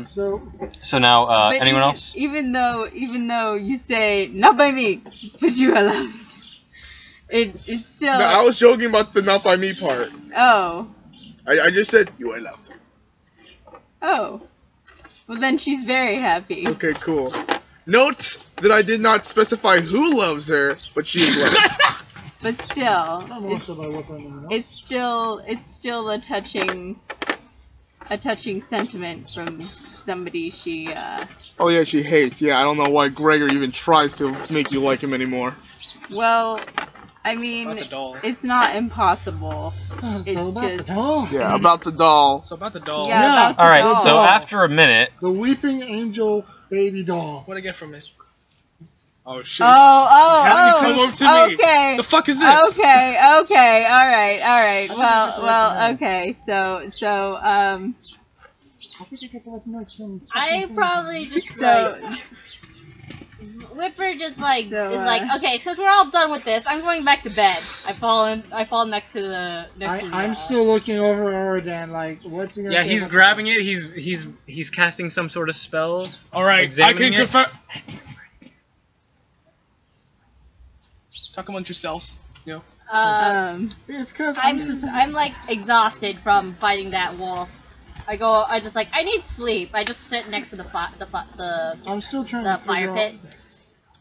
S2: So,
S1: so now,
S6: But
S1: anyone
S6: even,
S1: else?
S6: Even though you say not by me, but you are loved, it's still
S4: No, I was joking about the not by me part.
S6: oh.
S4: I just said, you are loved.
S6: Oh. Well, then she's very happy.
S4: Okay, cool. Note that I did not specify who loves her, but she is loved.
S6: But still,
S2: I'm also by what I know.
S6: it's still a touching a touching sentiment from somebody she
S4: Oh yeah, she hates. Yeah, I don't know why Gregor even tries to make you like him anymore.
S6: well, I
S3: About
S6: mean,
S3: the doll.
S6: it's not impossible.
S2: So
S6: It's
S2: about
S6: just-
S2: the doll.
S4: Yeah, about the doll.
S3: So about the doll.
S6: Yeah,
S2: Yeah.
S6: about the
S1: All right.
S6: doll.
S1: So
S2: doll.
S1: after a minute,
S2: The weeping angel baby doll.
S3: What'd I get from it? Oh shit.
S6: Oh,
S3: It has to come over to me.
S6: Okay.
S3: The fuck is this?
S6: Okay, all right. Well, okay. So,
S2: I think I could like make some.
S5: I probably just
S6: so,
S5: like Whipper just like
S6: So,
S5: is like, okay, since we're all done with this, I'm going back to bed. I fall next to the
S2: I'm still looking over Oridan, like, what's he gonna
S1: yeah,
S2: say
S1: he's
S2: about
S1: grabbing it. He's casting some sort of spell.
S3: All right. I
S1: Examining
S3: can
S1: it?
S3: confirm. Talk amongst yourselves. You know.
S2: It's because
S5: I'm like exhausted from fighting that wolf. I just like I need sleep. I just sit next to the
S2: I'm still trying
S5: the
S2: to figure
S5: fire pit.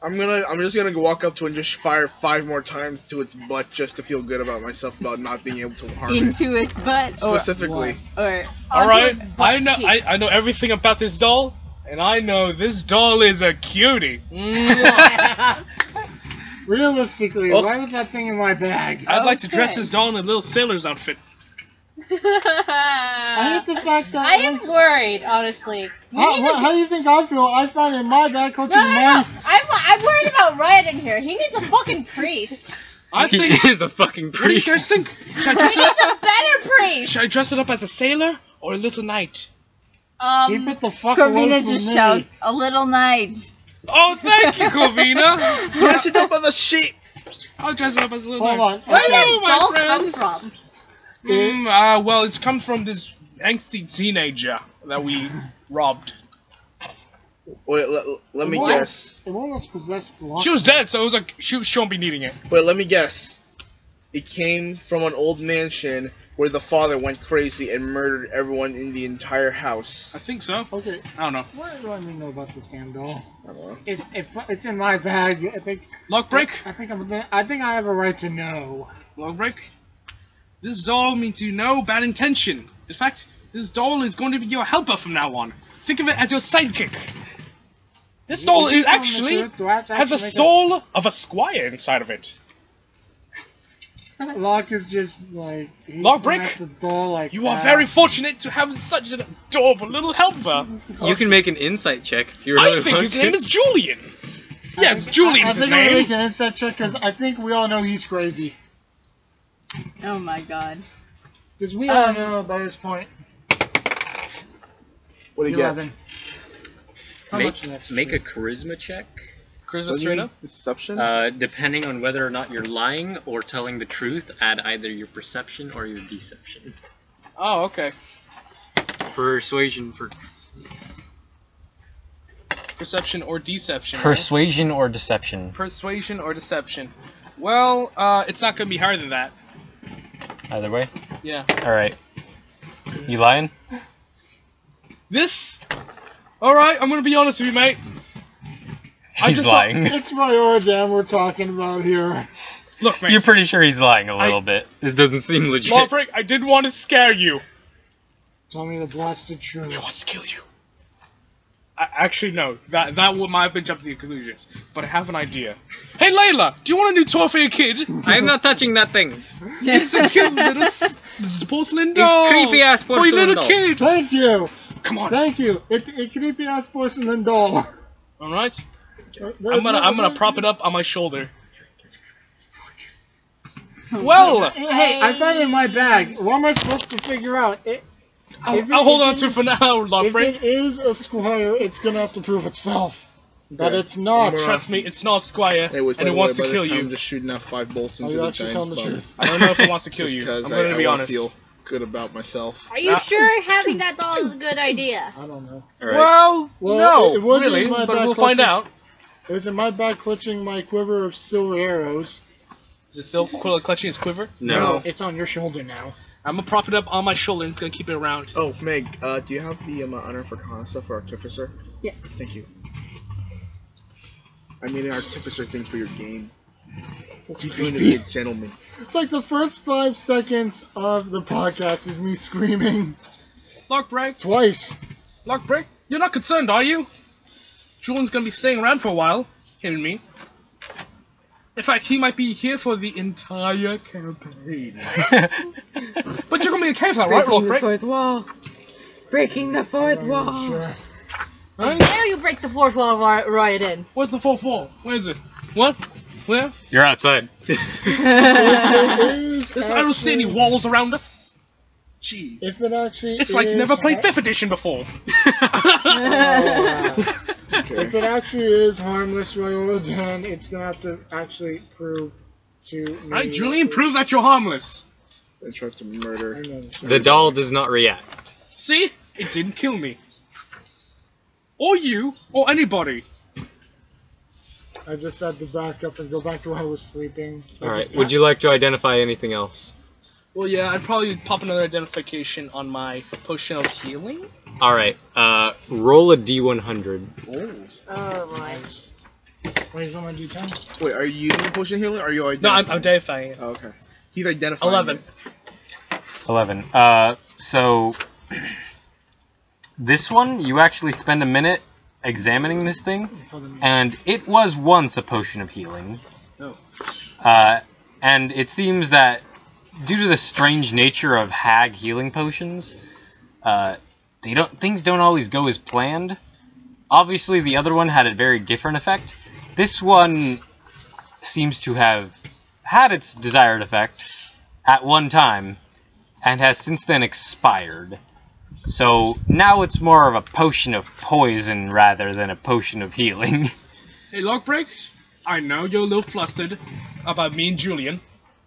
S4: I'm just gonna walk up to it and just fire 5 more times to its butt just to feel good about myself about not being able to harm it.
S6: into its butt, or
S4: Specifically.
S6: or
S3: All right.
S5: its butt cheeks.
S3: I know everything about this doll, and I know this doll is a cutie.
S2: Realistically,
S4: Well-
S2: why was that thing in my bag?
S3: I'd like to dress
S6: Okay.
S3: this doll in a little sailor's outfit.
S2: I hate the fact that
S5: I am worried, honestly.
S2: how do you think I feel? I find it in my bag clutching my.
S5: I'm worried about Riot in here. He needs a fucking priest.
S3: I
S1: He
S3: think.
S1: is a fucking
S3: What do you
S1: priest.
S3: guys think? Should I
S5: He
S3: dress
S5: needs
S3: it up?
S5: a better priest.
S3: Should I dress it up as a sailor or a little knight?
S2: Keep it the fuck away
S6: Corvina
S2: from
S6: just
S2: me.
S6: shouts, "A little knight."
S3: Oh, thank you, Corvina.
S4: Dress it up on the sheep!
S3: I'll dress it up as a little
S2: Hold
S3: knight.
S2: on.
S5: Where did
S2: Okay.
S5: that
S3: my
S5: doll come
S3: friends.
S5: from?
S3: Well, it's come from this angsty teenager that we robbed.
S4: Wait, let me
S2: What?
S4: guess.
S2: It was possessed.
S3: She was dead, so it was like she won't be needing it.
S4: Wait, let me guess. It came from an old mansion where the father went crazy and murdered everyone in the entire house.
S3: I think so.
S2: Okay,
S3: I don't know.
S2: what do I mean know about this damn doll?
S4: I don't know.
S2: It's in my bag.
S3: Lock break.
S2: I think I have a right to know.
S3: Log break. This doll means you no bad intention. In fact, this doll is going to be your helper from now on. Think of it as your sidekick. This doll is actually has a soul of a squire inside of it.
S2: Locke is just like he's
S3: Lock
S2: looking
S3: break?
S2: at the doll like
S3: You are
S2: that.
S3: very fortunate to have such an adorable little helper.
S1: You can make an insight check if you really
S3: I think
S1: want
S3: his
S1: to.
S3: name is Julian. Yes, Julian's
S2: I
S3: his
S2: think I'm gonna
S3: name.
S2: make an inside check because I think we all know he's crazy.
S6: Oh my god.
S2: Because we all know by this point.
S4: What do you get?
S2: 11. How much next?
S1: Make a charisma check,
S3: Charisma
S4: What do you
S3: straight
S4: mean?
S3: up.
S4: Deception?
S1: depending on whether or not you're lying or telling the truth. Add either your perception or your deception.
S3: Oh, okay.
S1: Persuasion for
S3: Perception or deception. right?
S1: persuasion or deception.
S3: Persuasion or deception. Well, it's not gonna be harder than that.
S1: Either way.
S3: Yeah.
S1: All right. You lying?
S3: This. All right, I'm gonna be honest with you, mate. I
S1: He's
S3: just
S1: lying.
S2: It's my Ordam we're talking about here.
S3: Look, mate.
S1: You're pretty sure he's lying a little bit. This doesn't seem legit.
S3: Lawbreak, I didn't want to scare you.
S2: Tell me the blasted truth.
S3: He wants to kill you. Actually, no. That might have been jumping to conclusions. But I have an idea. Hey, Layla, do you want a new toy for your kid?
S1: I am not touching that thing.
S3: It's a cute little porcelain doll.
S1: creepy ass
S3: for your
S1: porcelain
S3: little
S1: doll.
S3: kid.
S2: Thank you.
S3: Come on.
S2: Thank you. It creepy ass porcelain doll.
S3: All right. I'm gonna prop it up on my shoulder. Well,
S2: Hey, I found it in my bag. What am I supposed to figure out?
S3: I'll hold on to it for now,
S2: If
S3: Lawbreak.
S2: it is a squire, it's gonna have to prove itself. But
S4: Okay.
S2: it's not.
S3: Trust me, it's not a squire,
S4: Hey, wait, by
S3: and it
S4: the
S3: wants
S4: way,
S3: to
S4: by
S3: kill
S4: this time
S3: you.
S4: I'm just shooting out 5 bolts
S2: Are
S4: into
S2: you
S4: the
S2: actually
S4: giant's
S2: telling the
S4: bum.
S2: truth?
S3: I don't know if it wants to kill
S4: Just
S3: you.
S4: 'cause
S3: I'm going to be
S4: wanna
S3: honest.
S4: feel good about myself.
S5: Are you sure having that doll is a good idea?
S2: I don't know.
S1: All right.
S3: Well,
S2: Well,
S3: no,
S2: it wasn't
S3: really,
S2: my
S3: but
S2: back
S3: we'll find
S2: clutching-
S3: out.
S2: It was in my bag clutching my quiver of silver arrows.
S3: Is it still clutching his quiver?
S1: No.
S2: It's on your shoulder now.
S3: I'm gonna prop it up on my shoulder and it's gonna keep it around.
S4: Oh, Meg, do you have the honor for Kanasa for Artificer?
S6: Yes.
S4: Thank you. I made an Artificer thing for your game. Keep doing it, big gentleman.
S2: It's like the first 5 seconds of the podcast is me screaming.
S3: Lock break.
S2: Twice.
S3: Lock break. You're not concerned, are you? Julian's gonna be staying around for a while, hitting me. In fact, he might be here for the entire campaign. But you're gonna be okay for that, right, Lock
S6: Breaking the
S3: break?
S6: fourth wall. Breaking the fourth wall.
S2: Sure.
S3: Right?
S5: Dare you break the fourth wall, Raiden?
S3: Where's the fourth wall? Where is it? What? Where?
S1: You're outside.
S2: It is
S3: I don't see any
S2: actually-
S3: walls around us. Jeez.
S2: If it actually
S3: It's like you
S2: is
S3: never played
S2: har-
S3: 5th edition before.
S2: If it actually is harmless, Royal, then it's gonna have to actually prove to me.
S3: Right, Julian, prove that you're harmless.
S4: They tried to murder.
S2: I know.
S1: The doll does not react.
S3: See? It didn't kill me. Or you, or anybody.
S2: I just had to back up and go back to where I was sleeping.
S1: Alright, would you like to identify anything else?
S3: Well, yeah, I'd probably pop another identification on my potion of healing.
S1: Alright, roll a d100.
S5: Oh boy.
S2: Wait, is on my D10?
S4: Wait, are you using potion healing? Or are you
S3: No,
S4: identifying?
S3: I'm identifying it.
S4: Oh, okay. He's identifying.
S3: 11.
S4: it.
S1: 11. So, this one, you actually spend a minute examining this thing, and it was once a potion of healing.
S3: Oh.
S1: And it seems that due to the strange nature of hag healing potions, things don't always go as planned. Obviously, the other one had a very different effect. This one seems to have had its desired effect at one time, and has since then expired. So now it's more of a potion of poison rather than a potion of healing.
S3: Hey, Lockbreak, I know you're a little flustered about me and Julian,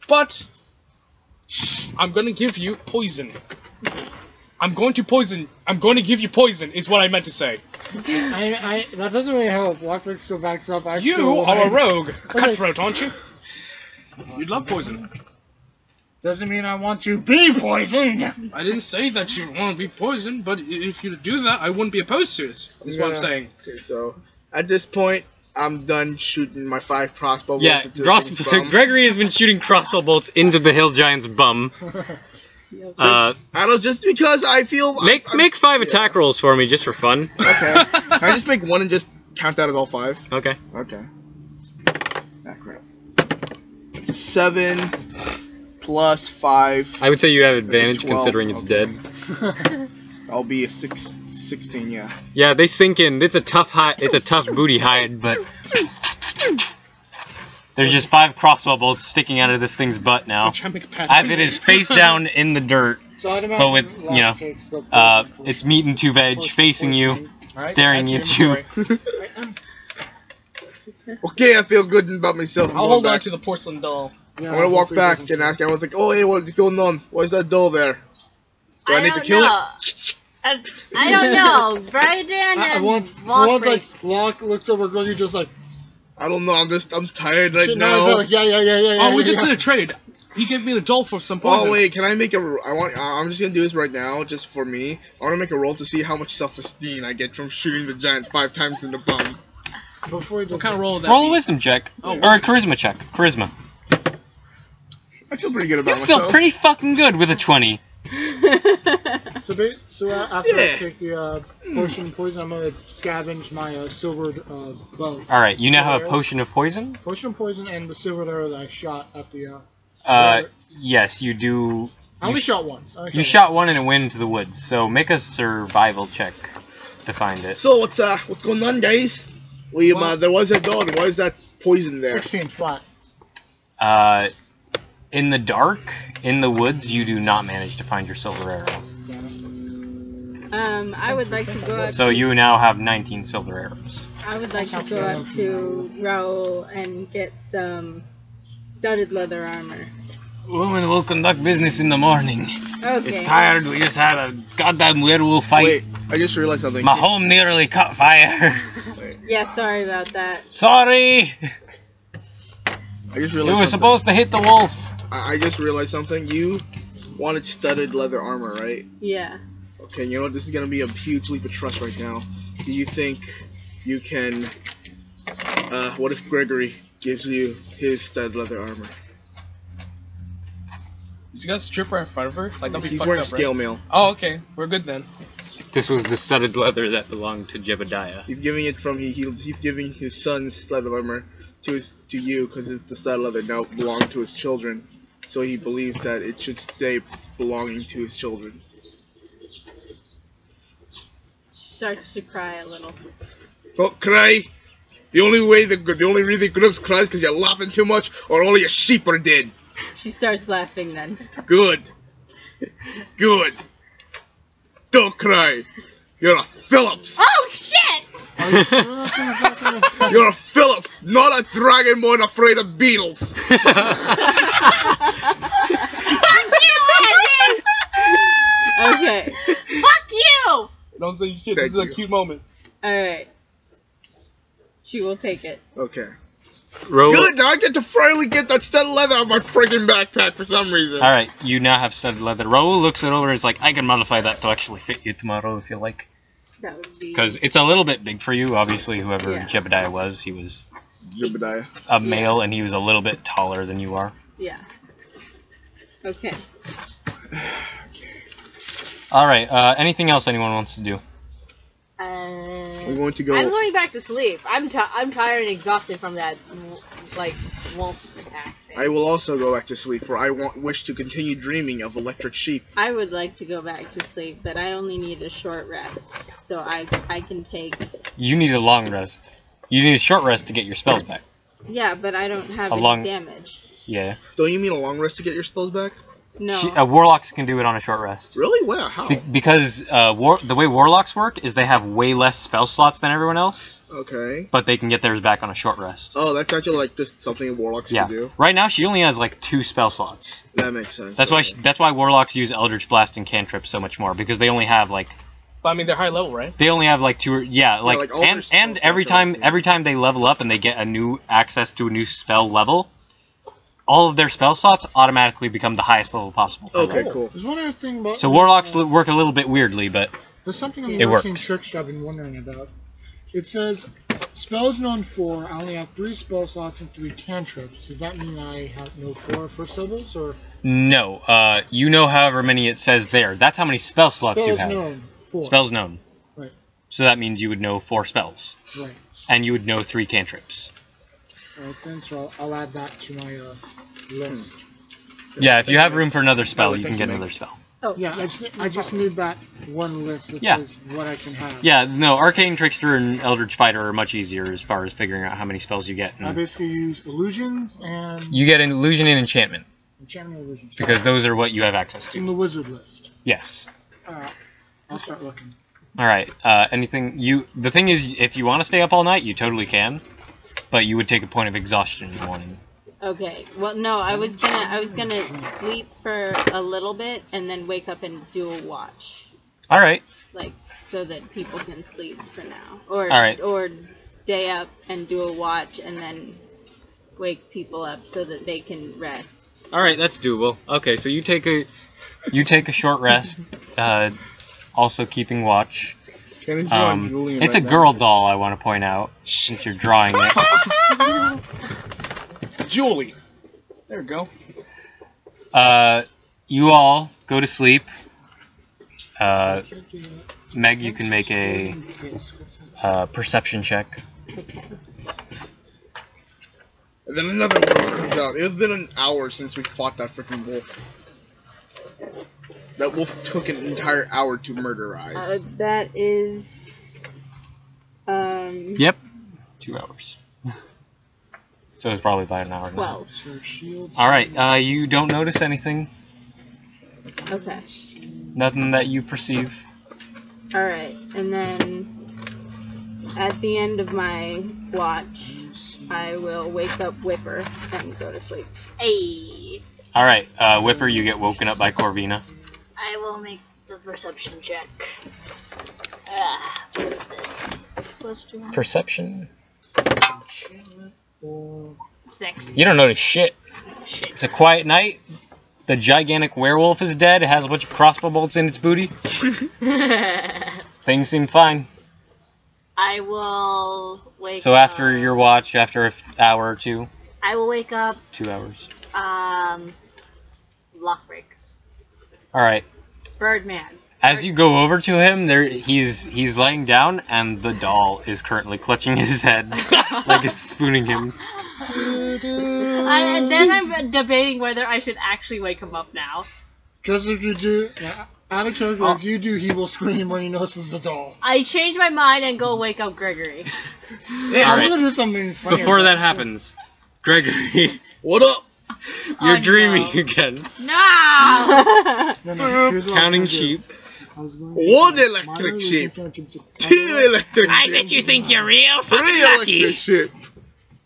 S3: but I'm gonna give you poison. I'm going to give you poison, is what I meant to say.
S2: That doesn't really help. Lockpick still backs up.
S3: You are a rogue, a cutthroat, aren't you? You love poison.
S2: Doesn't mean I want to be poisoned.
S3: I didn't say that you want to be poisoned, but if you do that, I wouldn't be opposed to it, is what I'm
S2: Yeah.
S3: saying.
S4: Okay, so at this point, I'm done shooting my 5 crossbow bolts
S1: Yeah,
S4: into the thing's bum.
S1: Gregory has been shooting crossbow bolts into the hill giant's bum.
S4: I don't just because I feel.
S1: Make 5 attack rolls for me just for fun.
S4: Okay. Can I just make one and just count that as all 5?
S1: Okay.
S4: Okay. Ah, crap. 7 plus 5.
S1: I would say you have advantage
S4: 12,
S1: considering it's
S4: okay.
S1: dead.
S4: I'll be a 16, yeah.
S1: Yeah, they sink in. It's a tough booty hide, but there's just 5 crossbow bolts sticking out of this thing's butt now, as it is face down in the dirt.
S2: So I'd
S1: But with,
S2: imagine
S1: you know,
S2: Locke takes the poison
S1: It's meat and 2 veg facing you, staring at you.
S4: Okay, I feel good about myself.
S3: I'll hold on to the porcelain doll.
S2: Yeah,
S4: I'm gonna walk
S2: hopefully it
S4: back
S2: doesn't
S4: and
S2: kill
S4: ask. I was like, "Oh, hey, what is going on? Why is that doll there? Do I need to kill it?"
S5: I don't know. Raiden and
S2: once
S5: Lockbreak.
S2: Locke looks over Gregory just like,
S4: I don't know. I'm tired right
S2: shit,
S4: now.
S2: he's like, yeah.
S3: Oh, we just did a trade. He gave me the doll for some poison.
S4: Oh wait, can I make a? I'm just gonna do this right now, just for me. I want to make a roll to see how much self-esteem I get from shooting the giant 5 times in the bum.
S2: before
S3: What kind of roll would that
S1: Roll a
S3: be?
S1: wisdom check.
S3: Oh,
S1: Or a charisma check. Charisma.
S4: I feel pretty good
S1: You
S4: about
S1: feel
S4: myself.
S1: pretty fucking good with a 20.
S2: So after I
S4: Yeah.
S2: take the poison, I'm gonna scavenge my silvered bow.
S1: Alright, you now have a potion of poison?
S2: Potion of poison and the silvered arrow that I shot at the.
S1: Yes, you do.
S2: I only shot once.
S1: You shot one and it went into the woods, so make a survival check to find it.
S4: So what's going on, guys? There was a doll. Why is that poison there?
S2: 16 flat.
S1: In the dark, in the woods, you do not manage to find your silver arrow.
S6: I would like to go up.
S1: So you now have 19 silver arrows.
S6: I would like to go up to Raoul and get some studded leather armor.
S1: Woman will conduct business in the morning.
S6: Okay.
S1: tired, we just had a goddamn werewolf fight.
S4: Wait, I just realized something.
S1: My home nearly caught fire.
S6: Yeah, sorry about that.
S1: Sorry!
S4: I just realized
S1: We were
S4: something.
S1: supposed to hit the wolf.
S4: I just realized something. You wanted studded leather armor, right?
S6: Yeah.
S4: Okay, you know what? This is gonna be a huge leap of trust right now. Do you think you can? What if Gregory gives you his studded leather armor?
S3: Is he got a stripper in front of her? Like, don't be
S4: He's
S3: fucked
S4: wearing
S3: up,
S4: scale
S3: right?
S4: mail.
S3: Oh, okay. We're good then.
S1: This was the studded leather that belonged to Jebediah.
S4: He's giving it from he's giving his son's studded leather to you because it's the studded leather now belonged to his children. So he believes that it should stay belonging to his children.
S6: She starts to cry a little.
S4: Don't cry. The only reason Grips cries because you're laughing too much, or all your sheep are dead.
S6: She starts laughing then.
S4: Good. Good. Don't cry. You're a Phillips.
S5: Oh shit!
S4: You're a Phillips, not a dragonborn afraid of beetles.
S5: Fuck you, Evan!
S6: Okay.
S5: Fuck you!
S3: Don't say shit.
S4: Thank
S3: This is a
S4: you.
S3: cute moment.
S6: Alright. She will take it.
S4: Okay.
S1: Roll.
S4: Good. Now I get to finally get that studded leather out of my friggin' backpack for some reason.
S1: All right, you now have studded leather. Raoul looks it over and is like, I can modify that to actually fit you tomorrow if you like.
S6: That would be.
S1: Because it's a little bit big for you. Obviously, whoever
S6: Yeah.
S1: Jebediah was, he was
S4: Jebediah.
S1: a male and he was a little bit taller than you are.
S6: Yeah. Okay.
S1: All right, anything else anyone wants to do?
S4: I'm going to go.
S5: I'm going back to sleep. I'm tired and exhausted from that, like, wolf attack thing.
S4: I will also go back to sleep, for I wish to continue dreaming of electric sheep.
S6: I would like to go back to sleep, but I only need a short rest. So I can take.
S1: You need a long rest. You need a short rest to get your spells back.
S6: Yeah, but I don't have
S1: A
S6: any
S1: long-
S6: damage.
S1: Yeah.
S4: Don't you mean a long rest to get your spells back?
S6: No.
S1: Warlocks can do it on a short rest.
S4: Really? Wow. How?
S1: Because the way warlocks work is they have way less spell slots than everyone else,
S4: Okay.
S1: but they can get theirs back on a short rest.
S4: Oh, that's actually like just something warlocks
S1: Yeah.
S4: can do.
S1: Right now, she only has like 2 spell slots.
S4: That makes sense.
S1: That's why
S4: okay.
S1: that's why warlocks use Eldritch Blast and cantrips so much more, because they only have like
S3: But I mean, they're high level, right?
S1: 2 or
S4: like, all their spell
S1: and every
S4: slots are
S1: time
S4: like-
S1: they level up and they get a new access to a new spell level, all of their spell slots automatically become the highest level possible. for
S4: Okay,
S1: them.
S4: cool.
S2: There's one other thing about.
S1: So warlocks work a little bit weirdly, but
S2: There's something in
S1: It
S2: the Arcane
S1: works.
S2: Tricks I've been wondering about. It says, spells known 4, I only have 3 spell slots and 3 cantrips. Does that mean I have no 4 first syllables, or
S1: no. You know however many it says there. That's how many spell slots you
S2: spells
S1: have.
S2: known 4?
S1: Spells known.
S2: Right.
S1: So that means you would know 4 spells.
S2: Right.
S1: And you would know 3 cantrips.
S2: Okay, so I'll add that to my list.
S1: Yeah, if you have room for another spell,
S4: Oh,
S1: you can
S4: thank
S1: get
S4: you,
S1: another spell.
S6: Oh.
S2: Yeah, I just need that one list that
S1: Yeah.
S2: says what I can have.
S1: Yeah, no, Arcane Trickster and Eldritch Fighter are much easier as far as figuring out how many spells you get.
S2: I
S1: And
S2: basically use illusions and
S1: you get an illusion and enchantment,
S2: enchantment illusions.
S1: because those are what you have access
S2: in
S1: to.
S2: the wizard list.
S1: Yes.
S2: I'll start looking.
S1: Alright, the thing is, if you want to stay up all night, you totally can, but you would take a point of exhaustion in the morning.
S6: Okay. Well, no, I was gonna sleep for a little bit and then wake up and do a watch,
S1: Alright,
S6: like so that people can sleep for now, or
S1: Alright.
S6: or stay up and do a watch and then wake people up so that they can rest.
S1: alright, that's doable. Okay, so you take a short rest, also keeping watch. It's a girl doll, I want to point out, since you're drawing it.
S3: Julie. There we go.
S1: You all go to sleep. Meg, you can make a perception check.
S4: And then another wolf comes out. It's been an hour since we fought that freaking wolf. That wolf took an entire hour to murderize.
S6: That is.
S1: Yep. 2 hours. So it's probably about an hour now.
S6: 12.
S2: So shields.
S1: Alright, you don't notice anything?
S6: Okay.
S1: Nothing that you perceive?
S6: Alright, and then at the end of my watch, I will wake up Whipper and go to sleep.
S5: Hey,
S1: Alright, Whipper, you get woken up by Corvina.
S5: I will make the perception check. What is this? +2.
S1: Perception?
S2: Or
S5: 6.
S1: You don't notice shit. It's a quiet night. The gigantic werewolf is dead. It has a bunch of crossbow bolts in its booty. Things seem fine.
S5: I will wake
S1: So after
S5: up.
S1: your watch, after an hour or two,
S5: I will wake up,
S1: 2 hours.
S6: lock breaks.
S1: All right.
S6: Birdman.
S1: As you go over to him, he's laying down, and the doll is currently clutching his head like it's spooning him.
S6: And then I'm debating whether I should actually wake him up now.
S2: Because if you do, out of character, if you do, he will scream when he notices the doll.
S6: I change my mind and go wake up Gregory.
S2: I'm gonna do something funny.
S1: Before that happens, Gregory,
S4: What up?
S1: you're
S6: Oh,
S1: dreaming
S6: no.
S1: again.
S6: No!
S2: No, here's what I
S1: Counting
S2: was gonna do.
S1: sheep.
S2: I was going
S4: One electric sheep. 2 electric
S1: I
S4: sheep.
S1: bet you think you're real
S4: 3
S1: fucking
S4: electric
S1: lucky.
S4: sheep.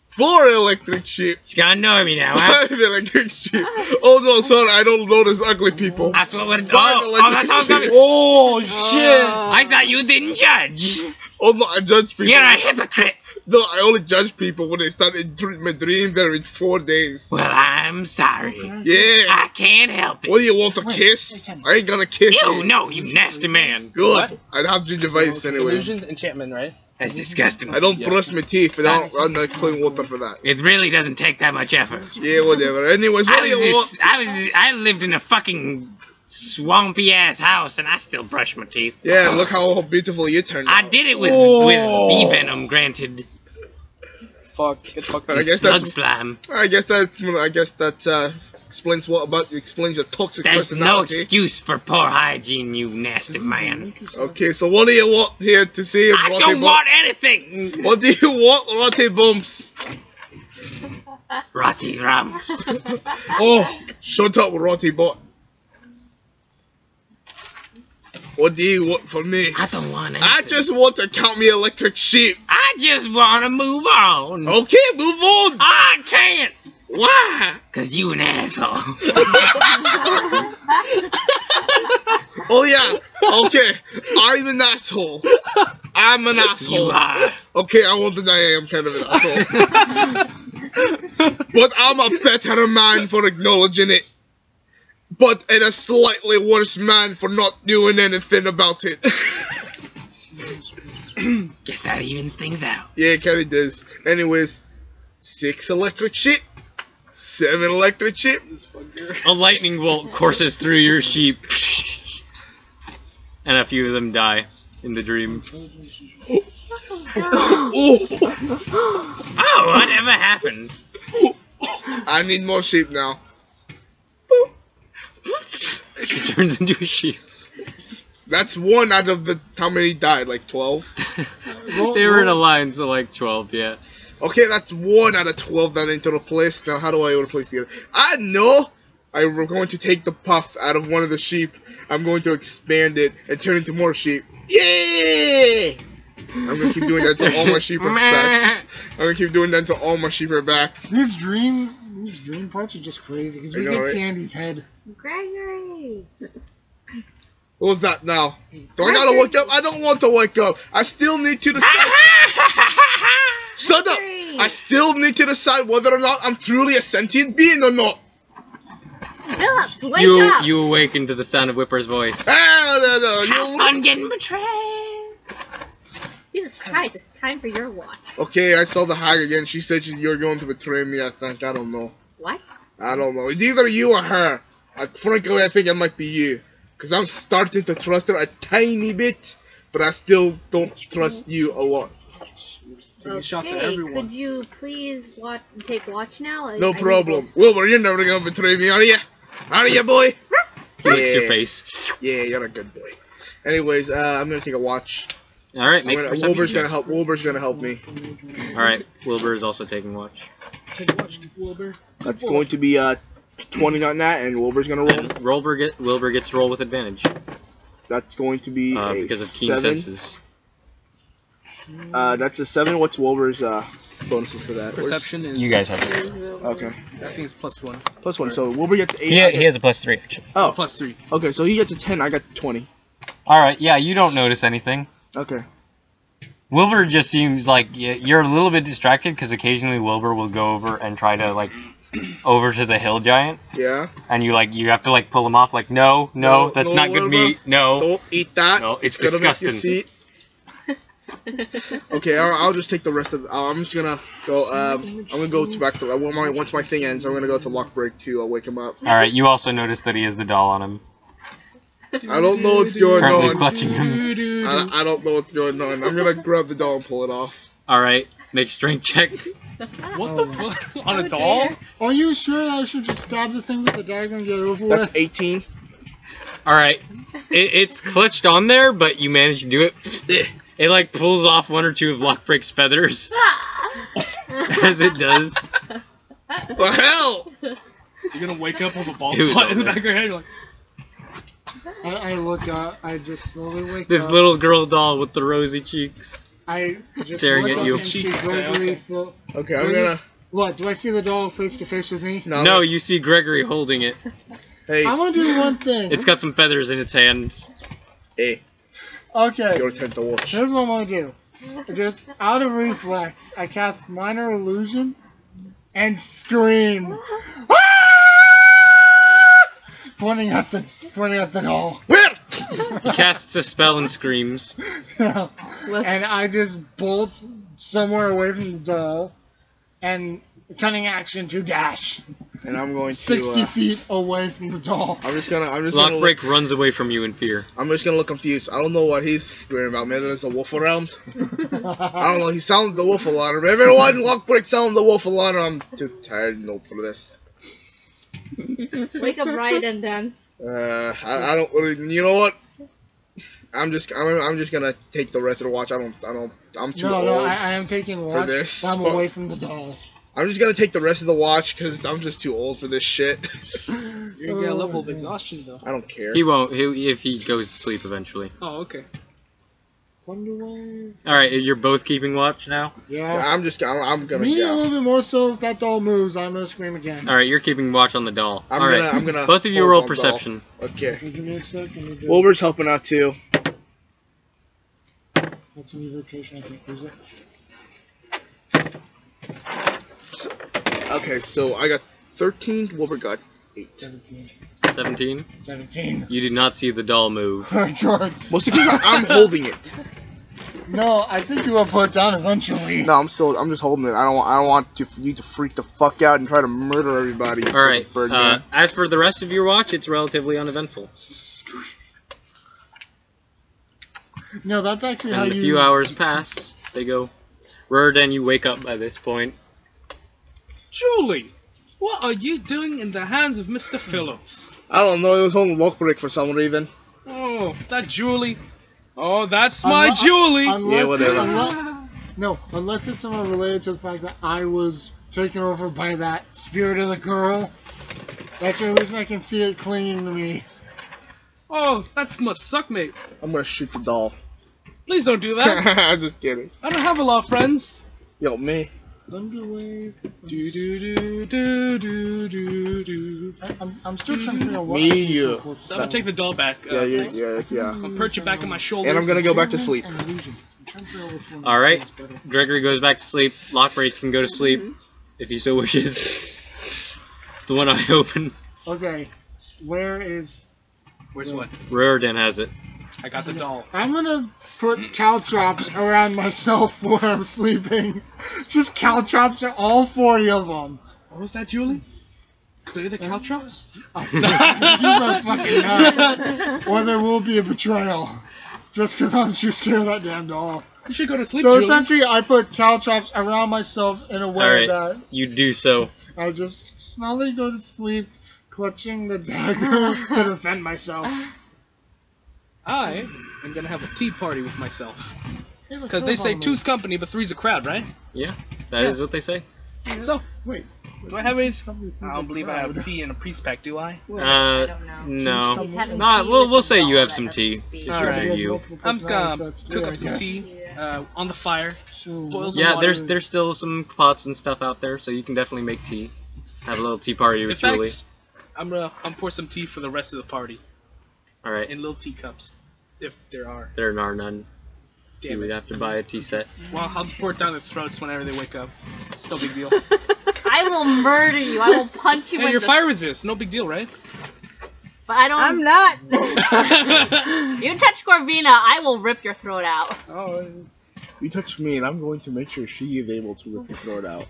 S4: 4 electric sheep.
S1: It's gonna annoy me now, huh?
S4: 5 electric sheep. Oh no, sorry, I don't notice ugly people.
S1: That's what we're.
S4: Five
S1: Oh, that's how it's gonna be.
S3: Oh shit!
S1: I thought you didn't judge.
S4: Oh no, I judge people.
S1: You're a hypocrite.
S4: No, I only judge people when they start in my dream there in 4 days.
S1: Well, I'm sorry.
S4: Yeah.
S1: I can't help
S4: What
S1: it.
S4: do you want, a kiss? I ain't gonna kiss
S1: Ew,
S4: you.
S1: no, you nasty man.
S4: Good.
S3: What?
S4: I'd have gingivitis anyway.
S3: Illusions, enchantment, right?
S1: That's disgusting.
S4: I don't brush my teeth and I don't run the clean water for that.
S1: It really doesn't take that much effort.
S4: Yeah, whatever. Anyways, what do you want?
S1: I lived in a fucking swampy ass house and I still brush my teeth.
S4: Yeah, look how beautiful you turned
S1: I
S4: out.
S1: did it with
S3: Oh.
S1: bee venom, granted.
S3: Fucked. Get fucked.
S4: But I guess
S1: Slug
S4: that's
S1: slime.
S4: I guess that explains explains your toxic
S1: There's no
S4: personality.
S1: excuse for poor hygiene, you nasty man.
S4: Okay, so what do you want here to see if
S1: I
S4: Rotty
S1: don't want anything.
S4: What do you want, Rotty Bumps?
S1: Rotty Rams.
S4: Oh, shut up, Rotty Bot. What do you want from me?
S1: I don't want anything.
S4: I just want to count me electric sheep.
S1: I just want to move on.
S4: Okay, move on.
S1: I can't.
S4: Why?
S1: Cause you an asshole.
S4: Oh yeah. Okay, I'm an asshole. I'm an
S1: You
S4: asshole.
S1: are.
S4: Okay, I won't deny I am kind of an asshole. But I'm a better man for acknowledging it. But in a slightly worse man for not doing anything about it.
S1: Guess that evens things out.
S4: Yeah, it kinda does. Anyways, 6 electric sheep. 7 electric sheep.
S1: A lightning bolt courses through your sheep. And a few of them die in the dream.
S4: Oh,
S1: Oh, whatever happened?
S4: I need more sheep now.
S1: It turns into a sheep.
S4: That's 1 out of the how many died? Like 12?
S1: They were in a line, so like 12, yeah.
S4: Okay, that's 1 out of 12 done into the place. Now, how do I replace the other? I know! I'm going to take the puff out of one of the sheep. I'm going to expand it and turn it into more sheep. Yeah! I'm going to keep doing that until all my sheep are back. I'm going to keep doing that until all my sheep are back.
S2: These dream parts are just crazy because
S4: I
S2: we
S4: know,
S2: get
S4: right?
S2: Sandy's head.
S6: Gregory!
S4: What was that now? Do I gotta wake up? I don't want to wake up. I still need to decide. Shut up! I still need to decide whether or not I'm truly a sentient being or not.
S6: Phillips, wake up!
S1: You awaken to the sound of Whipper's voice.
S4: Ah, no.
S1: Have fun getting betrayed.
S6: Jesus Christ, it's time for your watch.
S4: Okay, I saw the hag again. She said you're going to betray me, I think. I don't know.
S6: What?
S4: I don't know. It's either you or her. Frankly, I think it might be you. Because I'm starting to trust her a tiny bit, but I still don't trust you a lot.
S3: Taking shots at everyone.
S6: Could you please take watch now?
S4: No
S6: I need
S4: problem.
S6: this.
S4: Wilbur, you're never going to betray me, are you? Are you, boy?
S1: He licks your face.
S4: Yeah, you're a good boy. Anyways, I'm gonna take a watch.
S1: Alright, make perception
S4: Wilbur's
S1: checks.
S4: gonna help. Wilbur's gonna help me.
S1: Alright, Wilbur is also taking watch.
S3: Take a watch, Wilbur.
S4: That's going to be 20 on that, and Wilbur's gonna roll.
S1: And Wilbur gets to roll with advantage.
S4: That's going to be a
S1: Because of keen
S4: 7.
S1: senses.
S4: That's a 7. What's Wilbur's bonuses for that?
S3: Perception is.
S1: You guys have
S4: Okay,
S3: I think it's +1.
S4: +1. So Wilbur gets 8.
S1: He has a +3 actually.
S4: Oh,
S3: +3.
S4: okay. So he gets a 10. I got 20.
S1: Alright, yeah, you don't notice anything.
S4: Okay.
S1: Wilbur just seems like you're a little bit distracted because occasionally Wilbur will go over and try to like over to the hill giant,
S4: Yeah.
S1: and you have to pull him off. Like, no,
S4: No,
S1: that's
S4: no,
S1: not good
S4: Wilbur.
S1: meat. No.
S4: Don't eat that.
S1: No, it's
S4: gonna make you
S1: disgusting.
S4: see. Okay, I'll just take the rest of. I'm just gonna go. I'm gonna go back to once my thing ends. I'm gonna go to Lockbreak to wake him up.
S1: All right. You also notice that he has the doll on him.
S4: I don't know what's going
S1: Currently
S4: on.
S1: clutching him.
S4: I don't know what's going on. I'm gonna grab the doll and pull it off.
S1: All right. Make a strength check.
S3: What the fuck? On a doll?
S2: Are you sure I should just stab the thing with the dagger and get it over
S4: That's
S2: with?
S4: 18.
S1: All right. It's clutched on there, but you manage to do it. It like pulls off one or two of Lockbreak's feathers, as it does.
S4: What the hell?
S3: You're gonna wake up with a ball
S1: It was
S3: spot in the
S1: over.
S3: back of your head. You're like,
S2: I look up. I just slowly wake
S1: This
S2: up.
S1: little girl doll with the rosy cheeks.
S2: I just
S1: staring
S2: look
S1: at
S2: up
S1: you.
S2: and see
S3: Jesus,
S2: Gregory
S3: okay.
S2: feel-
S4: Okay, I'm gonna.
S2: What? Do I see the doll face to face with me?
S1: No, you see Gregory holding it.
S4: Hey,
S2: I'm gonna do one thing.
S1: It's got some feathers in its hands.
S4: hey,
S2: Okay.
S4: your turn to watch.
S2: Here's what I'm gonna do. Just out of reflex, I cast minor illusion and scream. "Ah!" Pointing at the doll.
S4: Where?
S1: He casts a spell and screams.
S2: And I just bolt somewhere away from the doll and cunning action to dash
S4: And I'm going to.
S2: 60 feet away from the doll.
S4: I'm just gonna look,
S1: Lockbreak runs away from you in fear.
S4: I'm just gonna look confused. I don't know what he's screaming about. Maybe there's a wolf around. I don't know. He sounded the wolf alarm. Everyone, Lockbreak sounded the wolf alarm. I'm too tired and old for this.
S5: Wake up right and then.
S4: I don't really. You know what? I'm just gonna take the rest of the watch. I'm too
S2: No,
S4: old.
S2: I am taking watch.
S4: this.
S2: I'm away from the doll.
S4: I'm just gonna take the rest of the watch because I'm just too old for this shit.
S3: you're gonna get a level of exhaustion though.
S4: I don't care.
S1: He won't. If he goes to sleep eventually.
S3: Oh, okay.
S2: Thunderwave.
S1: All right, you're both keeping watch now.
S2: Yeah.
S4: I'm gonna.
S2: Me a
S4: Yeah.
S2: little bit more so if that doll moves, I'm gonna scream again.
S1: All right, you're keeping watch on the doll.
S4: I'm
S1: All right,
S4: gonna. I'm gonna.
S1: both of you
S4: hold
S1: roll
S4: on,
S1: perception.
S4: doll. Okay.
S2: Okay, give me a sec. Let me do
S4: Wilbur's helping out too.
S2: That's an evocation. I can't use it.
S4: Okay, so I got 13. Wilbur got 8.
S2: 17.
S1: 17.
S2: 17.
S1: You did not see the doll move.
S2: Oh, God.
S4: Mostly because I'm holding it.
S2: No, I think you will put it down eventually.
S4: No, I'm just holding it. I don't want you to freak the fuck out and try to murder everybody.
S1: All right.
S4: Birdman.
S1: As for the rest of your watch, it's relatively uneventful.
S2: No, that's actually how
S1: And a
S2: you.
S1: few hours pass. They go. Rurden, you wake up by this point.
S3: Julie, what are you doing in the hands of Mr. Phillips?
S4: I don't know. It was holding Lockbreak for some reason.
S3: Oh, that Julie. Oh, that's my
S2: Unle-
S3: Julie.
S4: Yeah, whatever.
S2: Unless it's someone related to the fact that I was taken over by that spirit of the girl. That's the only reason I can see it clinging to me.
S3: Oh, that must suck, mate.
S4: I'm gonna shoot the doll.
S3: Please don't do that.
S4: I'm just kidding.
S3: I don't have a lot of friends.
S4: Yo, me.
S2: Thunderwave.
S3: Do do do do do do do.
S2: I'm still trying to figure out what.
S4: Me,
S2: I can do
S4: you.
S2: for
S3: So I'm gonna take the doll back.
S4: Yeah.
S3: I'll perch it back on my shoulders.
S4: And I'm gonna go back to sleep.
S2: And illusions. I'm trying to figure out which one
S1: All right.
S2: is better.
S1: Gregory goes back to sleep. Lockbreak can go to sleep if he so wishes. The one I open.
S2: Okay, where is?
S3: Where's what?
S1: Rurden has it.
S3: I got the doll.
S2: I'm gonna put caltrops around myself while I'm sleeping. Just caltrops, all 40 of them.
S3: What was that, Julie? Clear the caltrops?
S2: You better fucking not. Or there will be a betrayal. Just because I'm too scared of that damn doll.
S3: You should go to sleep,
S2: So
S3: Julie.
S2: essentially, I put caltrops around myself in a way
S1: Alright.
S2: that
S1: You do so.
S2: I just slowly go to sleep, clutching the dagger to defend myself.
S3: I am gonna have a tea party with myself.
S2: Hey, look,
S3: Because they say
S2: Philip on
S3: two's company, but three's a crowd, right?
S1: Yeah, that is what they say.
S3: So,
S2: Wait.
S3: do I have any?
S2: me.
S3: I don't believe I have tea in a priest pack, do I?
S5: I don't know.
S1: No.
S5: He's having
S1: Not.
S5: tea
S1: We'll
S5: with the
S1: say you
S5: doll
S1: have
S5: that
S1: some
S5: doesn't
S1: tea.
S5: speak.
S1: Just
S3: Alright.
S1: because you.
S3: I'm just gonna
S2: That's
S3: cook
S2: good,
S3: up some
S2: I guess.
S3: tea on the fire.
S2: So,
S3: Boil some
S1: Yeah,
S3: water.
S1: there's still some pots and stuff out there, so you can definitely make tea. Have a little tea party
S3: In
S1: with Julie.
S3: fact, I'm gonna pour some tea for the rest of the party
S1: All right.
S3: in little teacups, if there are.
S1: There are none. You
S3: Damn
S1: would
S3: it.
S1: have to buy a tea set.
S3: Well, I'll just pour it down their throats whenever they wake up. It's no big deal.
S5: I will murder you. I will punch you
S3: Hey,
S5: in
S3: you're
S5: the...
S3: fire resist. No big deal, right?
S5: But I don't...
S6: I'm not.
S5: You touch Corvina, I will rip your throat out.
S3: Oh,
S4: You text me, and I'm going to make sure she is able to throw it out.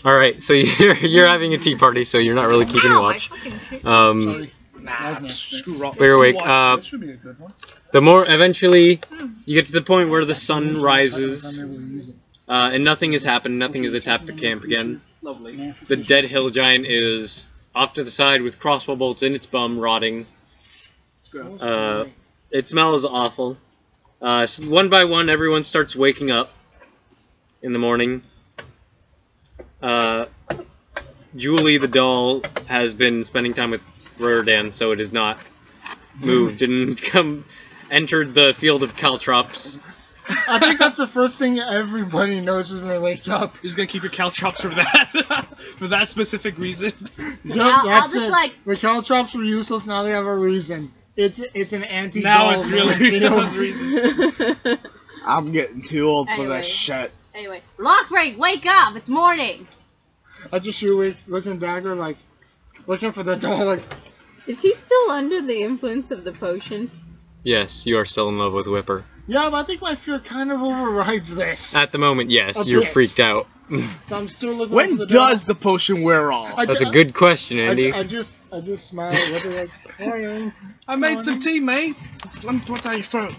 S1: All right, so you're having a tea party, so you're not really keeping
S5: Ow,
S1: watch.
S2: Sorry.
S3: Nah, screw rock.
S1: We're awake.
S2: That should be a good one.
S1: The more eventually you get to the point where the sun rises,
S2: I'm able to use it.
S1: and nothing has happened, nothing has attacked the camp again.
S3: Lovely.
S1: The dead hill giant is off to the side with crossbow bolts in its bum, rotting.
S3: It's gross.
S1: It smells awful. So one by one, everyone starts waking up in the morning. Julie the doll has been spending time with Rodan, so it has not moved and entered the field of caltrops.
S2: I think that's the first thing everybody notices when they wake up.
S3: You're just gonna keep your caltrops for that, for that specific reason.
S2: Yep,
S5: I'll
S2: that's
S5: just
S2: it.
S5: like.
S2: The caltrops were useless. Now they have a reason. It's an anti.
S3: Now it's really no reason.
S4: I'm getting too old for
S5: Anyway.
S4: that shit.
S5: Anyway, Lockbreak, wake up! It's morning.
S2: I just shoot away, looking dagger, like looking for the doll. Like,
S6: Is he still under the influence of the potion?
S1: Yes, you are still in love with Whipper.
S2: yeah, but I think my fear kind of overrides this.
S1: At the moment, yes,
S2: A
S1: you're
S2: bit.
S1: freaked out.
S2: So I'm still looking.
S4: When
S2: for the doll.
S4: does the potion wear off?
S2: I
S1: That's a good question, Andy.
S2: I just smile with her like, crying.
S3: I made some tea, mate. Let me put down your throat.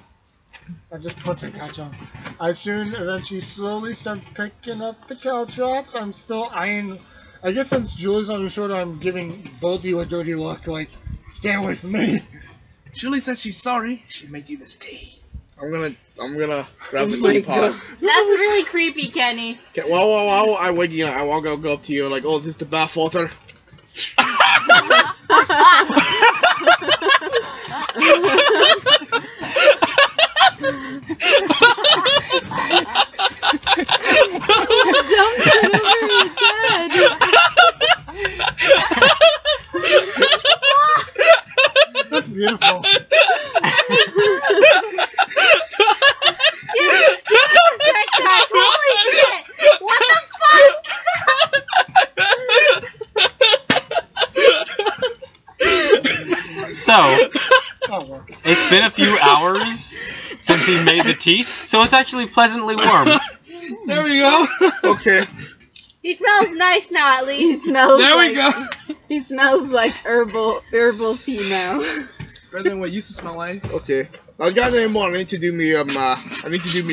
S2: I just put the catch on. I soon eventually slowly start picking up the caltrops. I'm still eyeing. I guess since Julie's on your shoulder, I'm giving both of you a dirty look. Like, stay away from me.
S3: Julie says she's sorry. She made you this tea.
S4: I'm gonna grab the
S6: Oh my
S4: teapot.
S6: God.
S5: That's really creepy, Kenny.
S4: Okay, wow, I wake you up. I walk go up to you and like, oh, is this the bath water?
S6: Dumped it over his head.
S2: That's beautiful.
S5: Holy shit! What the fuck?
S1: So,
S2: That'll work.
S1: it's been a few hours since he made the tea, so it's actually pleasantly warm.
S3: There we go.
S4: Okay.
S5: He smells nice now, at
S6: He
S5: least.
S6: smells
S3: There
S6: like
S3: we go.
S6: he smells like herbal tea now.
S3: It's better than what it used to smell like.
S4: Okay. Now, guys, anymore. I need to do me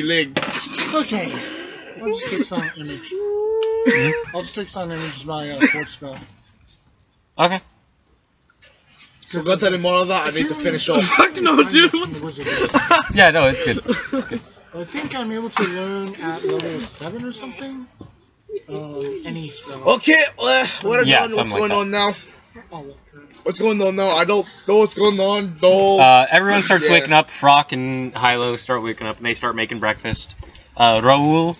S4: legs.
S2: Okay. I'll just take some image. I'll just take some image of my force spell.
S1: Okay.
S4: So got that more of that. I need to finish off.
S3: Fuck no, dude.
S1: Yeah, no, it's good.
S2: I think I'm able to learn at level 7 or something. Any spell.
S4: Okay, what are
S1: Yeah,
S4: done? What's
S1: something like
S4: going on now?
S2: Oh,
S4: What's going on now? I don't know what's going on, though.
S1: Everyone starts
S4: Yeah.
S1: waking up. Frock and Hilo start waking up, and they start making breakfast. Raul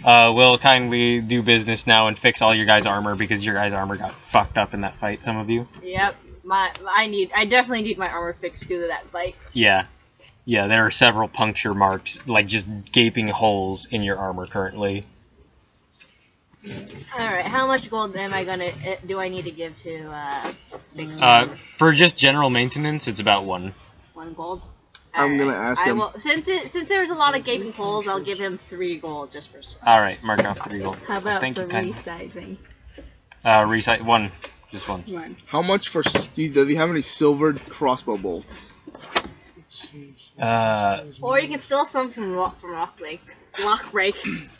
S1: will kindly do business now and fix all your guys' armor because your guys' armor got fucked up in that fight. Some of you.
S5: Yep. I definitely need my armor fixed because of that fight.
S1: Yeah. Yeah, there are several puncture marks, like just gaping holes in your armor currently.
S5: Alright, how much gold do I need to give to, fix
S1: For just general maintenance, it's about 1.
S5: 1 gold?
S4: I'm gonna
S5: Alright,
S4: ask him.
S5: Since there's a lot of gaping holes, I'll give him 3 gold just for
S1: Alright, mark off 3 gold.
S6: How about
S1: Thank
S6: for
S1: you, kindly.
S6: resizing?
S1: Recite 1. Just 1.
S6: One.
S4: How much for? Does he have any silvered crossbow bolts?
S5: Or you can steal some from Lockbreak.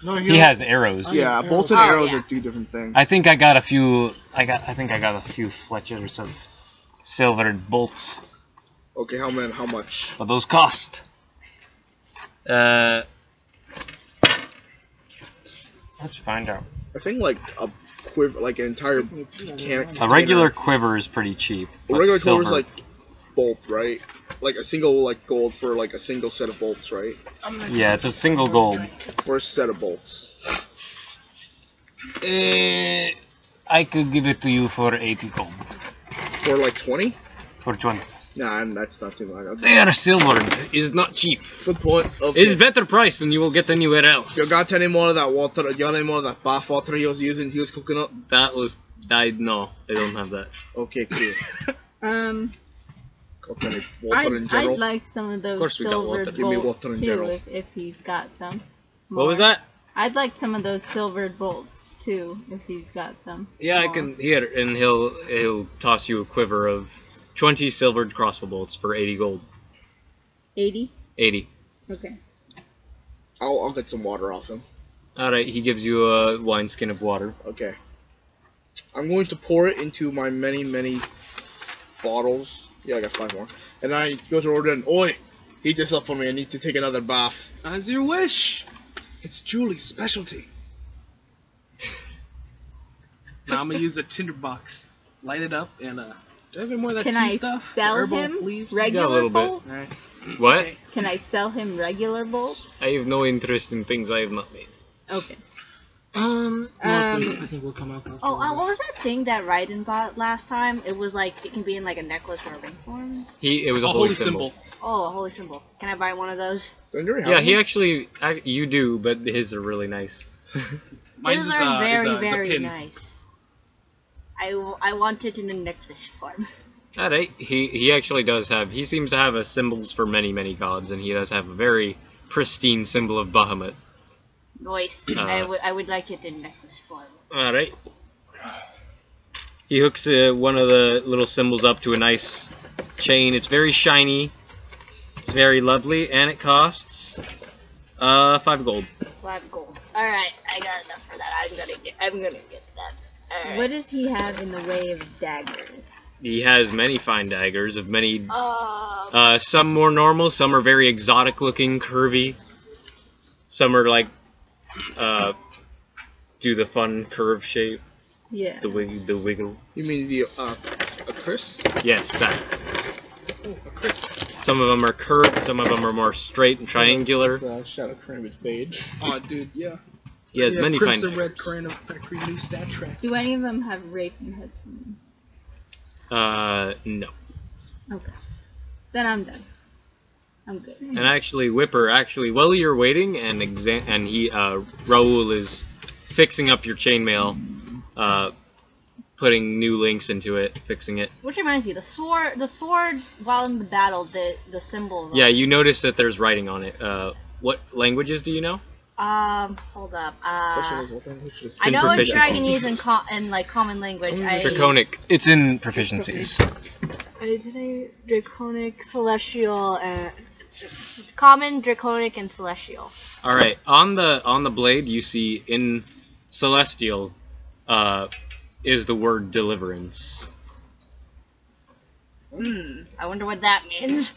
S2: no,
S1: He has arrows.
S4: Yeah, bolts and
S5: Oh,
S4: arrows
S5: yeah.
S4: are 2 different things.
S1: I think I got a few. I think I got a few fletchers of silvered bolts.
S4: Okay, how much?
S1: What those cost? Let's find out.
S4: I think like a quiver, like an entire can.
S1: A regular quiver is pretty cheap.
S4: A
S1: but
S4: regular quiver is
S1: silver-
S4: like bolt, right? Like a single like gold for like a single set of bolts, right?
S1: Yeah, it's a single gold.
S4: For a set of bolts.
S1: I could give it to you for 80 gold.
S4: For like 20?
S1: For 20.
S4: Nah, that's not too much.
S1: They are silvered. It's not cheap.
S4: Good point. Okay.
S1: It's better price than you will get anywhere else.
S4: You got any more of that water? You got any more of that bath water he was using? He was cooking up?
S1: That was. No, I don't have that.
S4: Okay, cool. Okay, water in general.
S6: I'd like some of those
S1: course we got
S6: silvered
S1: water.
S4: Give me
S6: bolts
S4: water in
S6: too,
S4: general.
S6: if he's got some.
S1: What was
S6: More.
S1: that?
S6: I'd like some of those silvered bolts too, if he's got some.
S1: Yeah, I
S6: more.
S1: can. Here, and he'll toss you a quiver of 20 silvered crossbow bolts for 80 gold.
S6: 80?
S1: 80.
S6: Okay.
S4: I'll get some water off him.
S1: All right, he gives you a wineskin of water.
S4: Okay. I'm going to pour it into my many bottles. Yeah, I got 5 more. And I go to order and oi, heat this up for me. I need to take another bath.
S3: As your wish. It's Julie's specialty. Now I'm gonna use a tinderbox, light it up, and do I have any more of that
S6: Can
S3: tea
S6: I
S3: stuff?
S6: sell
S3: Herbal
S6: him
S3: leaves?
S1: Yeah, a
S6: regular
S1: little bit.
S6: bolts?
S3: Alright.
S1: What?
S3: Okay.
S6: Can I sell him regular bolts?
S1: I have no interest in things I have not made.
S6: Okay.
S2: I think we'll come up. After
S5: Oh, what was
S2: this.
S5: that thing that Raiden bought last time? It was like, it can be in like a necklace or a ring form.
S1: It was a
S3: A
S1: holy symbol.
S5: Oh, a holy symbol. Can I buy one of those?
S4: Don't you already
S1: Yeah,
S4: have
S1: he
S4: one?
S1: actually, you do, but his are really nice.
S3: Mine's
S5: Those
S3: is,
S5: are very,
S3: is a
S5: very
S3: pin.
S5: nice. I want it in a necklace form.
S1: Alright, he actually does have, he seems to have a symbols for many gods, and he does have a very pristine symbol of Bahamut.
S5: Nice. I would like it in necklace form.
S1: Alright. He hooks one of the little symbols up to a nice chain. It's very shiny. It's very lovely, and it costs 5 gold.
S5: 5 gold. Alright, I got enough for that. I'm gonna get that. Alright.
S6: What does he have in the way of daggers?
S1: He has many fine daggers of many.
S5: Um,
S1: Some more normal. Some are very exotic looking, curvy. Some are like do the fun curve shape,
S6: Yeah.
S1: the wiggle.
S4: You mean the a Chris?
S1: Yes, that.
S3: Oh, a Chris.
S1: Some of them are curved. Some of them are more straight and triangular.
S4: Shadow Cranberry Fade.
S3: Oh, dude, yeah.
S1: He has many fine
S3: Crimson Red
S1: daggers.
S3: Crayon of Factory New Stat Track.
S6: Do any of them have raven heads on them?
S1: No.
S6: Okay. Then I'm done. I'm good.
S1: And actually, Whipper, while you're waiting and Raoul is fixing up your chainmail, putting new links into it, fixing it.
S5: which reminds me, the sword while in the battle, the symbols.
S1: Yeah, you notice that there's writing on it. What languages do you know?
S5: Hold up. I
S1: in
S5: know it's
S1: proficiency.
S5: Dragonese and like common language.
S1: Draconic. It's in proficiencies.
S5: Draconic, Celestial, and Common, Draconic, and Celestial.
S1: All right. On the blade, you see in Celestial, is the word deliverance.
S5: I wonder what that means.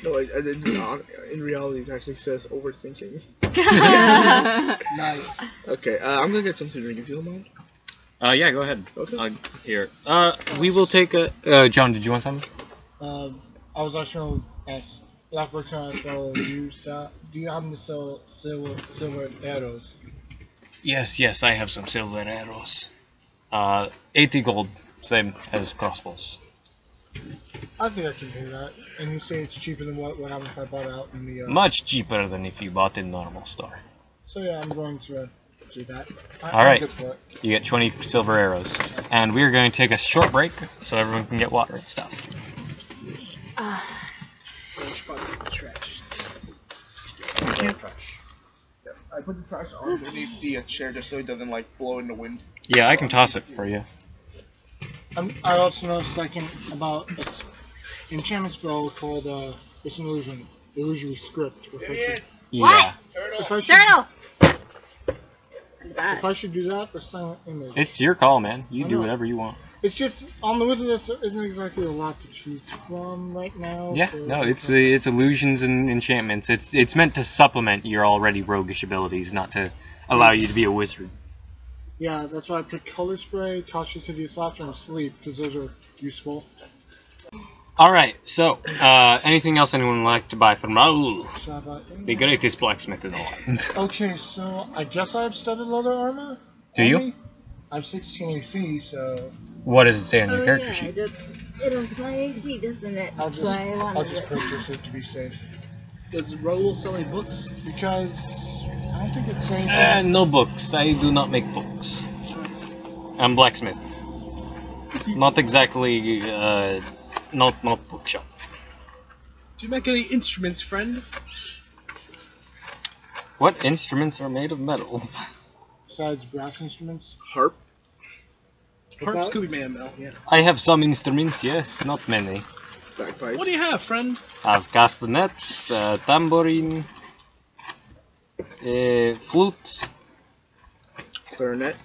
S4: No, I did not. In reality, it actually says overthinking.
S2: Nice.
S4: Okay, I'm gonna get something to drink if you don't mind.
S1: Yeah, go ahead.
S4: Okay.
S1: Here. We will take a. John, did you want something?
S2: I was actually asked, like we're trying to sell, do you happen to sell silver arrows?
S1: Yes, I have some silver arrows. 80 gold, same as crossbows.
S2: I think I can pay that. And you say it's cheaper than what happens if I bought it out in the.
S1: Much cheaper than if you bought in normal store.
S2: So yeah, I'm going to do that. I'm
S1: Alright.
S2: good for it.
S1: You get 20 silver arrows. And we're going to take a short break so everyone can get water and stuff.
S3: Trash.
S4: I put the trash underneath the chair just so it doesn't like blow in the wind.
S1: Yeah, I can toss it for you.
S2: I also noticed like about this enchantment spell called it's an illusory script.
S1: Yeah.
S2: If I should,
S5: Turtle!
S2: if I should do that or silent image.
S1: It's your call, man. You
S2: I
S1: do
S2: know.
S1: whatever you want.
S2: It's just on the wizard list there isn't exactly a lot to choose from right now.
S1: Yeah,
S2: so
S1: no, it's illusions and enchantments. It's meant to supplement your already roguish abilities, not to allow you to be a wizard.
S2: Yeah, that's why I picked color spray, touch insidious laughter, and sleep because those are useful.
S1: All right. So, anything else anyone would like to buy from Raoul,
S2: So how about
S1: the greatest blacksmith in the land?
S2: Okay, so I guess I have studded leather armor.
S1: Do you?
S2: Only? I have 16 AC, so
S1: What does it say on your character sheet?
S6: It is my AC, doesn't it?
S2: I'll
S6: That's
S2: just
S6: why I
S2: I'll
S6: wanted
S2: just
S6: it.
S2: purchase it to be safe
S3: Does Raoul sell any books?
S2: because I don't think it's anything.
S1: No books. I do not make books. I'm blacksmith. Not exactly. Not bookshop.
S3: Do you make any instruments, friend?
S1: What instruments are made of metal?
S2: Besides brass instruments.
S4: Harp.
S3: Harps could be made of metal, yeah.
S1: I have some instruments, yes, not many.
S4: Bagpipes.
S3: What do you have, friend?
S1: I've castanets, tambourine, flute.
S4: Clarinet.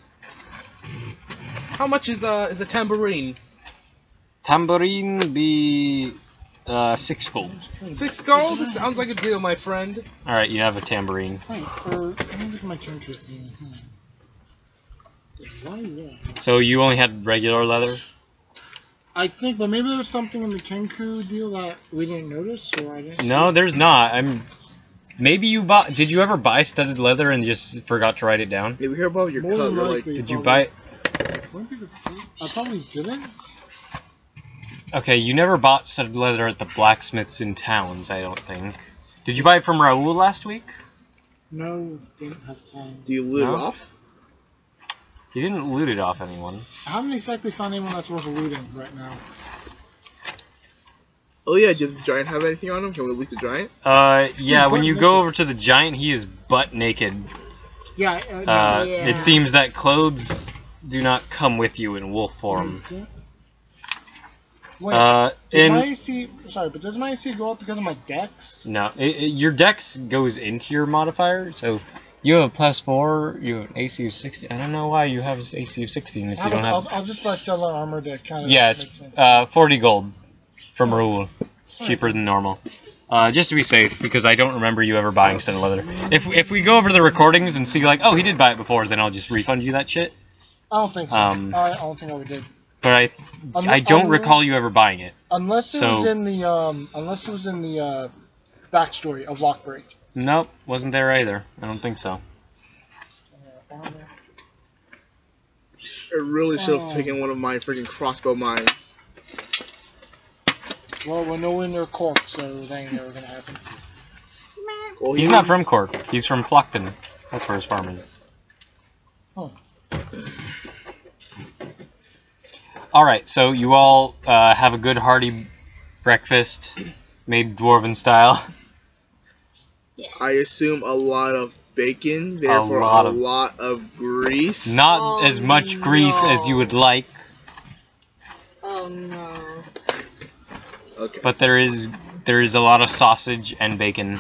S3: How much is a tambourine?
S1: Tambourine be 6 gold.
S3: 6 gold? This sounds like a deal, my friend.
S1: Alright, you have a tambourine.
S2: Wait, let me look at my turn to thing. Why that?
S1: So you only had regular leather?
S2: I think, but maybe there's something in the Kenku deal that we didn't notice, or I didn't.
S1: No, there's not. Maybe you bought. Did you ever buy studded leather and just forgot to write it down?
S4: Yeah, we hear about your
S2: More
S4: cut.
S2: than
S4: We're like,
S2: likely.
S1: Did you buy?
S2: I probably didn't.
S1: Okay, you never bought studded leather at the blacksmiths in towns, I don't think. Did you buy it from Raul last week?
S2: No, didn't have time.
S4: do you loot
S1: No?
S4: it off?
S1: He didn't loot it off anyone.
S2: I haven't exactly found anyone that's worth looting right now.
S4: Oh yeah, does the giant have anything on him? Can we loot the giant?
S1: Yeah, when
S2: butt
S1: you
S2: naked.
S1: go over to the giant, he is butt naked.
S2: Yeah.
S6: Yeah.
S1: It seems that clothes do not come with you in wolf form.
S2: Wait, does
S1: In
S2: my AC? Sorry, but does my AC go up because of my dex?
S1: no, your dex goes into your modifier, so you have a +4, you have an AC of 60. I don't know why you have an AC of 16 if you don't have.
S2: I'll just buy stellar armor to kind of.
S1: Yeah,
S2: make
S1: it's
S2: sense.
S1: 40 gold from Raul, cheaper than normal. Just to be safe, because I don't remember you ever buying studded leather. If we go over to the recordings and see like, oh, he did buy it before, then I'll just refund you that shit.
S2: I don't think so. I don't think I would did.
S1: But I don't recall you ever buying it.
S2: Unless it
S1: So-
S2: was in the backstory of Lockbreak.
S1: Nope, wasn't there either. I don't think so.
S4: I really should have taken one of my freaking crossbow mines.
S2: Well, we're nowhere near Cork, so that ain't never gonna happen.
S4: Well,
S1: He's not from Cork. He's from Flockton. That's where his farm is.
S2: Oh.
S1: Alright, so you all have a good hearty breakfast, made dwarven style.
S6: Yes.
S4: I assume a lot of bacon, therefore a lot of grease.
S1: Not
S6: Oh,
S1: as much grease as you would like,
S6: Oh no.
S4: Okay.
S1: but there is a lot of sausage and bacon.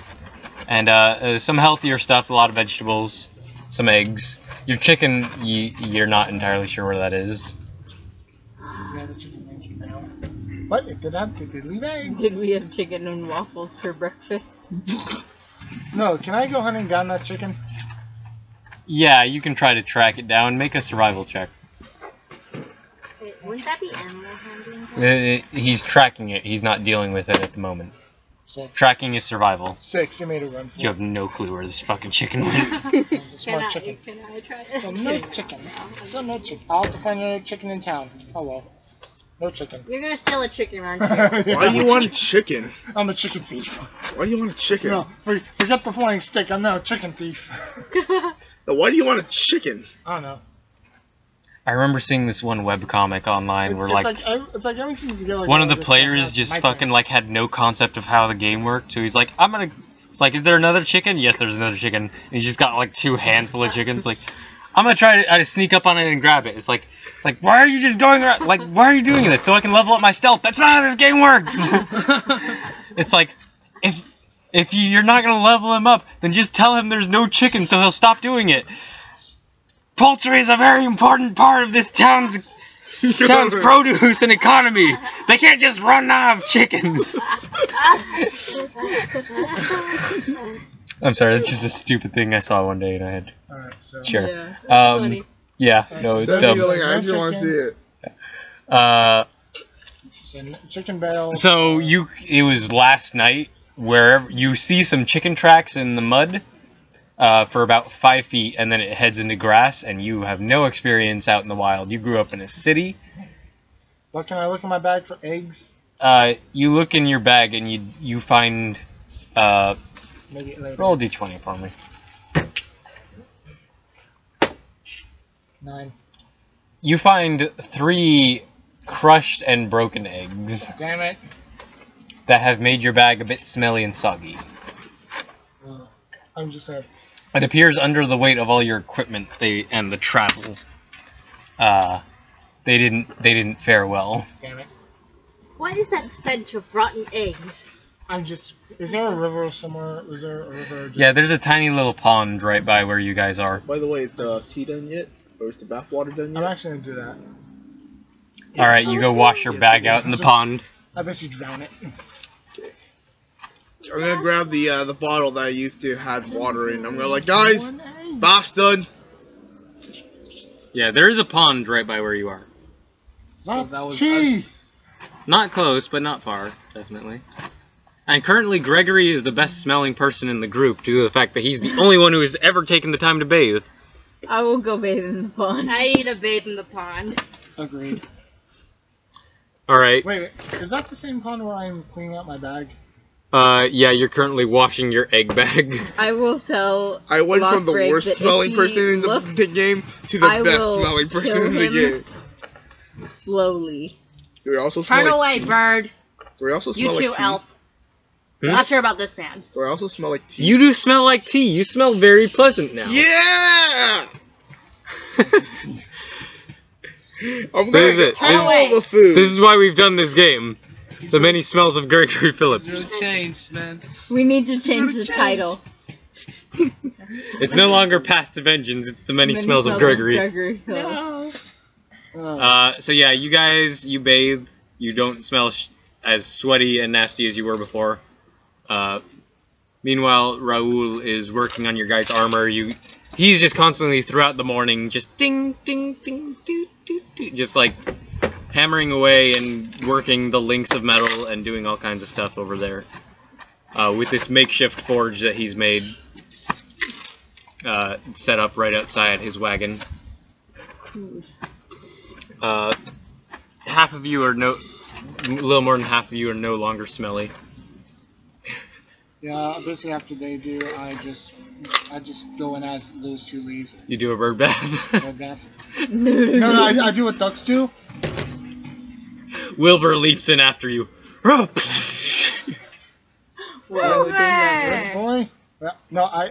S1: And some healthier stuff, a lot of vegetables, some eggs. Your chicken, you're not entirely sure where that is.
S2: Yeah, the chicken wings now. What? Did they leave eggs?
S6: Did we have chicken and waffles for breakfast?
S2: No, can I go hunting down that chicken?
S1: Yeah, you can try to track it down. Make a survival check.
S6: Wait, wouldn't that be animal handling?
S1: He's tracking it. He's not dealing with it at the moment.
S2: 6.
S1: Tracking is survival.
S2: 6. You made a run for
S1: You
S2: it.
S1: have no clue where this fucking chicken went.
S2: Smart chicken.
S6: Can I try it?
S2: So no chicken. So no chicken. I'll have to find another chicken in town. Oh well. No chicken.
S6: You're gonna steal a chicken, aren't you?
S4: Why do you want a chicken?
S2: I'm a chicken thief.
S4: Why do you want a chicken?
S2: No, forget the flying stick. I'm now a chicken thief.
S4: Now, why do you want a chicken?
S2: I don't know.
S1: I remember seeing this one webcomic online where
S2: It's like everything's together.
S1: one of the players just fucking like had no concept of how the game worked, so he's like, it's like, is there another chicken? Yes, there's another chicken. And he's just got like 2 handful of chickens. Like, I'm gonna try to sneak up on it and grab it. It's like, why are you just going around? Like, why are you doing this? So I can level up my stealth. That's not how this game works. It's like, if you're not gonna level him up, then just tell him there's no chicken, so he'll stop doing it. Poultry is a very important part of this town's produce and economy. They can't just run out of chickens. I'm sorry, that's just a stupid thing I saw one day and I had.
S2: Alright, so.
S1: Sure.
S6: Yeah, that's funny.
S1: Yeah, no, it's
S4: Send me the
S1: dumb.
S4: link. I just want to see it.
S2: So chicken barrel.
S1: So it was last night where you see some chicken tracks in the mud for about 5 feet, and then it heads into grass, and you have no experience out in the wild. You grew up in a city.
S2: What can I look in my bag for eggs?
S1: You look in your bag and you find.
S2: Maybe later.
S1: Roll a d20 for me.
S2: 9.
S1: You find 3 crushed and broken eggs.
S2: Damn it.
S1: that have made your bag a bit smelly and soggy.
S2: I'm just saying.
S1: It appears under the weight of all your equipment and the travel. They didn't fare well.
S2: Damn it.
S7: What is that stench of rotten eggs?
S2: I'm just. Is there a river somewhere? Is there a river? Just...
S1: Yeah, there's a tiny little pond right by where you guys are.
S4: By the way, is the tea done yet? Or is the bathwater done
S2: I'm
S4: yet?
S2: actually gonna do that.
S1: Alright, you go wash your bag out in the pond.
S2: I bet you drown it.
S4: I'm gonna grab the bottle that I used to have water in. I'm gonna like, guys, bath's done.
S1: Yeah, there is a pond right by where you are.
S2: That's tea!
S1: Not close, but not far, definitely. And currently, Gregory is the best smelling person in the group due to the fact that he's the only one who has ever taken the time to bathe.
S6: I will go bathe in the pond.
S7: I need to bathe in the pond.
S2: Agreed.
S1: Alright.
S2: Wait, is that the same pond where I'm cleaning out my bag?
S1: Yeah, you're currently washing your egg bag.
S6: I will tell.
S4: I went from the
S6: Lockbreak
S4: worst
S6: that if
S4: smelling
S6: he
S4: person in the
S6: looks,
S4: game to the
S6: I
S4: best
S6: will
S4: smelling person
S6: kill
S4: in the
S6: him.
S4: game.
S6: Slowly.
S4: Do we also smell
S7: Turn
S4: like
S7: away,
S4: tea?
S7: bird.
S4: Do we also
S7: You
S4: smell
S7: too,
S4: like tea?
S7: elf.
S1: Hmm?
S7: Not sure about this man.
S4: Do I also smell like tea?
S1: You do smell like tea. You smell very pleasant now.
S4: Yeah! I'm
S1: This
S4: gonna
S1: is it.
S4: get all
S7: This-
S4: the food.
S1: This is why we've done this game. The many smells of Gregory Phillips.
S3: It's really changed, man.
S6: We need to change the
S3: Changed.
S6: title.
S1: It's no longer Path to Vengeance, it's the many smells of Gregory.
S6: Phillips.
S1: So yeah, you guys, you bathe. You don't smell as sweaty and nasty as you were before. Meanwhile, Raul is working on your guys' armor. He's just constantly throughout the morning, just ding, ding, ding, doo, doo, doo, just like hammering away and working the links of metal and doing all kinds of stuff over there. With this makeshift forge that he's made, set up right outside his wagon. Half of you are a little more than half of you are no longer smelly.
S2: Yeah, basically after they do, I just go in as those two leave.
S1: You do a bird bath.
S2: Red bath. No, I do what ducks do.
S1: Wilbur leaps in after you.
S6: Whoa,
S2: Bird boy. Well, no,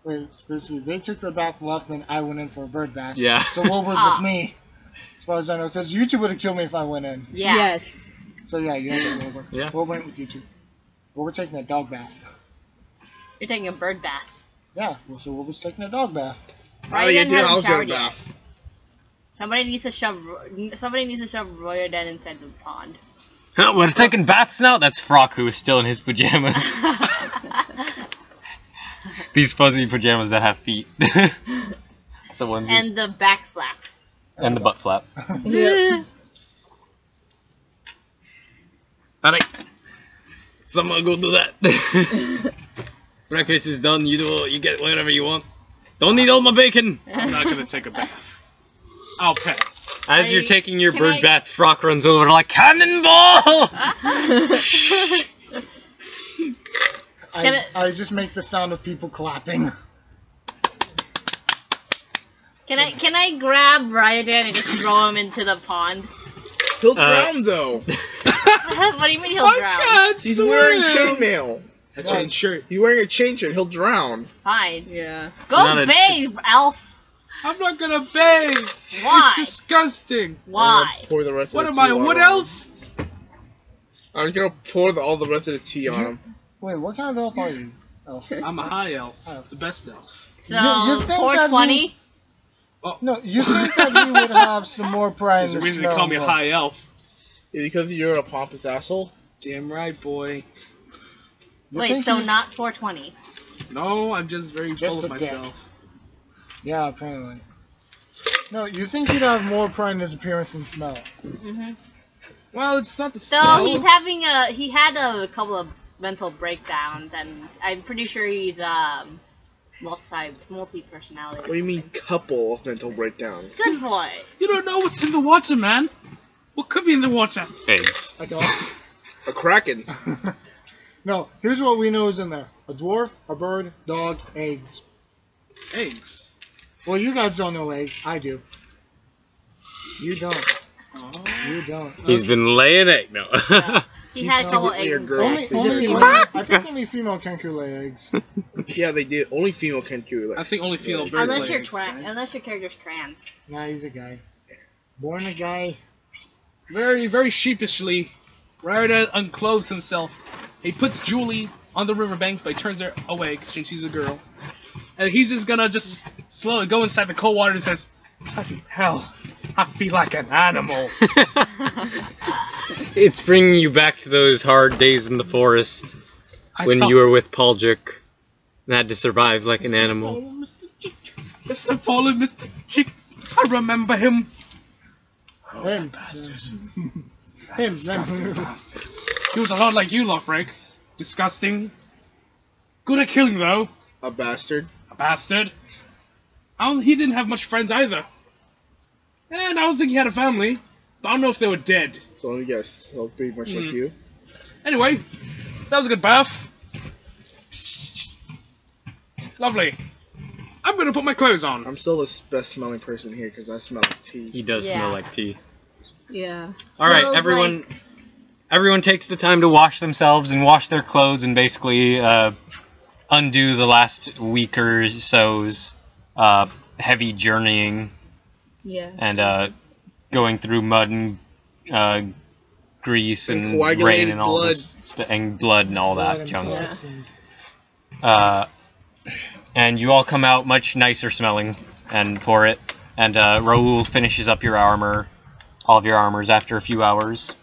S2: wait. Basically, they took their bath left, and I went in for a bird bath.
S1: Yeah.
S2: So Wilbur's with me, as far as I know, because you two would have killed me if I went in.
S7: Yeah.
S6: Yes.
S2: So yeah, you have Wilbur.
S1: Yeah.
S2: Wilbur went with you two. Well, we're taking a dog bath.
S7: You're taking a bird bath.
S2: Yeah, well, so Wilbur's taking a dog bath.
S4: Oh yeah, dude, I was
S7: showered
S4: gonna
S7: yet.
S4: bath.
S7: Somebody needs to shove Royerden inside the pond.
S1: We're taking baths now? That's Frock, who is still in his pajamas. These fuzzy pajamas that have feet. It's a onesie.
S7: And the back flap.
S1: And the butt flap.
S6: Yep.
S1: Alright. Someone go do that. Breakfast is done. You get whatever you want. Don't need all my bacon.
S3: I'm not gonna take a bath. I'll pass.
S1: As you're taking your
S7: Can
S1: bird
S7: I-
S1: bath, Frock runs over like cannonball.
S2: I just make the sound of people clapping.
S7: Can I grab Royerden and just throw him into the pond?
S4: He'll drown though.
S7: What do you mean he'll
S3: I
S7: drown?
S3: can't
S4: He's
S3: swim.
S4: wearing chainmail.
S3: A chain shirt.
S4: He's wearing a chain shirt. He'll drown.
S7: Fine.
S6: Yeah.
S7: Go
S1: not a-
S7: bathe, Elf.
S3: I'm not gonna bathe.
S7: Why?
S3: It's disgusting.
S7: Why?
S4: Pour the rest
S3: What
S4: of
S3: am
S4: the
S3: I,
S4: tea
S3: a
S4: on
S3: wood
S4: him.
S3: elf?
S4: I'm gonna pour all the rest of the tea on him.
S2: Wait, what kind of elf are you? Elf.
S3: I'm a high elf.
S2: Oh.
S3: The best elf.
S7: So
S2: You think that
S7: 420.
S2: No, you think that he would have some more pride
S3: There's
S2: in
S3: a
S2: the
S3: reason
S2: smell
S3: to call me a
S2: of
S3: high
S2: books.
S3: elf.
S4: Is it because you're a pompous asshole?
S3: Damn right, boy.
S2: You
S7: Wait,
S2: think
S7: so
S2: he-
S7: not 420.
S3: No, I'm just very
S2: Just
S3: full of
S2: a dick.
S3: myself.
S2: Yeah, apparently. No, you think he'd have more pride in his appearance and smell.
S7: Mhm.
S3: Well, it's not the
S7: So
S3: smell.
S7: he had a couple of mental breakdowns, and I'm pretty sure he's multi personality.
S4: What do you mean, couple of mental breakdowns?
S7: Good boy.
S3: You don't know what's in the water, man. What could be in the water?
S1: Eggs.
S2: I don't.
S4: A kraken.
S2: No, here's what we know is in there. A dwarf, a bird, dog, eggs.
S3: Eggs.
S2: Well, you guys don't know eggs. I do. You don't.
S3: Oh.
S2: You don't.
S1: He's been laying egg now.
S7: He had a couple eggs.
S4: Your
S7: in
S4: girl.
S7: bed.
S2: I think only female kangaroo lay eggs.
S4: Yeah, they did. Only female can cure
S3: I
S4: that.
S3: think only female birds
S7: Unless
S3: lay
S7: you're
S3: eggs, right?
S7: unless your character's trans.
S2: Nah, he's a guy. Born a guy.
S3: Very, very sheepishly, Raridad unclothes himself. He puts Julie on the riverbank, but he turns her away because she's a girl. And he's just gonna just slowly go inside the cold water and says, "Bloody hell, I feel like an animal."
S1: It's bringing you back to those hard days in the forest when you were with Paljik and had to survive like an animal.
S3: Mr. Fallen, Mr. Chick, I remember him. Oh,
S2: Him.
S3: bastard.
S2: Him.
S3: Disgusting bastard. He was a lot like you, Lockbreak. Disgusting. Good at killing, though.
S4: A bastard.
S3: A bastard. He didn't have much friends either. And I don't think he had a family. But I don't know if they were dead.
S4: So let me guess. He'll pretty much like you.
S3: Anyway, that was a good bath. Lovely. I'm gonna put my clothes on.
S4: I'm still the best smelling person here because I smell like tea.
S1: He does
S7: Yeah.
S1: smell like tea.
S6: Yeah.
S1: All right,
S7: Smells
S1: everyone. Everyone takes the time to wash themselves and wash their clothes and basically undo the last week or so's heavy journeying
S6: Yeah.
S1: and going through mud and grease and rain
S4: coagulated
S1: and all
S4: blood.
S1: this and blood and all that junk.
S6: Yeah.
S1: And you all come out much nicer smelling and for it. And Raoul finishes up your armor, all of your armors after a few hours.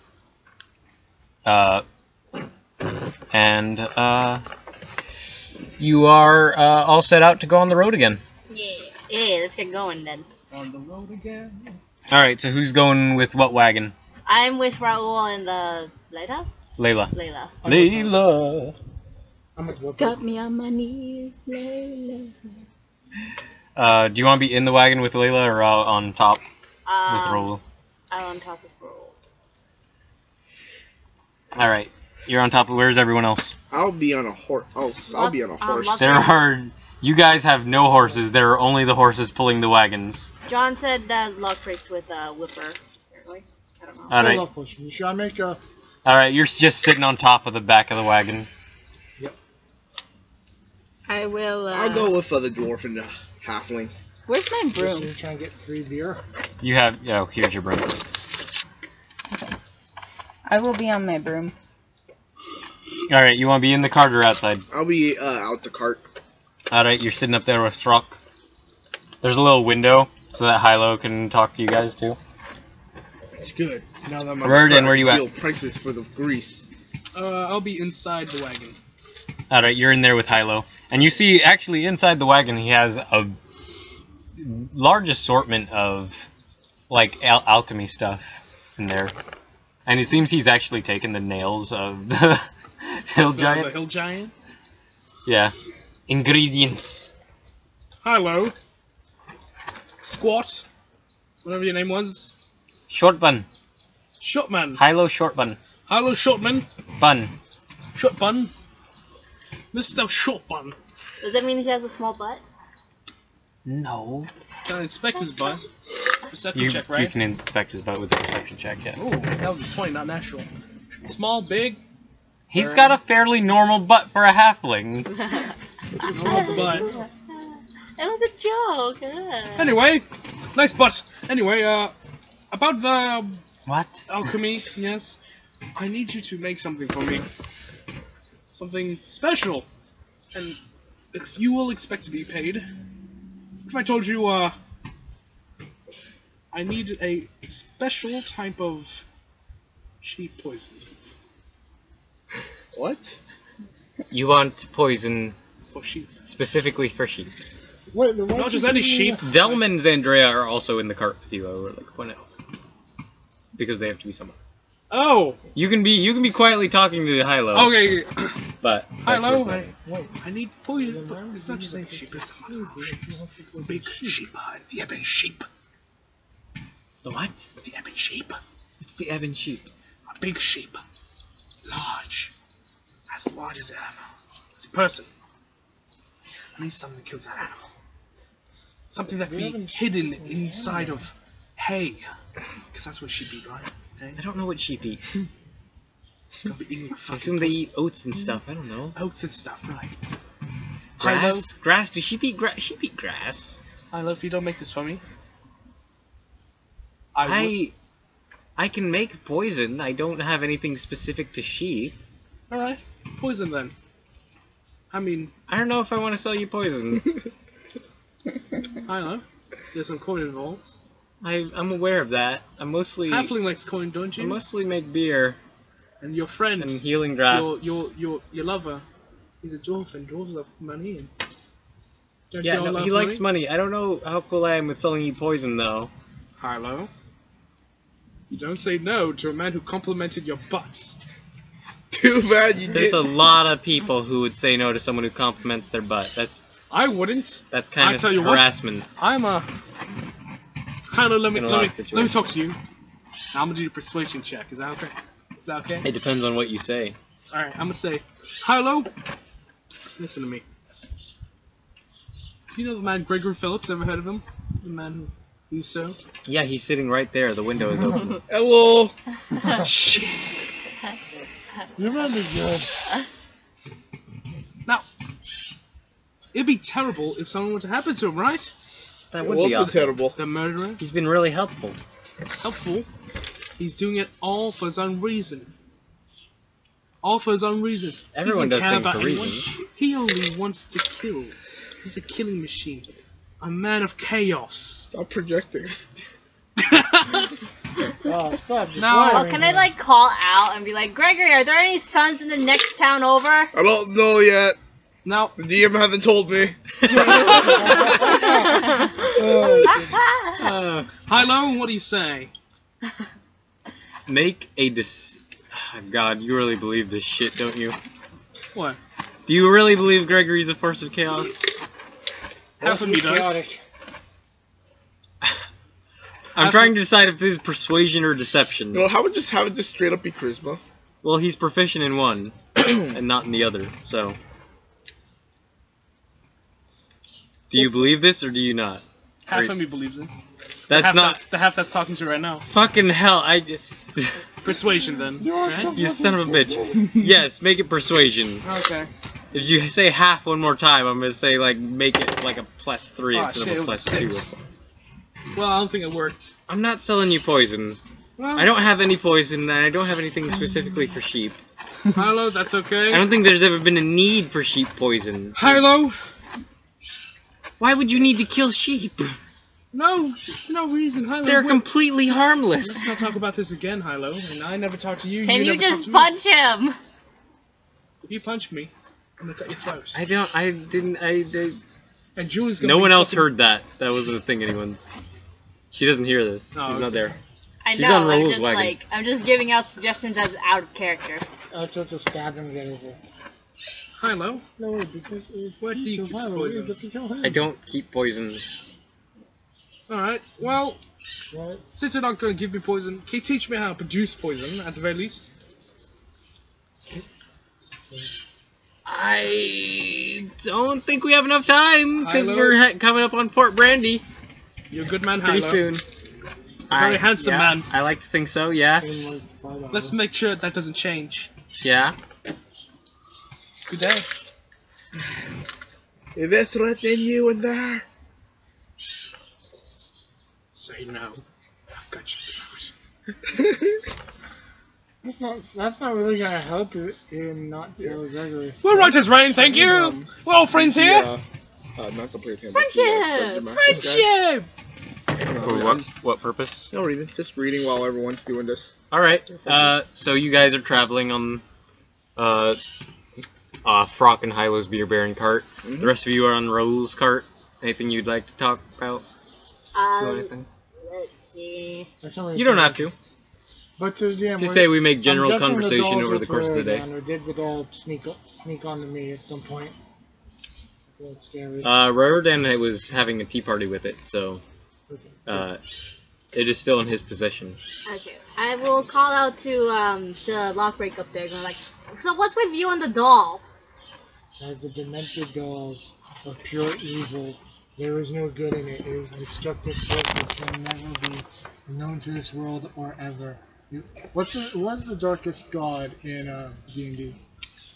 S1: You are all set out to go on the road again.
S7: Yeah, let's get going then.
S3: On the road again.
S1: All right, so who's going with what wagon?
S7: I'm with Raul and Layla.
S1: Layla.
S7: Layla.
S1: Layla.
S2: I'm with Whooper.
S6: Got me on my knees, Layla.
S1: Do you want to be in the wagon with Layla or on top with Raoul?
S7: I'm on top of Raul.
S1: All right, you're on top of. Where's everyone else?
S4: I'll be on a horse. I'll be on a horse.
S1: There are. You guys have no horses. There are only the horses pulling the wagons.
S7: John said that Lockbreak's with Whipper. Apparently. I don't know.
S1: All right.
S2: Love potion. Should I make a?
S1: All right, you're just sitting on top of the back of the wagon.
S6: I will.
S4: I'll go with the dwarf and the halfling.
S6: Where's my broom?
S2: Just trying to get free beer.
S1: You have. Oh, here's your broom.
S6: I will be on my broom.
S1: All right, you want to be in the cart or outside?
S4: I'll be out the cart.
S1: All right, you're sitting up there with Throck. There's a little window so that Hilo can talk to you guys too.
S4: It's good. Now that my
S1: Rurden, where you at?
S4: deal prices for the grease.
S3: I'll be inside the wagon.
S1: All right, you're in there with Hilo, and you see actually inside the wagon he has a large assortment of like alchemy stuff in there, and it seems he's actually taken the nails of the hill
S3: The
S1: giant.
S3: hill giant.
S1: Yeah, ingredients.
S3: Hello. Squat. Whatever your name was.
S1: Short bun.
S3: Shotman.
S1: Hilo short bun.
S3: Hello, Shotman.
S1: Bun.
S3: Short bun. Mr. Short bun.
S7: Does that mean he has a small butt?
S1: No.
S3: Can I inspect his butt? Perception
S1: You,
S3: check,
S1: you
S3: right?
S1: can inspect his butt with a perception check, yes.
S3: Ooh, that was a 20, not natural. Small, big,
S1: He's got a fairly normal butt for a halfling.
S3: small butt.
S7: It was a joke.
S3: Anyway, nice butt. Anyway, about the
S1: What?
S3: alchemy, yes. I need you to make something for me. Something special. And you will expect to be paid. If I told you, I need a special type of sheep poison.
S4: What?
S1: You want poison
S3: For sheep.
S1: specifically for sheep.
S2: Wait,
S3: Not just any sheep.
S1: Delman and Zandrea are also in the cart with you, I would like to point out. Because they have to be somewhere.
S3: Oh!
S1: You can be quietly talking to Hilo.
S3: Okay.
S1: But that's
S3: Hello.
S1: worth
S3: I need poison, but it's not just any sheep. It's a big sheep. The ebon sheep.
S1: the what?
S3: The ebon sheep.
S1: It's the Evan sheep.
S3: A big sheep. Large. As large as an animal. It's a person. I need something to kill that animal. Something that be hidden inside of hay. Because that's what sheep eat, right? Hay?
S1: I don't know what sheep eat.
S3: He's gonna be eating
S1: I
S3: fucking
S1: assume they eat oats and stuff. I don't know.
S3: oats and stuff, right?
S1: Grass? Grass? Do sheep eat grass? Sheep eat grass.
S3: Hilo, if you don't make this for me,
S1: I can make poison. I don't have anything specific to sheep.
S3: Alright, poison then. I mean,
S1: I don't know if I want to sell you poison.
S3: Hilo, there's some coin involved.
S1: I'm aware of that. I mostly
S3: Halfling likes coin, don't you?
S1: make beer
S3: And your friend,
S1: and healing drafts.
S3: your lover, he's a dwarf, and dwarves love money. And don't you
S1: Yeah,
S3: all
S1: no,
S3: love
S1: he likes
S3: money?
S1: money. I don't know how cool I am with selling you poison though.
S3: Hilo, you don't say no to a man who complimented your butt.
S4: Too bad you
S1: There's
S4: did.
S1: a lot of people who would say no to someone who compliments their butt.
S3: I wouldn't.
S1: That's kind
S3: I
S1: of
S3: tell you what.
S1: harassment.
S3: I'm a. Hilo, let me
S1: In a lot of
S3: let me
S1: situations.
S3: talk to you. Now I'm gonna do a persuasion check. Is that okay? Is that okay?
S1: It depends on what you say.
S3: All right. I'm gonna say, Hilo, listen to me. Do you know the man Gregory Phillips? Ever heard of him? The man who's so.
S1: Yeah, he's sitting right there. The window is open.
S4: Hello.
S3: Shit.
S2: You're gonna be good.
S3: Now, it'd be terrible if something were to happen to him, right?
S1: That would
S4: Well,
S1: be
S4: that's
S1: awful.
S4: terrible.
S3: The murderer,
S1: He's been really helpful.
S3: helpful. He's doing it all for his own reason. All for his own reasons. He
S1: Everyone
S3: doesn't
S1: does
S3: care
S1: things
S3: about
S1: for
S3: anyone.
S1: reasons.
S3: He only wants to kill. He's a killing machine. A man of chaos.
S4: Stop projecting.
S2: Oh, stop. Just
S3: No.
S7: Well,
S2: flattering
S7: can I
S2: him.
S7: like call out and be like, Gregory, are there any sons in the next town over?
S4: I don't know yet.
S3: Now,
S4: The DM hasn't told me.
S2: Oh,
S3: Hilo, what do you say?
S1: Make a God, you really believe this shit, don't you?
S3: What?
S1: Do you really believe Gregory's a force of chaos?
S3: Half of me does.
S2: chaotic.
S1: I'm trying to decide if this is persuasion or deception.
S4: You know, how would just have it just straight up be charisma?
S1: Well, he's proficient in one and not in the other, so. Do you believe this or do you not?
S3: Half of me believes it.
S1: That's not
S3: The half that's talking to you right now.
S1: fucking hell. I.
S3: Persuasion, then.
S2: You're
S3: right?
S2: so
S1: You
S2: fucking
S1: son of a bitch.
S2: stupid.
S1: Yes, make it persuasion.
S3: Okay.
S1: If you say half one more time, I'm gonna say like make it like a +3
S3: Oh,
S1: instead
S3: shit,
S1: of
S3: it
S1: a
S3: was
S1: +2.
S3: 6. Well, I don't think it worked.
S1: I'm not selling you poison.
S3: Well,
S1: I don't have any poison, and I don't have anything specifically for sheep.
S3: Hilo, that's okay.
S1: I don't think there's ever been a need for sheep poison.
S3: Hilo?
S1: Why would you need to kill sheep?
S3: No, there's no reason. Hilo,
S1: They're
S3: wait.
S1: completely
S3: Let's
S1: harmless.
S3: not talk about this again, Hilo. And I never talk to you.
S7: Can you
S3: never talk
S7: just
S3: to me.
S7: punch him?
S3: If you punch me, I'm gonna cut your throat.
S1: I didn't.
S3: And Julie's gonna.
S1: No
S3: be
S1: one else
S3: fucking-
S1: heard that. That wasn't a thing anyone's. She doesn't hear this.
S3: Oh,
S1: She's
S3: okay.
S1: not there.
S7: I
S1: She's
S7: know.
S1: on
S7: I'm
S1: Raoul's
S7: just
S1: wagon.
S7: like I'm just giving out suggestions as out of character.
S2: I'll just stab him and get over.
S3: Hilo?
S2: No, because it's
S3: Where do you keep poisons?
S2: Get to kill him.
S1: I don't keep poisons.
S3: Alright, well,
S2: Right?
S3: since you're not gonna give me poison, can you teach me how to produce poison, at the very least?
S1: I don't think we have enough time because
S3: Hilo?
S1: we're coming up on Port Brandy
S3: You're a good man,
S1: pretty
S3: Hilo.
S1: soon.
S3: Very handsome
S1: yeah,
S3: man.
S1: I like to think so. Yeah.
S2: In like 5 hours.
S3: Let's make sure that doesn't change.
S1: Yeah.
S3: Good day.
S4: Is there threatening you in there?
S3: Say no. I've got your throat.
S2: That's not really gonna help in not tell Gregory.
S3: We're Writer's Rain, thank you! We're all friends here!
S4: Not the place.
S7: Friendship!
S3: Friendship!
S1: What purpose?
S4: No reason. Just reading while everyone's doing this.
S1: All right. So you guys are traveling on Frock and Hilo's beer baron cart.
S4: Mhm.
S1: The rest of you are on Raoul's cart. Anything you'd like to talk about? Do anything?
S7: Let's see.
S1: You don't have to.
S2: But to the end,
S1: Just say we make general conversation over the course of the day.
S2: Or did the doll sneak onto me at some point? A little scary.
S1: Raridan was having a tea party with it, so
S2: Okay.
S1: it is still in his possession.
S7: Okay. I will call out to Lockbreak up there, going like, so what's with you and the doll?
S2: As a demented doll of pure evil, there is no good in it. It is a destructive force that can never be known to this world or ever. What's the darkest god in D&D?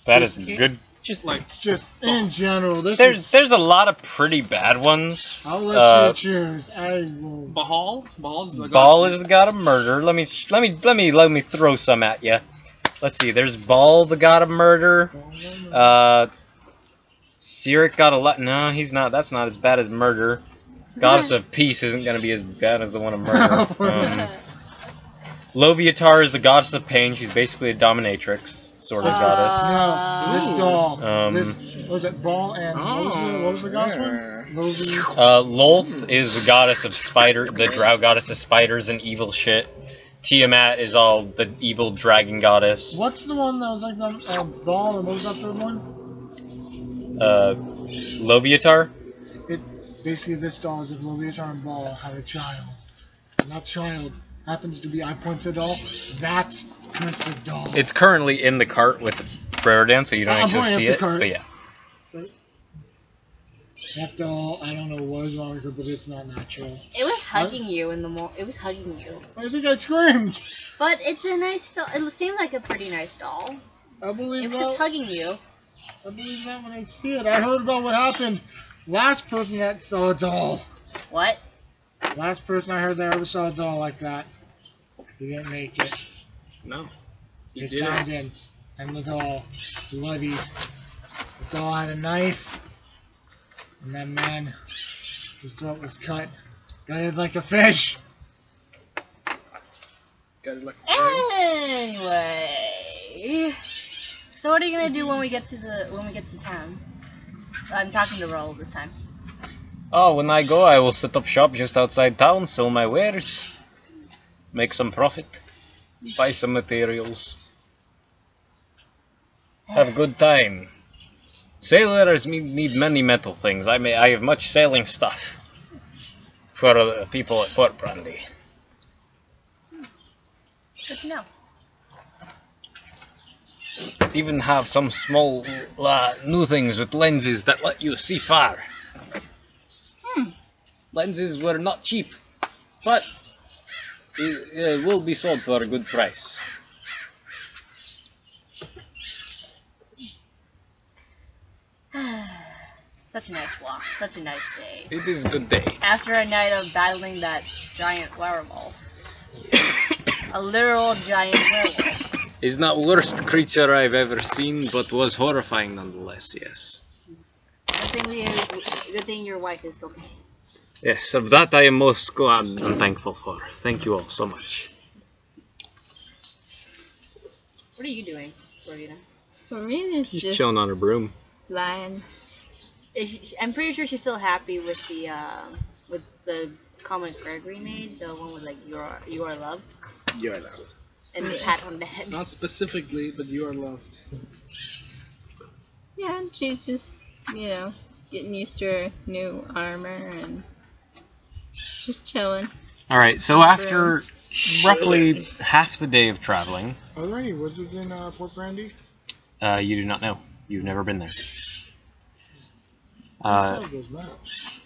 S1: That is good.
S3: Just like
S2: Just in general,
S1: There's a lot of pretty bad ones.
S2: I'll let you choose. I will.
S3: Bahal. Bahal's the
S1: Baal is the god of murder. Let me throw some at you. Let's see. There's Baal, the god of murder. Sirik got a lot. No, he's not. That's not as bad as murder. Goddess of peace isn't gonna be as bad as the one of murder. Loviatar is the goddess of pain. She's basically a dominatrix sort of goddess.
S2: No, this doll.
S1: Um,
S2: Was it Ball and what was the goddess one? Lovi.
S1: Lolth is the goddess of the drow goddess of spiders and evil shit. Tiamat is all the evil dragon goddess.
S2: What's the one that was like Ball and what was that third one?
S1: Loviatar?
S2: Basically, this doll is if Loviatar and Ball had a child. And that child happens to be I Pointed Doll. That's Mr. Doll.
S1: It's currently in the cart with Breredan, so you don't
S2: I'm
S1: actually
S2: pointing
S1: see
S2: at
S1: it.
S2: the cart.
S1: But yeah.
S2: So, that doll, I don't know what is wrong with it, but it's not natural.
S7: It was hugging you in the It was hugging you.
S2: I think I screamed.
S7: But it's a nice doll. It seemed like a pretty nice doll.
S2: I believe
S7: It was
S2: that.
S7: just hugging you.
S2: I believe that when I see it. I heard about what happened. Last person that saw a doll.
S7: What?
S2: Last person I heard that ever saw a doll like that. He didn't make it.
S3: no.
S2: They found him. And the doll. Bloody. The doll had a knife. And that man, his throat was cut. Gutted like a fish.
S3: Got it like
S7: Anyway. So what are you gonna do when we get to town? I'm talking to Raoul this time.
S1: Oh, when I go, I will set up shop just outside town, sell my wares, make some profit, buy some materials, have a good time. Sailors need many metal things. I have much sailing stuff for the people at Port Brandy.
S7: Good to know.
S1: Even have some small new things with lenses that let you see far. Lenses were not cheap, but it will be sold for a good price.
S7: Such a nice walk. Such a nice day.
S1: It is a good day.
S7: After a night of battling that giant werewolf. A literal giant werewolf.
S1: Is not worst creature I've ever seen, but was horrifying nonetheless, yes.
S7: Good thing your wife is okay.
S1: Yes, of that I am most glad and thankful for. Thank you all so much.
S7: What are you doing, Florina?
S6: For me, it's
S1: She's
S6: just
S1: chilling on her broom.
S6: lying.
S7: I'm pretty sure she's still happy with the comment Gregory made, the one with like you are loved,
S4: You're loved.
S7: and the pat on the head.
S3: Not specifically, but you are loved.
S6: Yeah, and she's just, getting used to her new armor and just chilling.
S1: Alright, so after roughly half the day of traveling,
S2: Are there any wizards in Port Brandy?
S1: you do not know. You've never been there.
S2: I saw those maps.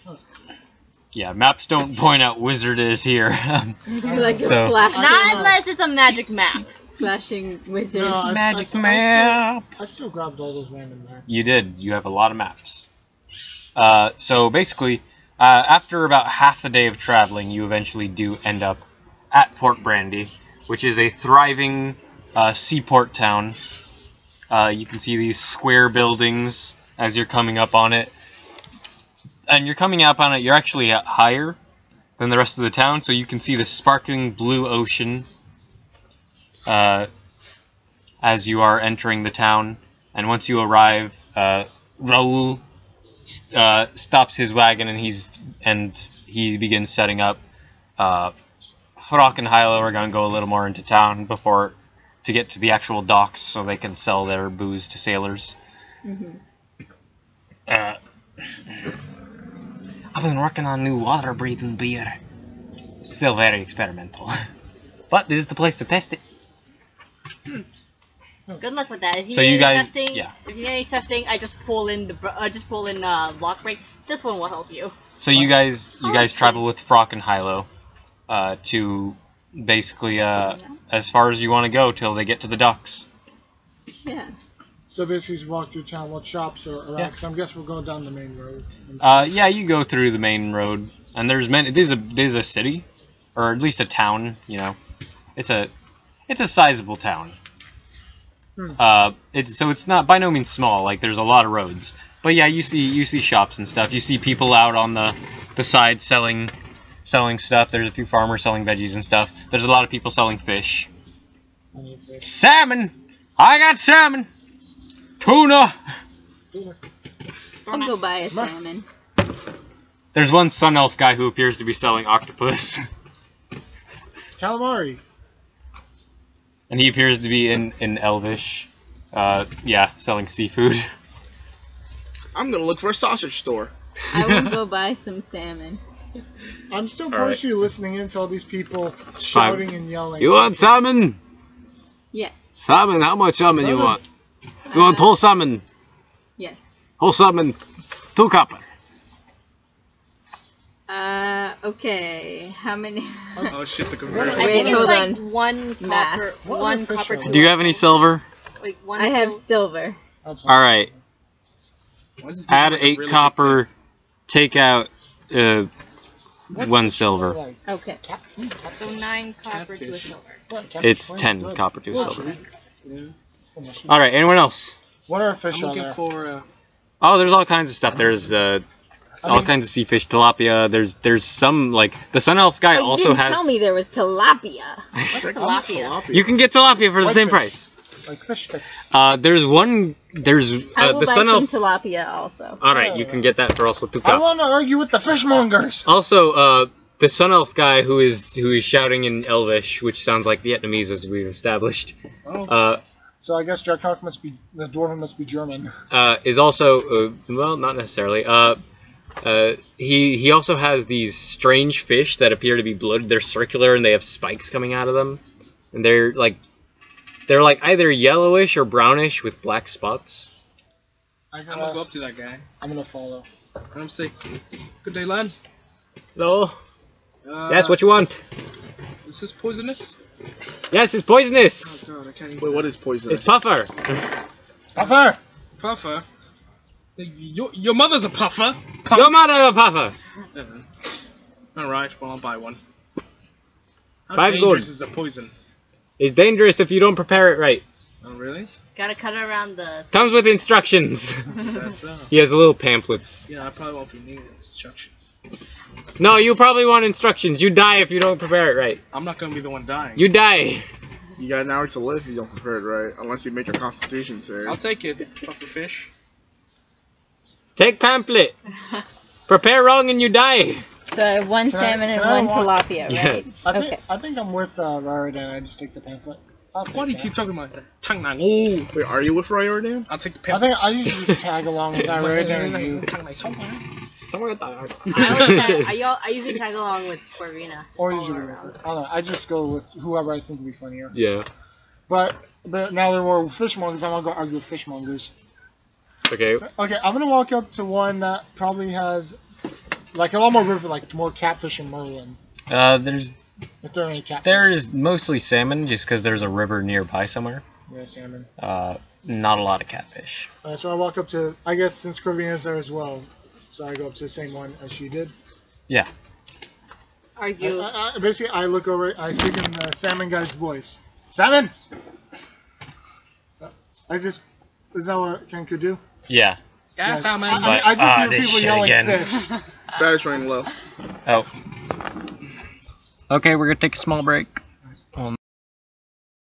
S1: Yeah, maps don't point out wizard is here.
S6: Like
S1: So-
S6: a flashing,
S7: Not unless it's a magic map.
S6: flashing wizard.
S2: No,
S1: Magic
S2: I
S1: map!
S2: still grabbed all those random maps.
S1: You did. You have a lot of maps. So basically, after about half the day of traveling, you eventually do end up at Port Brandy, which is a thriving seaport town. You can see these square buildings as you're coming up on it. And you're coming up on it, you're actually higher than the rest of the town, so you can see the sparkling blue ocean as you are entering the town. And once you arrive, Raoul stops his wagon and he begins setting up. Frock and Hylo are going to go a little more into town to get to the actual docks so they can sell their booze to sailors. I've been working on new water-breathing beer. It's still very experimental. But this is the place to test it.
S7: Good luck with that. If you
S1: So
S7: need
S1: you
S7: any
S1: guys-
S7: testing,
S1: yeah.
S7: If you need any testing, I just pull in lock break. This one will help you.
S1: So you guys travel with Frock and Hylo to basically as far as you want to go till they get to the docks.
S6: Yeah.
S2: So basically, just walk through town. What shops are around?
S1: Yeah.
S2: 'Cause I'm guessing we're going down the main road.
S1: Yeah, you go through the main road, and there's many. There's a city, or at least a town. You know, it's a sizable town. It's not by no means small. Like there's a lot of roads, but yeah, you see shops and stuff. You see people out on the side selling stuff. There's a few farmers selling veggies and stuff. There's a lot of people selling fish. Salmon! I got salmon! Tuna!
S6: I'll go buy a salmon.
S1: There's one Sun Elf guy who appears to be selling octopus.
S2: Calamari.
S1: And he appears to be in Elvish. Yeah, selling seafood.
S4: I'm gonna look for a sausage store.
S6: I will go buy some salmon.
S2: I'm still
S1: All right.
S2: partially listening in to all these people shouting and yelling.
S8: You want salmon?
S6: Yes.
S8: Salmon? How much salmon you
S2: Salmon.
S8: want? You want whole salmon?
S6: Yes.
S8: Whole salmon, 2 copper.
S6: Okay. How many?
S3: Oh shit, the converter.
S7: I
S6: Wait,
S7: think it's
S6: hold
S7: like
S6: on.
S7: one
S6: Math.
S7: copper,
S2: What
S7: one
S2: official?
S7: copper to
S1: Do you have any silver?
S7: like one
S6: I have
S7: sil-
S6: silver.
S1: Alright,
S3: Why does this
S1: add
S3: look
S1: 8
S3: really
S1: copper, take out 1 silver.
S2: Like,
S6: Okay.
S7: so 9 copper to a
S3: Catfish.
S7: silver.
S2: what, Captain
S1: It's
S2: Swing's
S1: 10
S2: good.
S1: copper to a
S2: Good.
S1: silver.
S2: Yeah.
S1: Alright, anyone else?
S2: What are
S3: I'm
S2: fish out
S3: looking
S2: there?
S3: for.
S1: Oh, there's all kinds of stuff. There's all
S2: mean-
S1: kinds of sea fish, tilapia. There's some, like, the Sun Elf guy
S6: Oh, you
S1: also
S6: didn't
S1: has...
S6: tell me there was tilapia.
S7: Tilapia.
S1: You can get tilapia for the same
S2: Whitefish.
S1: price.
S2: Like fish sticks.
S1: There's
S6: I will
S1: the
S6: buy
S1: Sun
S6: some
S1: Elf...
S6: tilapia also.
S1: Alright, you can get that for also 2
S2: I
S1: copper.
S2: want to argue with the fishmongers.
S1: Also, the Sun Elf guy who is shouting in Elvish, which sounds like Vietnamese as we've established,
S2: So I guess Drakak the dwarven must be German.
S1: is also well, not necessarily. He also has these strange fish that appear to be bloated. They're circular and they have spikes coming out of them, and they're like either yellowish or brownish with black spots.
S2: I'm
S3: I'm gonna go up to that guy.
S2: gonna follow.
S3: And I'm say, good day, lad.
S1: Hello.
S3: Uh,
S1: Yes, what you want?
S3: Is this poisonous?
S1: Yes, it's poisonous.
S3: Oh god, I can't
S4: Wait,
S3: even.
S4: what is poison?
S1: It's puffer.
S2: Puffer!
S3: Puffer? Your mother's a puffer?
S1: Your mother a puffer.
S3: Alright, well, I'll buy one. How
S1: 5
S3: dangerous
S1: gold.
S3: is the poison?
S1: It's dangerous if you don't prepare it right.
S3: Oh, really?
S7: Gotta cut it around the.
S1: Comes with instructions.
S3: That's so.
S1: He has little pamphlets.
S3: Yeah, I probably won't be needing instructions.
S1: No, you probably want instructions. You die if you don't prepare it right.
S3: I'm not gonna be the one dying.
S1: You die.
S4: You got an hour to live if you don't prepare it right, unless you make a constitution save.
S3: I'll take it, puffer fish.
S1: Take pamphlet. Prepare wrong and you die.
S6: So I have 1
S2: Can I-
S6: salmon and
S2: can I
S6: 1
S2: walk-
S6: tilapia, right?
S1: Yes.
S2: I think I'm with Raridan. I just take the pamphlet. I'll take
S3: Why do you
S2: that.
S3: keep talking about that? Tang nang. Oh,
S4: Wait, are you with Riordan?
S3: I'll take the
S2: I
S3: pamphlet.
S2: think I usually just tag along with Raridan and you.
S3: Tang nang.
S1: Somewhere at the
S7: I usually tag along with Corvina. just
S2: Or
S7: follow
S2: usually,
S7: her around.
S2: I don't know. I just go with whoever I think would be funnier.
S1: Yeah.
S2: But now there were fishmongers. I'm gonna go argue with fishmongers.
S1: Okay.
S2: Okay, I'm gonna walk up to one that probably has like a lot more river, like more catfish and marlin.
S1: There's
S2: If there are any catfish.
S1: there is mostly salmon just because there's a river nearby somewhere.
S2: Yeah, salmon.
S1: Not a lot of catfish.
S2: So I walk up to, I guess since Corvina's there as well, so I go up to the same one as she did.
S7: Argue.
S2: Basically, I look over, I speak in the salmon guy's voice. Salmon! Is that what Ken could do?
S1: Yeah.
S3: Yeah, salmon.
S1: It's like,
S2: I just hear
S1: this
S2: people
S1: shit
S2: yelling
S1: again.
S2: fish.
S4: Battery's running low.
S1: Oh. Okay, we're gonna take a small break.